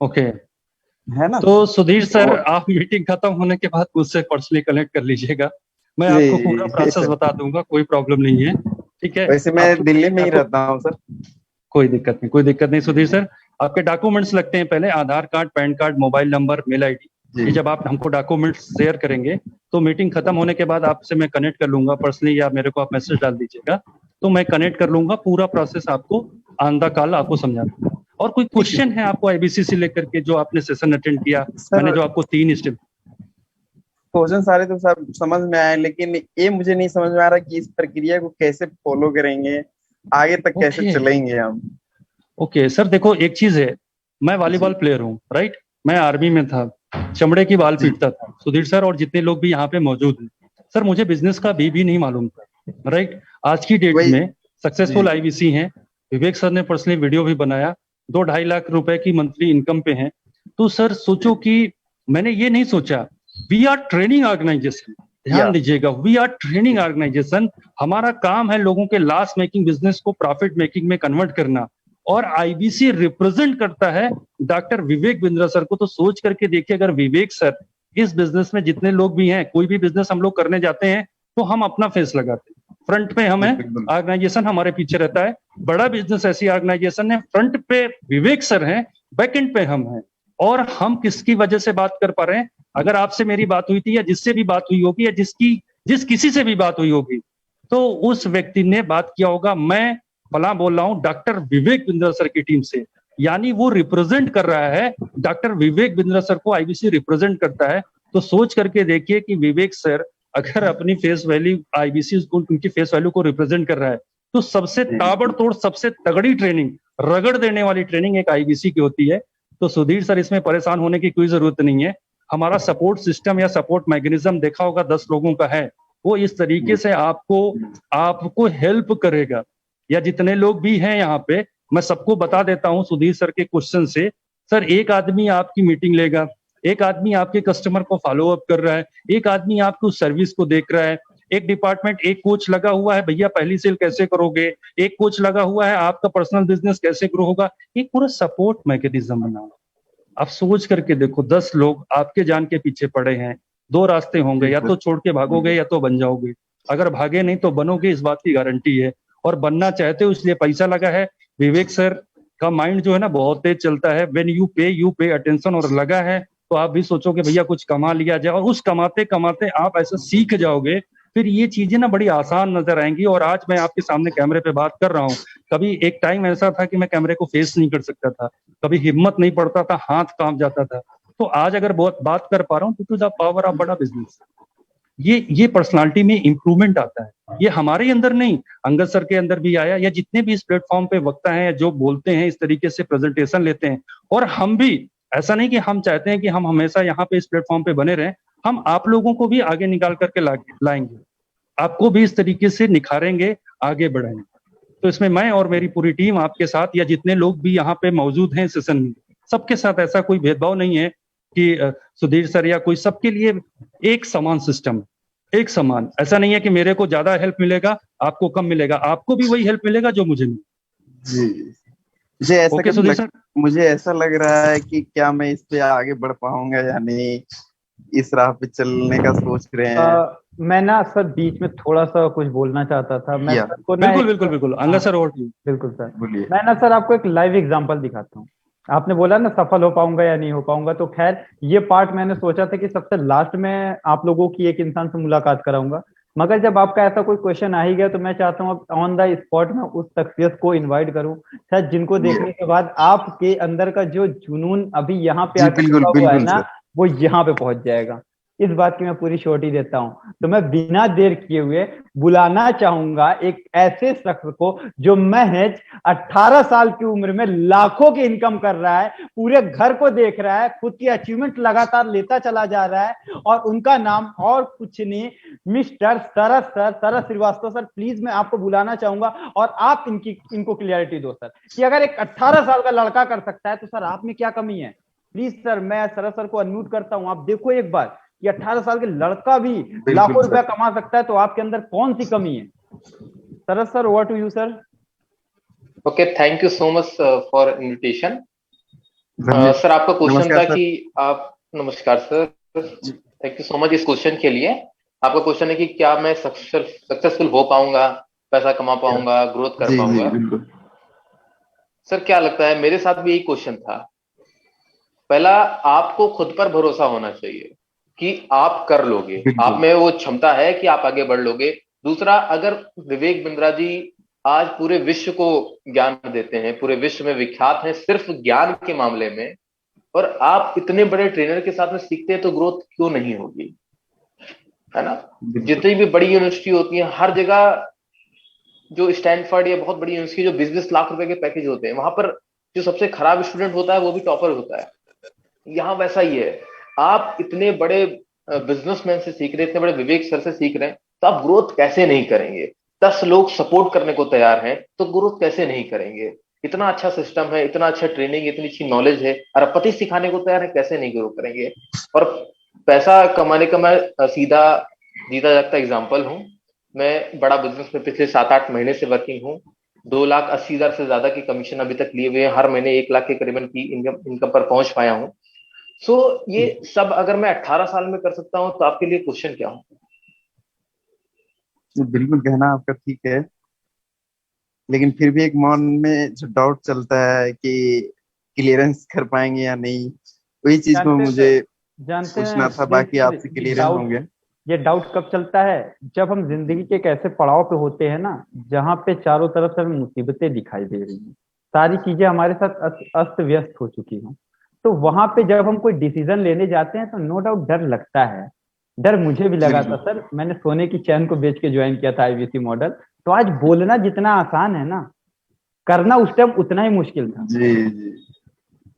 ओके है ना? तो सुधीर सर आप मीटिंग खत्म होने के बाद मुझसे पर्सनली कनेक्ट कर लीजिएगा, मैं आपको पूरा प्रोसेस बता दूंगा, कोई प्रॉब्लम नहीं है। ठीक है, वैसे मैं दिल्ली में ही रहता हूँ सर। कोई दिक्कत नहीं सुधीर सर। आपके डॉक्यूमेंट्स लगते हैं पहले, Aadhaar card, PAN card, mobile number, mail ID. ये जब आप हमको डॉक्यूमेंट्स शेयर करेंगे तो मीटिंग खत्म होने के बाद आपसे मैं कनेक्ट कर लूंगा पर्सनली, या मेरे को आप मैसेज डाल दीजिएगा तो मैं कनेक्ट कर लूंगा, पूरा प्रोसेस आपको आंदा काल आपको समझा दूंगा। और कोई क्वेश्चन है आपको आईबीसी से लेकर के जो आपने सेशन अटेंड किया? मैंने जो आपको 3 स्टेप क्वेश्चन सारे तो सब समझ में आए, लेकिन ये मुझे नहीं समझ में आ रहा कि इस प्रक्रिया को कैसे फॉलो करेंगे, आगे तक कैसे चलेंगे हम। ओके सर, देखो एक चीज है, मैं वॉलीबॉल प्लेयर हूँ, राइट? मैं आर्मी में था, चमड़े की बाल पीटता था, सुधीर सर और जितने लोग भी यहाँ पे मौजूद हैं सर, मुझे बिजनेस का भी नहीं मालूम था, राइट? आज की डेट में सक्सेसफुल आईबीसी हैं, विवेक सर ने पर्सनली वीडियो भी बनाया, 2-2.5 लाख रुपए की मंथली इनकम पे हैं। तो सर सोचो कि मैंने ये नहीं सोचा, वी आर ट्रेनिंग ऑर्गेनाइजेशन, ध्यान दीजिएगा, वी आर ट्रेनिंग ऑर्गेनाइजेशन। हमारा काम है लोगों के लॉस मेकिंग बिजनेस को प्रॉफिट मेकिंग में कन्वर्ट करना, और आईबीसी रिप्रेजेंट करता है डॉक्टर विवेक बिंद्रा सर को। तो सोच करके देखिए, अगर विवेक सर इस बिजनेस में, जितने लोग भी हैं, कोई भी बिजनेस हम लोग करने जाते हैं तो हम अपना फेस लगाते हैं, फ्रंट पे हमें ऑर्गेनाइजेशन हमारे पीछे रहता है। बड़ा बिजनेस ऐसी ऑर्गेनाइजेशन है, फ्रंट पे विवेक सर हैं, बैक एंड पे हम हैं। और हम किसकी वजह से बात कर पा रहे हैं? अगर आपसे मेरी बात हुई थी, या जिससे भी बात हुई होगी, या जिस किसी से भी बात हुई होगी, तो उस व्यक्ति ने बात किया होगा, मैं फला बोल रहा हूं डॉक्टर विवेक बिंद्रा सर की टीम से, यानी वो रिप्रेजेंट कर रहा है, डॉक्टर विवेक बिंद्रा सर को आईबीसी रिप्रेजेंट करता है। तो सोच करके देखिए कि विवेक सर अगर अपनी फेस वैल्यू आईबीसी उनकी फेस वैल्यू को रिप्रेजेंट कर रहा है, तो सबसे ताबड़तोड़, सबसे तगड़ी ट्रेनिंग, रगड़ देने वाली ट्रेनिंग एक आईबीसी की होती है। तो सुधीर सर, इसमें परेशान होने की कोई जरूरत नहीं है। हमारा सपोर्ट सिस्टम या सपोर्ट मैकेनिज्म देखा होगा 10 लोगों का है, वो इस तरीके से आपको हेल्प करेगा। या जितने लोग भी हैं यहाँ पे, मैं सबको बता देता हूँ सुधीर सर के क्वेश्चन से। सर, एक आदमी आपकी मीटिंग लेगा, एक आदमी आपके कस्टमर को फॉलो अप कर रहा है, एक आदमी आपकी उस सर्विस को देख रहा है, एक डिपार्टमेंट, एक कोच लगा हुआ है, भैया पहली सेल कैसे करोगे, एक कोच लगा हुआ है, आपका पर्सनल बिजनेस कैसे ग्रो होगा। एक पूरा सपोर्ट मैकेनिज्म बनाओ। आप सोच करके देखो, 10 लोग आपके जान के पीछे पड़े हैं, 2 रास्ते होंगे, या तो छोड़ के भागोगे या तो बन जाओगे। अगर भागे नहीं तो बनोगे, इस बात की गारंटी है। और बनना चाहते हो, इसलिए पैसा लगा है। विवेक सर का माइंड जो है ना, बहुत तेज चलता है। व्हेन यू पे अटेंशन, और लगा है तो आप भी सोचोगे भैया कुछ कमा लिया जाए, और उस कमाते कमाते आप ऐसा सीख जाओगे, फिर ये चीजें ना बड़ी आसान नजर आएंगी। और आज मैं आपके सामने कैमरे पे बात कर रहा हूँ, कभी एक टाइम ऐसा था कि मैं कैमरे को फेस नहीं कर सकता था, कभी हिम्मत नहीं पड़ता था, हाथ कांप जाता था। तो आज अगर बहुत बात कर पा रहा हूँ, टू द पावर ऑफ बड़ा बिजनेस, ये पर्सनालिटी में इंप्रूवमेंट आता है। ये हमारे अंदर नहीं, अंगद सर के अंदर भी आया, या जितने भी इस प्लेटफॉर्म पे वक्ता हैं जो बोलते हैं, इस तरीके से प्रेजेंटेशन लेते हैं। और हम भी, ऐसा नहीं कि हम चाहते हैं कि हम हमेशा यहाँ पे इस प्लेटफॉर्म पे बने रहें, हम आप लोगों को भी आगे निकाल करके लाएंगे, आपको भी इस तरीके से निखारेंगे, आगे बढ़ाएंगे। तो इसमें मैं और मेरी पूरी टीम आपके साथ, या जितने लोग भी यहाँ पे मौजूद हैं सेशन में, सबके साथ ऐसा कोई भेदभाव नहीं है कि सुधीर सर या कोई, सबके लिए एक समान सिस्टम, एक समान। ऐसा नहीं है कि मेरे को ज्यादा हेल्प मिलेगा, आपको कम मिलेगा, आपको भी वही हेल्प मिलेगा जो मुझे मिले। जी, मुझे ऐसा लग रहा है कि क्या मैं इस पे आगे बढ़ पाऊंगा या नहीं, इस राह पे चलने का सोच रहे हैं। मैं ना सर बीच में थोड़ा सा कुछ बोलना चाहता था। मैं सर को ना बिल्कुल अंगद सर, और बिल्कुल सर, मैं ना सर आपको एक लाइव एग्जांपल दिखाता हूँ। आपने बोला ना सफल हो पाऊंगा या नहीं हो पाऊंगा, तो खैर ये पार्ट मैंने सोचा था कि सबसे लास्ट में आप लोगों की एक इंसान से मुलाकात कराऊंगा, मगर जब आपका ऐसा कोई क्वेश्चन आ ही गया तो मैं चाहता हूँ ऑन द स्पॉट में उस शख्सियत को इनवाइट करूं, शायद जिनको देखने के बाद आपके अंदर का जो जुनून अभी यहाँ पे आके हुआ है ना, वो यहाँ पे पहुंच जाएगा। इस बात की मैं पूरी श्योरिटी देता हूं। तो मैं बिना देर किए हुए बुलाना चाहूंगा एक ऐसे शख्स को जो महज 18 साल की उम्र में लाखों की इनकम कर रहा है, पूरे घर को देख रहा है, खुद की अचीवमेंट लगातार लेता चला जा रहा है, और उनका नाम और कुछ नहीं, mister Saras Shrivastava. Sir please मैं आपको बुलाना चाहूंगा, और आप इनको क्लियरिटी दो सर कि अगर एक 18 साल का लड़का कर सकता है तो सर आप में क्या कमी है। प्लीज सर, मैं सरस सर को अनम्यूट करता हूं। आप देखो एक बार कि 18 साल के लड़का भी लाखों रुपया कमा सकता है, तो आपके अंदर कौन सी कमी है। Saras sir, over to you sir. Okay, thank you so much for invitation. Sir आपका क्वेश्चन था कि आप, नमस्कार sir, thank you so much इस क्वेश्चन के लिए। आपका क्वेश्चन है कि क्या मैं सक्सेसफुल हो पाऊंगा, पैसा कमा पाऊंगा, ग्रोथ कर पाऊंगा। सर क्या लगता है, मेरे साथ भी यही क्वेश्चन था। पहला, आपको खुद पर भरोसा होना चाहिए कि आप कर लोगे, आप में वो क्षमता है कि आप आगे बढ़ लोगे। दूसरा, अगर विवेक बिंद्रा जी आज पूरे विश्व को ज्ञान देते हैं, पूरे विश्व में विख्यात हैं सिर्फ ज्ञान के मामले में, और आप इतने बड़े ट्रेनर के साथ में सीखते हैं तो ग्रोथ क्यों नहीं होगी, है ना। जितनी भी बड़ी यूनिवर्सिटी होती है हर जगह, जो स्टैनफोर्ड या बहुत बड़ी यूनिवर्सिटी जो 20-20 लाख रुपए के पैकेज होते हैं, वहां पर जो सबसे खराब स्टूडेंट होता है वो भी टॉपर होता है। यहाँ वैसा ही है, आप इतने बड़े बिजनेसमैन से सीख रहे हैं, इतने बड़े विवेक सर से सीख रहे हैं, तो आप ग्रोथ कैसे नहीं करेंगे। 10 लोग सपोर्ट करने को तैयार हैं तो ग्रोथ कैसे नहीं करेंगे। इतना अच्छा सिस्टम है, इतना अच्छा ट्रेनिंग, इतनी अच्छी नॉलेज है, और पति सिखाने को तैयार है, कैसे नहीं ग्रो करेंगे। और पैसा कमाने का मैं सीधा जीता जागता एग्जाम्पल हूँ। मैं बड़ा बिजनेस में पिछले 7-8 महीने से वर्किंग हूँ। 2,80,000 से ज्यादा की कमीशन अभी तक लिए हुए हैं, हर महीने 1 लाख के करीबन की इनकम पर पहुंच पाया हूँ। सो ये सब अगर मैं 18 साल में कर सकता हूँ तो आपके लिए क्वेश्चन क्या हो। बिल्कुल कहना आपका ठीक है, लेकिन फिर भी एक मन में जो डाउट चलता है कि क्लियरेंस कर पाएंगे या नहीं, वही चीज को मुझे पूछना था। बाकी आपसे क्लियरेंस होंगे। ये डाउट कब चलता है, जब हम जिंदगी के एक ऐसे पड़ाव पे होते हैं ना, जहाँ पे चारों तरफ से हमें मुसीबतें दिखाई दे रही हैं, सारी चीजें हमारे साथ अस्त व्यस्त हो चुकी हैं। तो वहां पे जब हम कोई डिसीजन लेने जाते हैं तो नो डाउट डर लगता है। डर मुझे भी लगा था सर, मैंने सोने की चैन को बेच के ज्वाइन किया था आईबीसी मॉडल। तो आज बोलना जितना आसान है ना, करना उस टाइम उतना ही मुश्किल था। जी।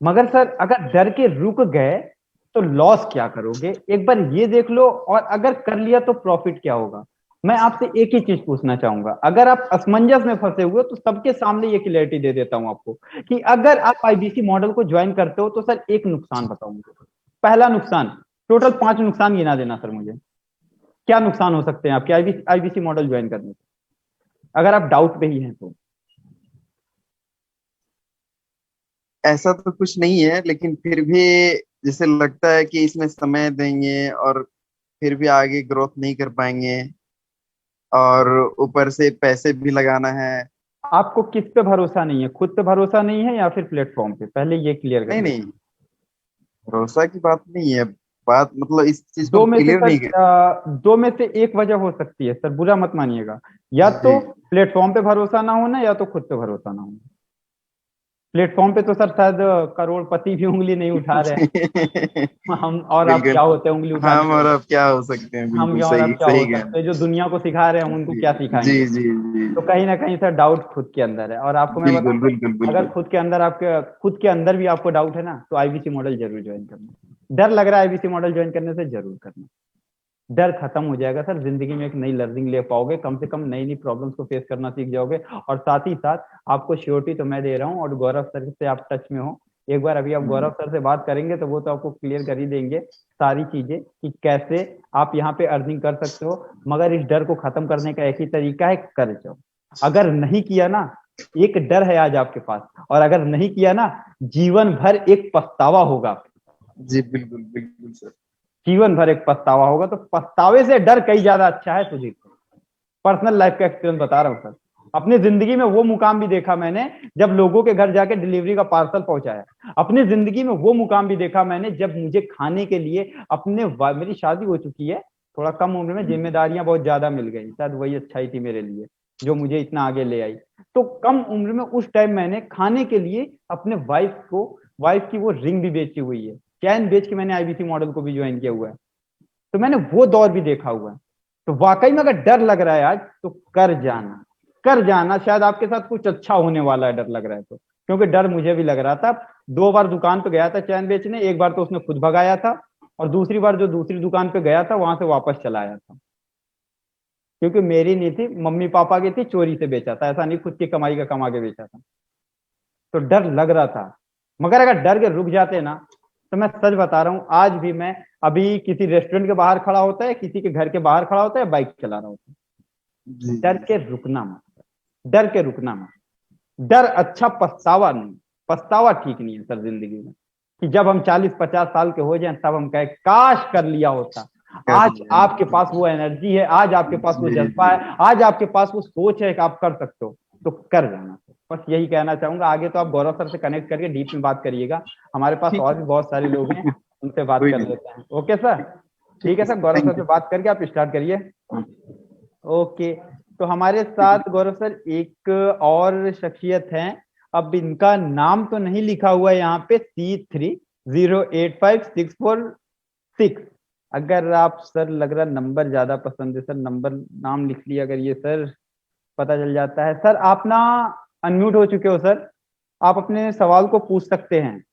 मगर सर अगर डर के रुक गए तो लॉस क्या करोगे, एक बार ये देख लो, और अगर कर लिया तो प्रॉफिट क्या होगा। मैं आपसे एक ही चीज पूछना चाहूंगा, अगर आप असमंजस में फंसे हुए तो सबके सामने ये क्लैरिटी दे देता हूं आपको कि अगर आप आईबीसी मॉडल को ज्वाइन करते हो तो सर एक नुकसान बताऊंगा। पहला नुकसान, टोटल 5 नुकसान गिना देना सर मुझे, क्या नुकसान हो सकते हैं आपके आईबीसी मॉडल ज्वाइन करने से, अगर आप डाउट पे ही हैं तो। ऐसा तो कुछ नहीं है, लेकिन फिर भी जैसे लगता है कि इसमें समय देंगे और फिर भी आगे ग्रोथ नहीं कर पाएंगे, और ऊपर से पैसे भी लगाना है। आपको किस पे भरोसा नहीं है, खुद पे भरोसा नहीं है या फिर प्लेटफॉर्म पे, पहले ये क्लियर करें। नहीं, भरोसा की बात नहीं है, बात मतलब इस चीज को क्लियर नहीं है। 2 में से एक वजह हो सकती है सर, बुरा मत मानिएगा, या तो प्लेटफॉर्म पे भरोसा ना होना या तो खुद पे भरोसा ना होना। प्लेटफॉर्म पे तो सर शायद करोड़पति भी उंगली नहीं उठा रहे हम और आप क्या होते हैं उंगली उठा, हम और आप क्या हो सकते हैं। हम और आप क्या हो सकते हैं, जो दुनिया को सिखा रहे हैं उनको क्या सिखाएंगे। जी। तो कहीं ना कहीं सर डाउट खुद के अंदर है। और आपको मैं बताऊं, अगर खुद के अंदर भी आपको डाउट है ना, तो आईबीसी मॉडल जरूर ज्वाइन करना। डर लग रहा है आईबीसी मॉडल ज्वाइन करने से, जरूर करना। डर खत्म हो जाएगा सर, जिंदगी में एक नई लर्निंग ले पाओगे, कम से कम नई नई प्रॉब्लम्स को फेस करना सीख जाओगे। और साथ ही साथ आपको श्योरिटी तो मैं दे रहा हूँ, और गौरव सर से आप टच में हो, एक बार अभी आप गौरव सर से बात करेंगे तो वो तो आपको क्लियर कर ही देंगे सारी चीजें कि कैसे आप यहाँ पे अर्निंग कर सकते हो। मगर इस डर को खत्म करने का एक ही तरीका है, कर जाओ। अगर नहीं किया ना, एक डर है आज आपके पास, और अगर नहीं किया ना, जीवन भर एक पछतावा होगा। जी बिल्कुल सर, जीवन भर एक पछतावा होगा। तो पछतावे से डर कई ज्यादा अच्छा है सुजीत। पर्सनल लाइफ का एक्सपीरियंस बता रहा हूँ सर, अपनी जिंदगी में वो मुकाम भी देखा मैंने जब लोगों के घर जाके डिलीवरी का पार्सल पहुंचाया। अपनी जिंदगी में वो मुकाम भी देखा मैंने जब मुझे खाने के लिए मेरी शादी हो चुकी है, थोड़ा कम उम्र में जिम्मेदारियां बहुत ज्यादा मिल गई, शायद वही अच्छाई थी मेरे लिए जो मुझे इतना आगे ले आई। तो कम उम्र में उस टाइम मैंने खाने के लिए अपने वाइफ की वो रिंग भी बेची हुई है, चैन बेच के मैंने आईबीसी मॉडल को भी ज्वाइन किया हुआ है। तो मैंने वो दौर भी देखा हुआ है। तो वाकई में अगर डर लग रहा है आज, तो कर जाना, शायद आपके साथ कुछ अच्छा होने वाला है। डर लग रहा है तो, क्योंकि डर मुझे भी लग रहा था। 2 बार दुकान पे गया था चैन बेचने, एक बार तो उसने खुद भगाया था, और दूसरी बार जो दूसरी दुकान पे गया था वहां से वापस चला आया था, क्योंकि मेरी नहीं थी, मम्मी पापा की थी, चोरी से बेचा था, ऐसा नहीं खुद की कमाई का कमा के बेचा था। तो डर लग रहा था, मगर अगर डर के रुक जाते ना, तो मैं सच बता रहा हूँ, आज भी मैं अभी किसी रेस्टोरेंट के बाहर खड़ा होता है, किसी के घर के बाहर खड़ा होता है, बाइक चला रहा होता है। डर के रुकना मत, डर के रुकना मत। डर अच्छा, पछतावा नहीं, पछतावा ठीक नहीं है सर जिंदगी में, कि जब हम 40-50 साल के हो जाएं तब हम कहें काश कर लिया होता। आज आपके पास वो एनर्जी है, आज आपके पास वो जज्बा है, आज आपके पास वो सोच है कि आप कर सकते हो, तो कर जाना। बस यही कहना चाहूंगा। आगे तो आप गौरव सर से कनेक्ट करके डीप में बात करिएगा, हमारे पास और भी बहुत सारे लोग हैं, उनसे बात कर लेते हैं। ओके सर, ठीक है सर, गौरव सर से बात करके आप स्टार्ट करिए। ओके, तो हमारे साथ गौरव सर एक और शख्सियत हैं, अब इनका नाम तो नहीं लिखा हुआ है यहाँ पे, C385646। अगर आप सर, लग रहा नंबर ज्यादा पसंद है सर, नंबर नाम लिख लिया अगर ये सर पता चल जाता है। सर आप ना अनम्यूट हो चुके हो सर, आप अपने सवाल को पूछ सकते हैं।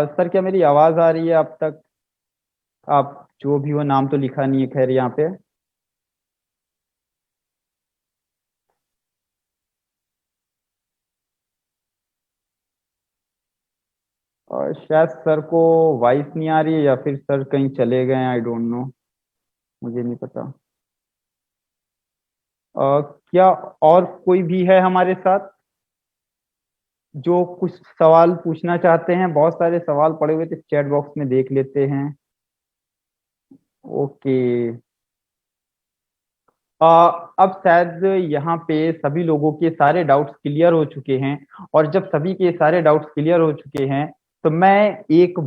सर क्या मेरी आवाज आ रही है अब तक? आप जो भी हो, नाम तो लिखा नहीं है खैर यहाँ पे। और शायद सर को वॉइस नहीं आ रही है, या फिर सर कहीं चले गए हैं, आई डोंट नो, मुझे नहीं पता। क्या और कोई भी है हमारे साथ जो कुछ सवाल पूछना चाहते हैं? बहुत सारे सवाल पड़े हुए थे, चैट बॉक्स में देख लेते हैं। ओके, अब शायद यहाँ पे सभी लोगों के सारे डाउट्स क्लियर हो चुके हैं, और जब सभी के सारे डाउट्स क्लियर हो चुके हैं तो मैं एक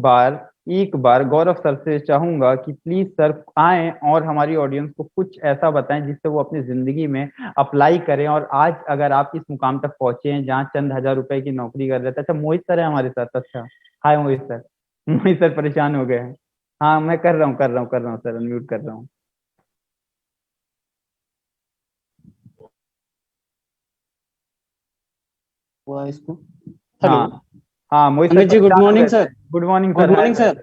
बार गौरव सर से चाहूंगा कि प्लीज सर आएं और हमारी ऑडियंस को कुछ ऐसा बताएं जिससे वो अपनी जिंदगी में अप्लाई करें, और आज अगर आप इस मुकाम तक पहुंचे हैं जहाँ चंद हजार रुपए की नौकरी कर रहे थे। अच्छा मोहित सर है हमारे साथ, अच्छा हाय मोहित सर। मोहित सर परेशान हो गए हैं। हाँ मैं कर रहा हूँ सर, अनम्यूट कर रहा हूँ। हुआ इसको। हाँ हाँ Mohit Amit ji, sir good morning sir. Good morning good sir. Morning sir.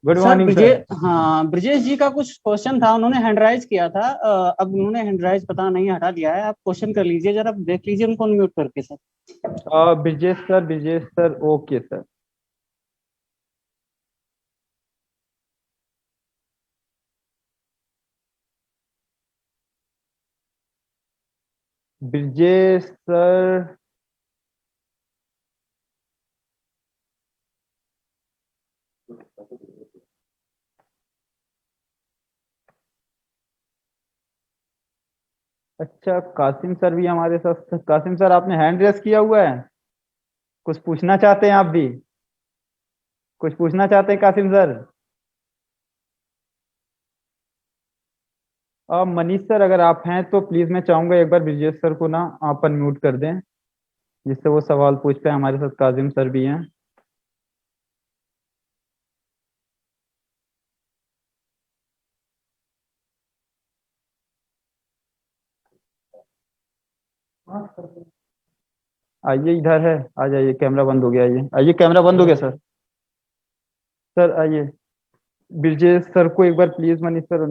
Good sir morning sir. हाँ, ब्रजेश जी का कुछ क्वेश्चन था, उन्होंने हैंड राइज किया था। अब उन्होंने हैंड राइज पता नहीं हटा दिया है। आप क्वेश्चन कर लीजिए जरा, देख लीजिए उनको अनम्यूट करके sir. Brijesh sir okay sir. Brijesh sir अच्छा, कासिम सर भी हमारे साथ। कासिम सर आपने हैंड रेस किया हुआ है, कुछ पूछना चाहते हैं? आप भी कुछ पूछना चाहते हैं कासिम सर? मनीष सर अगर आप हैं तो प्लीज मैं चाहूंगा एक बार ब्रिजेश सर को ना आप अनम्यूट कर दें, जिससे वो सवाल पूछ पाए। हमारे साथ कासिम सर भी हैं। आइए इधर है, आ जाइए। कैमरा बंद हो गया, आइए आइए, कैमरा बंद हो गया सर। सर आइए, ब्रिजेश सर को एक बार प्लीज मनीष सर।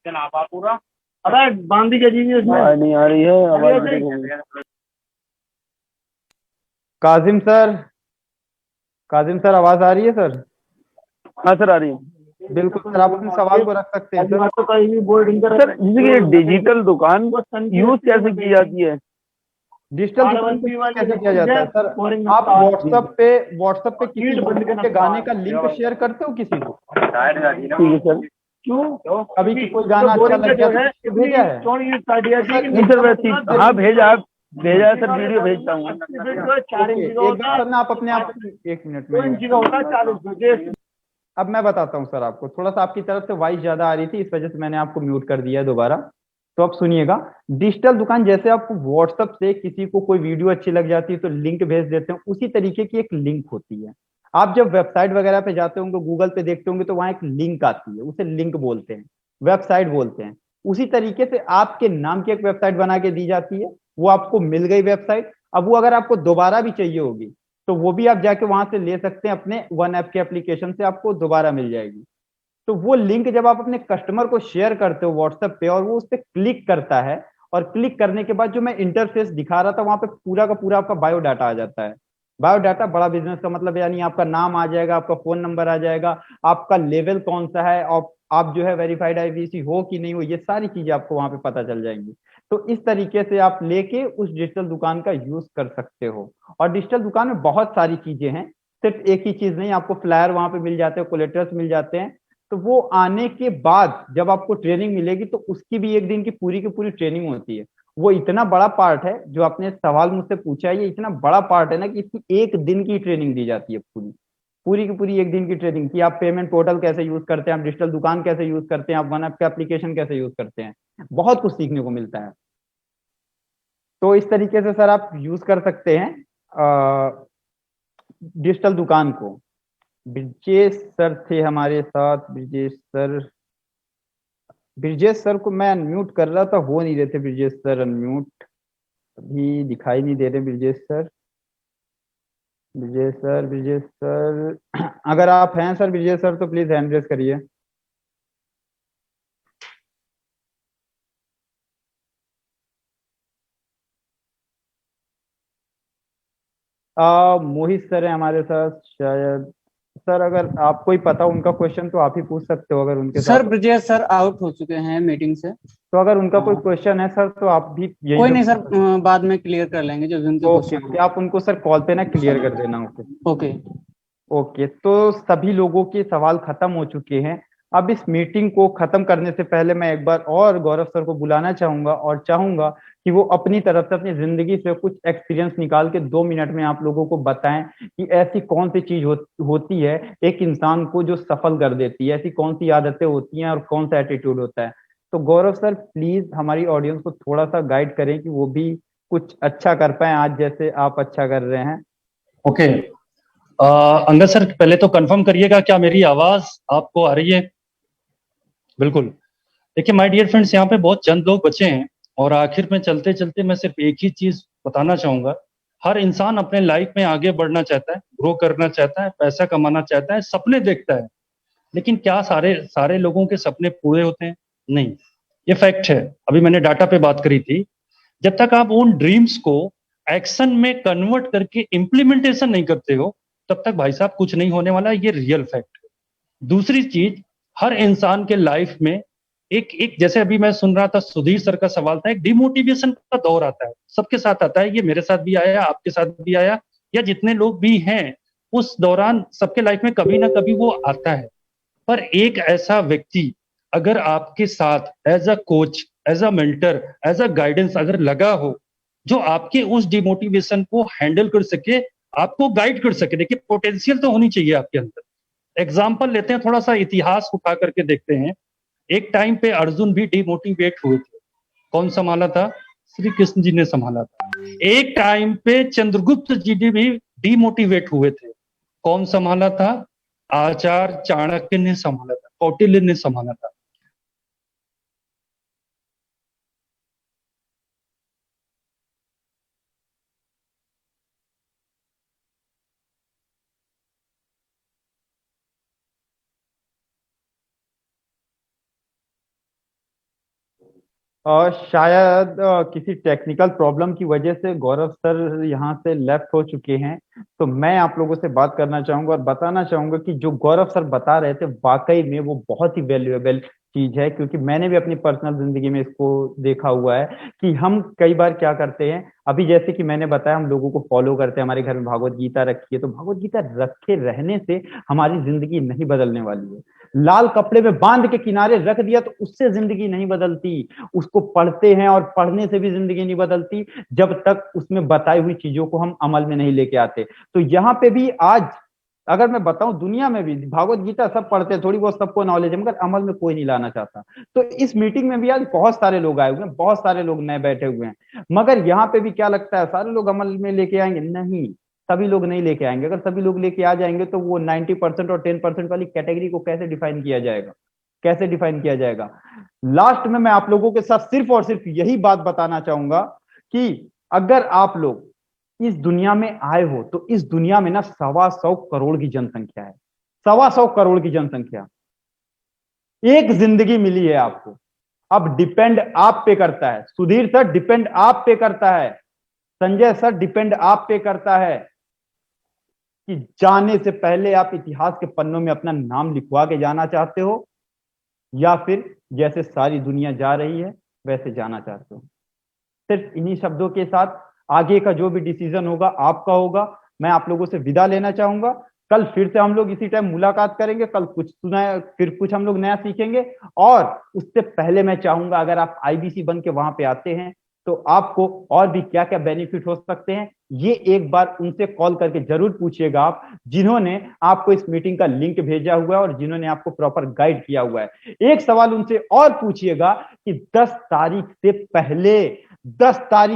पूरा अरे बांध दीजिए जी, उसमें नहीं आ रही है आवाज। काजिम सर, काजिम सर आवाज आ रही है सर? हाँ सर आ रही है। बिल्कुल सर, आप अपने सवाल को रख सकते हैं सर। सर जैसे कि डिजिटल दुकान यूज कैसे की जाती है? डिजिटल दुकान को यूज कैसे किया जाता है सर? आप व्हाट्सएप पे किसी के गाने का लिंक शेयर करते हो किसी को? ठीक है सर। क्यों कभी कोई गाना अच्छा लग गया तो भेजा है? नहीं सर वैसे हाँ भेजा है सर, वीडियो भेजता हूँ। एक बार सर ना आप अपने आप, एक मिनट में अब मैं बताता हूँ सर आपको। थोड़ा सा आपकी तरफ से वॉइस ज्यादा आ रही थी, इस वजह से मैंने आपको म्यूट कर दिया है दोबारा। तो आप सुनिएगा, डिजिटल दुकान जैसे आप व्हाट्सएप से किसी को कोई वीडियो अच्छी लग जाती है तो लिंक भेज देते हैं, उसी तरीके की एक लिंक होती है। आप जब वेबसाइट वगैरह पे जाते होंगे, गूगल पे देखते होंगे तो वहां एक लिंक आती है, उसे लिंक बोलते हैं, वेबसाइट बोलते हैं। उसी तरीके से आपके नाम की एक वेबसाइट बना के दी जाती है, वो आपको मिल गई वेबसाइट। अब वो अगर आपको दोबारा भी चाहिए होगी तो वो भी आप जाके वहां से ले सकते हैं, अपने वन ऐप के एप्लीकेशन से आपको दोबारा मिल जाएगी। तो वो लिंक जब आप अपने कस्टमर को शेयर करते हो व्हाट्सएप पे और वो उस पर क्लिक करता है, और क्लिक करने के बाद जो मैं इंटरफेस दिखा रहा था वहां पे पूरा का पूरा आपका बायोडाटा आ जाता है। बायोडाटा बड़ा बिजनेस का मतलब यानी आपका नाम आ जाएगा, आपका फोन नंबर आ जाएगा, आपका लेवल कौन सा है, और आप जो है वेरीफाइड आईबीसी हो कि नहीं हो, ये सारी चीजें आपको वहां पे पता चल जाएंगी। तो इस तरीके से आप लेके उस डिजिटल दुकान का यूज कर सकते हो। और डिजिटल दुकान में बहुत सारी चीजें हैं, सिर्फ एक ही चीज नहीं, आपको फ्लायर वहां पे मिल जाते हैं, कोलेटर्स मिल जाते हैं। तो वो आने के बाद जब आपको ट्रेनिंग मिलेगी तो उसकी भी एक दिन की पूरी ट्रेनिंग होती है। वो इतना बड़ा पार्ट है, जो आपने सवाल मुझसे पूछा है, ये इतना बड़ा पार्ट है ना कि इसकी एक दिन की ट्रेनिंग दी जाती है, पूरी की पूरी एक दिन की ट्रेनिंग की आप पेमेंट पोर्टल कैसे यूज करते हैं, आप डिजिटल दुकान कैसे यूज करते हैं, आप वन ऐप का एप्लीकेशन कैसे यूज करते हैं, बहुत कुछ सीखने को मिलता है। तो इस तरीके से सर आप यूज कर सकते हैं डिजिटल दुकान को। ब्रिजेश सर थे हमारे साथ, ब्रिजेश सर को मैं अनम्यूट कर रहा था, हो नहीं रहे थे ब्रिजेश सर अनम्यूट, अभी दिखाई नहीं दे रहे ब्रिजेश सर। ब्रिजेश सर अगर आप हैं सर ब्रिजेश सर तो प्लीज हैंड रेज करिए। मोहित सर है हमारे साथ शायद। सर अगर आपको ही पता उनका क्वेश्चन तो आप ही पूछ सकते हो, अगर उनके सर साथ। ब्रजेश सर आउट हो चुके हैं मीटिंग से। तो अगर उनका कोई क्वेश्चन है सर तो आप भी यही कोई नहीं सर, बाद में क्लियर कर लेंगे जो भी उनके ओके क्वेश्चन। आप उनको सर कॉल पे ना क्लियर कर देना। ओके ओके तो सभी लोगों के सवाल खत्म हो चुके हैं। अब इस मीटिंग को खत्म करने से पहले मैं एक बार और गौरव सर को बुलाना चाहूंगा और चाहूंगा कि वो अपनी तरफ से अपनी जिंदगी से कुछ एक्सपीरियंस निकाल के 2 मिनट में आप लोगों को बताएं कि ऐसी कौन सी चीज होती है एक इंसान को जो सफल कर देती है, ऐसी कौन सी आदतें होती हैं और कौन सा एटीट्यूड होता है। तो गौरव सर प्लीज हमारी ऑडियंस को थोड़ा सा गाइड करें कि वो भी कुछ अच्छा कर पाए आज जैसे आप अच्छा कर रहे हैं। ओके अंगद सर पहले तो कंफर्म करिएगा क्या मेरी आवाज आपको आ रही है? बिल्कुल। देखिए माय डियर फ्रेंड्स, यहाँ पे बहुत चंद लोग बचे हैं और आखिर में चलते चलते मैं सिर्फ एक ही चीज बताना चाहूंगा। हर इंसान अपने लाइफ में आगे बढ़ना चाहता है, ग्रो करना चाहता है, पैसा कमाना चाहता है, सपने देखता है, लेकिन क्या सारे लोगों के सपने पूरे होते हैं? नहीं, ये फैक्ट है। अभी मैंने डाटा पे बात करी थी, जब तक आप उन ड्रीम्स को एक्शन में कन्वर्ट करके इम्प्लीमेंटेशन नहीं करते हो तब तक भाई साहब कुछ नहीं होने वाला है, ये रियल फैक्ट है। दूसरी चीज, हर इंसान के लाइफ में एक जैसे अभी मैं सुन रहा था सुधीर सर का सवाल था, एक डिमोटिवेशन का दौर आता है, सबके साथ आता है, ये मेरे साथ भी आया, आपके साथ भी आया, या जितने लोग भी हैं उस दौरान सबके लाइफ में कभी ना कभी वो आता है। पर एक ऐसा व्यक्ति अगर आपके साथ as a coach, as a mentor, as a guidance अगर लगा हो, जो आपके उस डिमोटिवेशन को हैंडल कर सके, आपको गाइड कर सके। देखिए पोटेंशियल तो होनी चाहिए आपके अंदर। एग्जाम्पल लेते हैं, थोड़ा सा इतिहास उठा करके देखते हैं। एक टाइम पे अर्जुन भी डिमोटिवेट हुए थे, कौन संभाला था? श्री कृष्ण जी ने संभाला था। एक टाइम पे चंद्रगुप्त जी भी डिमोटिवेट हुए थे, कौन संभाला था? आचार्य चाणक्य ने संभाला था, कौटिल्य ने संभाला था। और शायद किसी टेक्निकल प्रॉब्लम की वजह से गौरव सर यहाँ से लेफ्ट हो चुके हैं। तो मैं आप लोगों से बात करना चाहूंगा और बताना चाहूंगा कि जो गौरव सर बता रहे थे वाकई में वो बहुत ही वैल्यूएबल चीज है, क्योंकि मैंने भी अपनी पर्सनल जिंदगी में इसको देखा हुआ है कि हम कई बार क्या करते हैं। अभी जैसे कि मैंने बताया हम लोगों को फॉलो करते हैं, हमारे घर में भागवत गीता रखी है, तो भागवत गीता रखे रहने से हमारी जिंदगी नहीं बदलने वाली है। लाल कपड़े में बांध के किनारे रख दिया तो उससे जिंदगी नहीं बदलती, उसको पढ़ते हैं और पढ़ने से भी जिंदगी नहीं बदलती जब तक उसमें बताई हुई चीजों को हम अमल में नहीं लेके आते। तो यहाँ पे भी आज अगर मैं बताऊं, दुनिया में भी भागवत गीता सब पढ़ते हैं, थोड़ी बहुत सबको नॉलेज है, मगर अमल में कोई नहीं लाना चाहता। तो इस मीटिंग में भी आज बहुत सारे लोग आए हुए हैं, बहुत सारे लोग नए बैठे हुए हैं, मगर यहाँ पे भी क्या लगता है सारे लोग अमल में लेके आएंगे? नहीं, सभी लोग नहीं लेके आएंगे। अगर सभी लोग लेके आ जाएंगे तो वो 90% और 10% वाली कैटेगरी को कैसे डिफाइन किया जाएगा? कैसे डिफाइन किया जाएगा? लास्ट में मैं आप लोगों के साथ सिर्फ और सिर्फ यही बात बताना चाहूंगा कि अगर आप लोग इस दुनिया में आए हो तो इस दुनिया में ना 125 करोड़ की जनसंख्या है, 125 करोड़ की जनसंख्या। एक जिंदगी मिली है आपको, अब डिपेंड आप पे करता है। सुधीर सर डिपेंड आप पे करता है, संजय सर डिपेंड आप पे करता है, कि जाने से पहले आप इतिहास के पन्नों में अपना नाम लिखवा के जाना चाहते हो, या फिर जैसे सारी दुनिया जा रही है वैसे जाना चाहते हो। सिर्फ इन्हीं शब्दों के साथ आगे का जो भी डिसीजन होगा आपका होगा। मैं आप लोगों से विदा लेना चाहूंगा। कल फिर से हम लोग इसी टाइम मुलाकात करेंगे, कल कुछ सुना, फिर कुछ हम लोग नया सीखेंगे। और उससे पहले मैं चाहूंगा अगर आप आईबीसी बन के वहां पे आते हैं तो आपको और भी क्या क्या बेनिफिट हो सकते हैं, ये एक बार उनसे कॉल करके जरूर पूछिएगा आप, जिन्होंने आपको इस मीटिंग का लिंक भेजा हुआ है और जिन्होंने आपको प्रॉपर गाइड किया हुआ है। एक सवाल उनसे और पूछिएगा कि 10 तारीख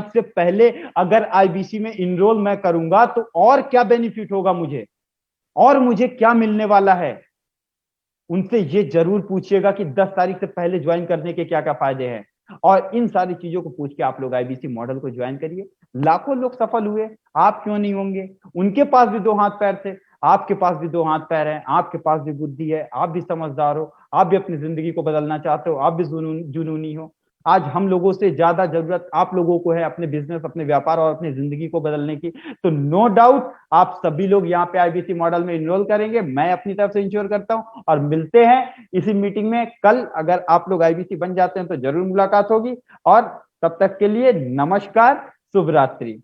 से पहले अगर आईबीसी में इनरोल मैं करूंगा तो और क्या बेनिफिट होगा मुझे, और मुझे क्या मिलने वाला है। उनसे ये जरूर पूछिएगा कि 10 तारीख से पहले ज्वाइन करने के क्या क्या फायदे हैं, और इन सारी चीजों को पूछ के आप लोग आईबीसी मॉडल को ज्वाइन करिए। लाखों लोग सफल हुए, आप क्यों नहीं होंगे? उनके पास भी 2 हाथ पैर थे, आपके पास भी 2 हाथ पैर हैं, आपके पास भी बुद्धि है, आप भी समझदार हो, आप भी अपनी जिंदगी को बदलना चाहते हो, आप भी जुनूनी हो। आज हम लोगों से ज्यादा जरूरत आप लोगों को है अपने बिजनेस, अपने व्यापार और अपनी जिंदगी को बदलने की। तो नो डाउट आप सभी लोग यहाँ पे आईबीसी मॉडल में इनरोल करेंगे, मैं अपनी तरफ से इंश्योर करता हूँ। और मिलते हैं इसी मीटिंग में कल। अगर आप लोग आईबीसी बन जाते हैं तो जरूर मुलाकात होगी। और तब तक के लिए नमस्कार, शुभ रात्रि।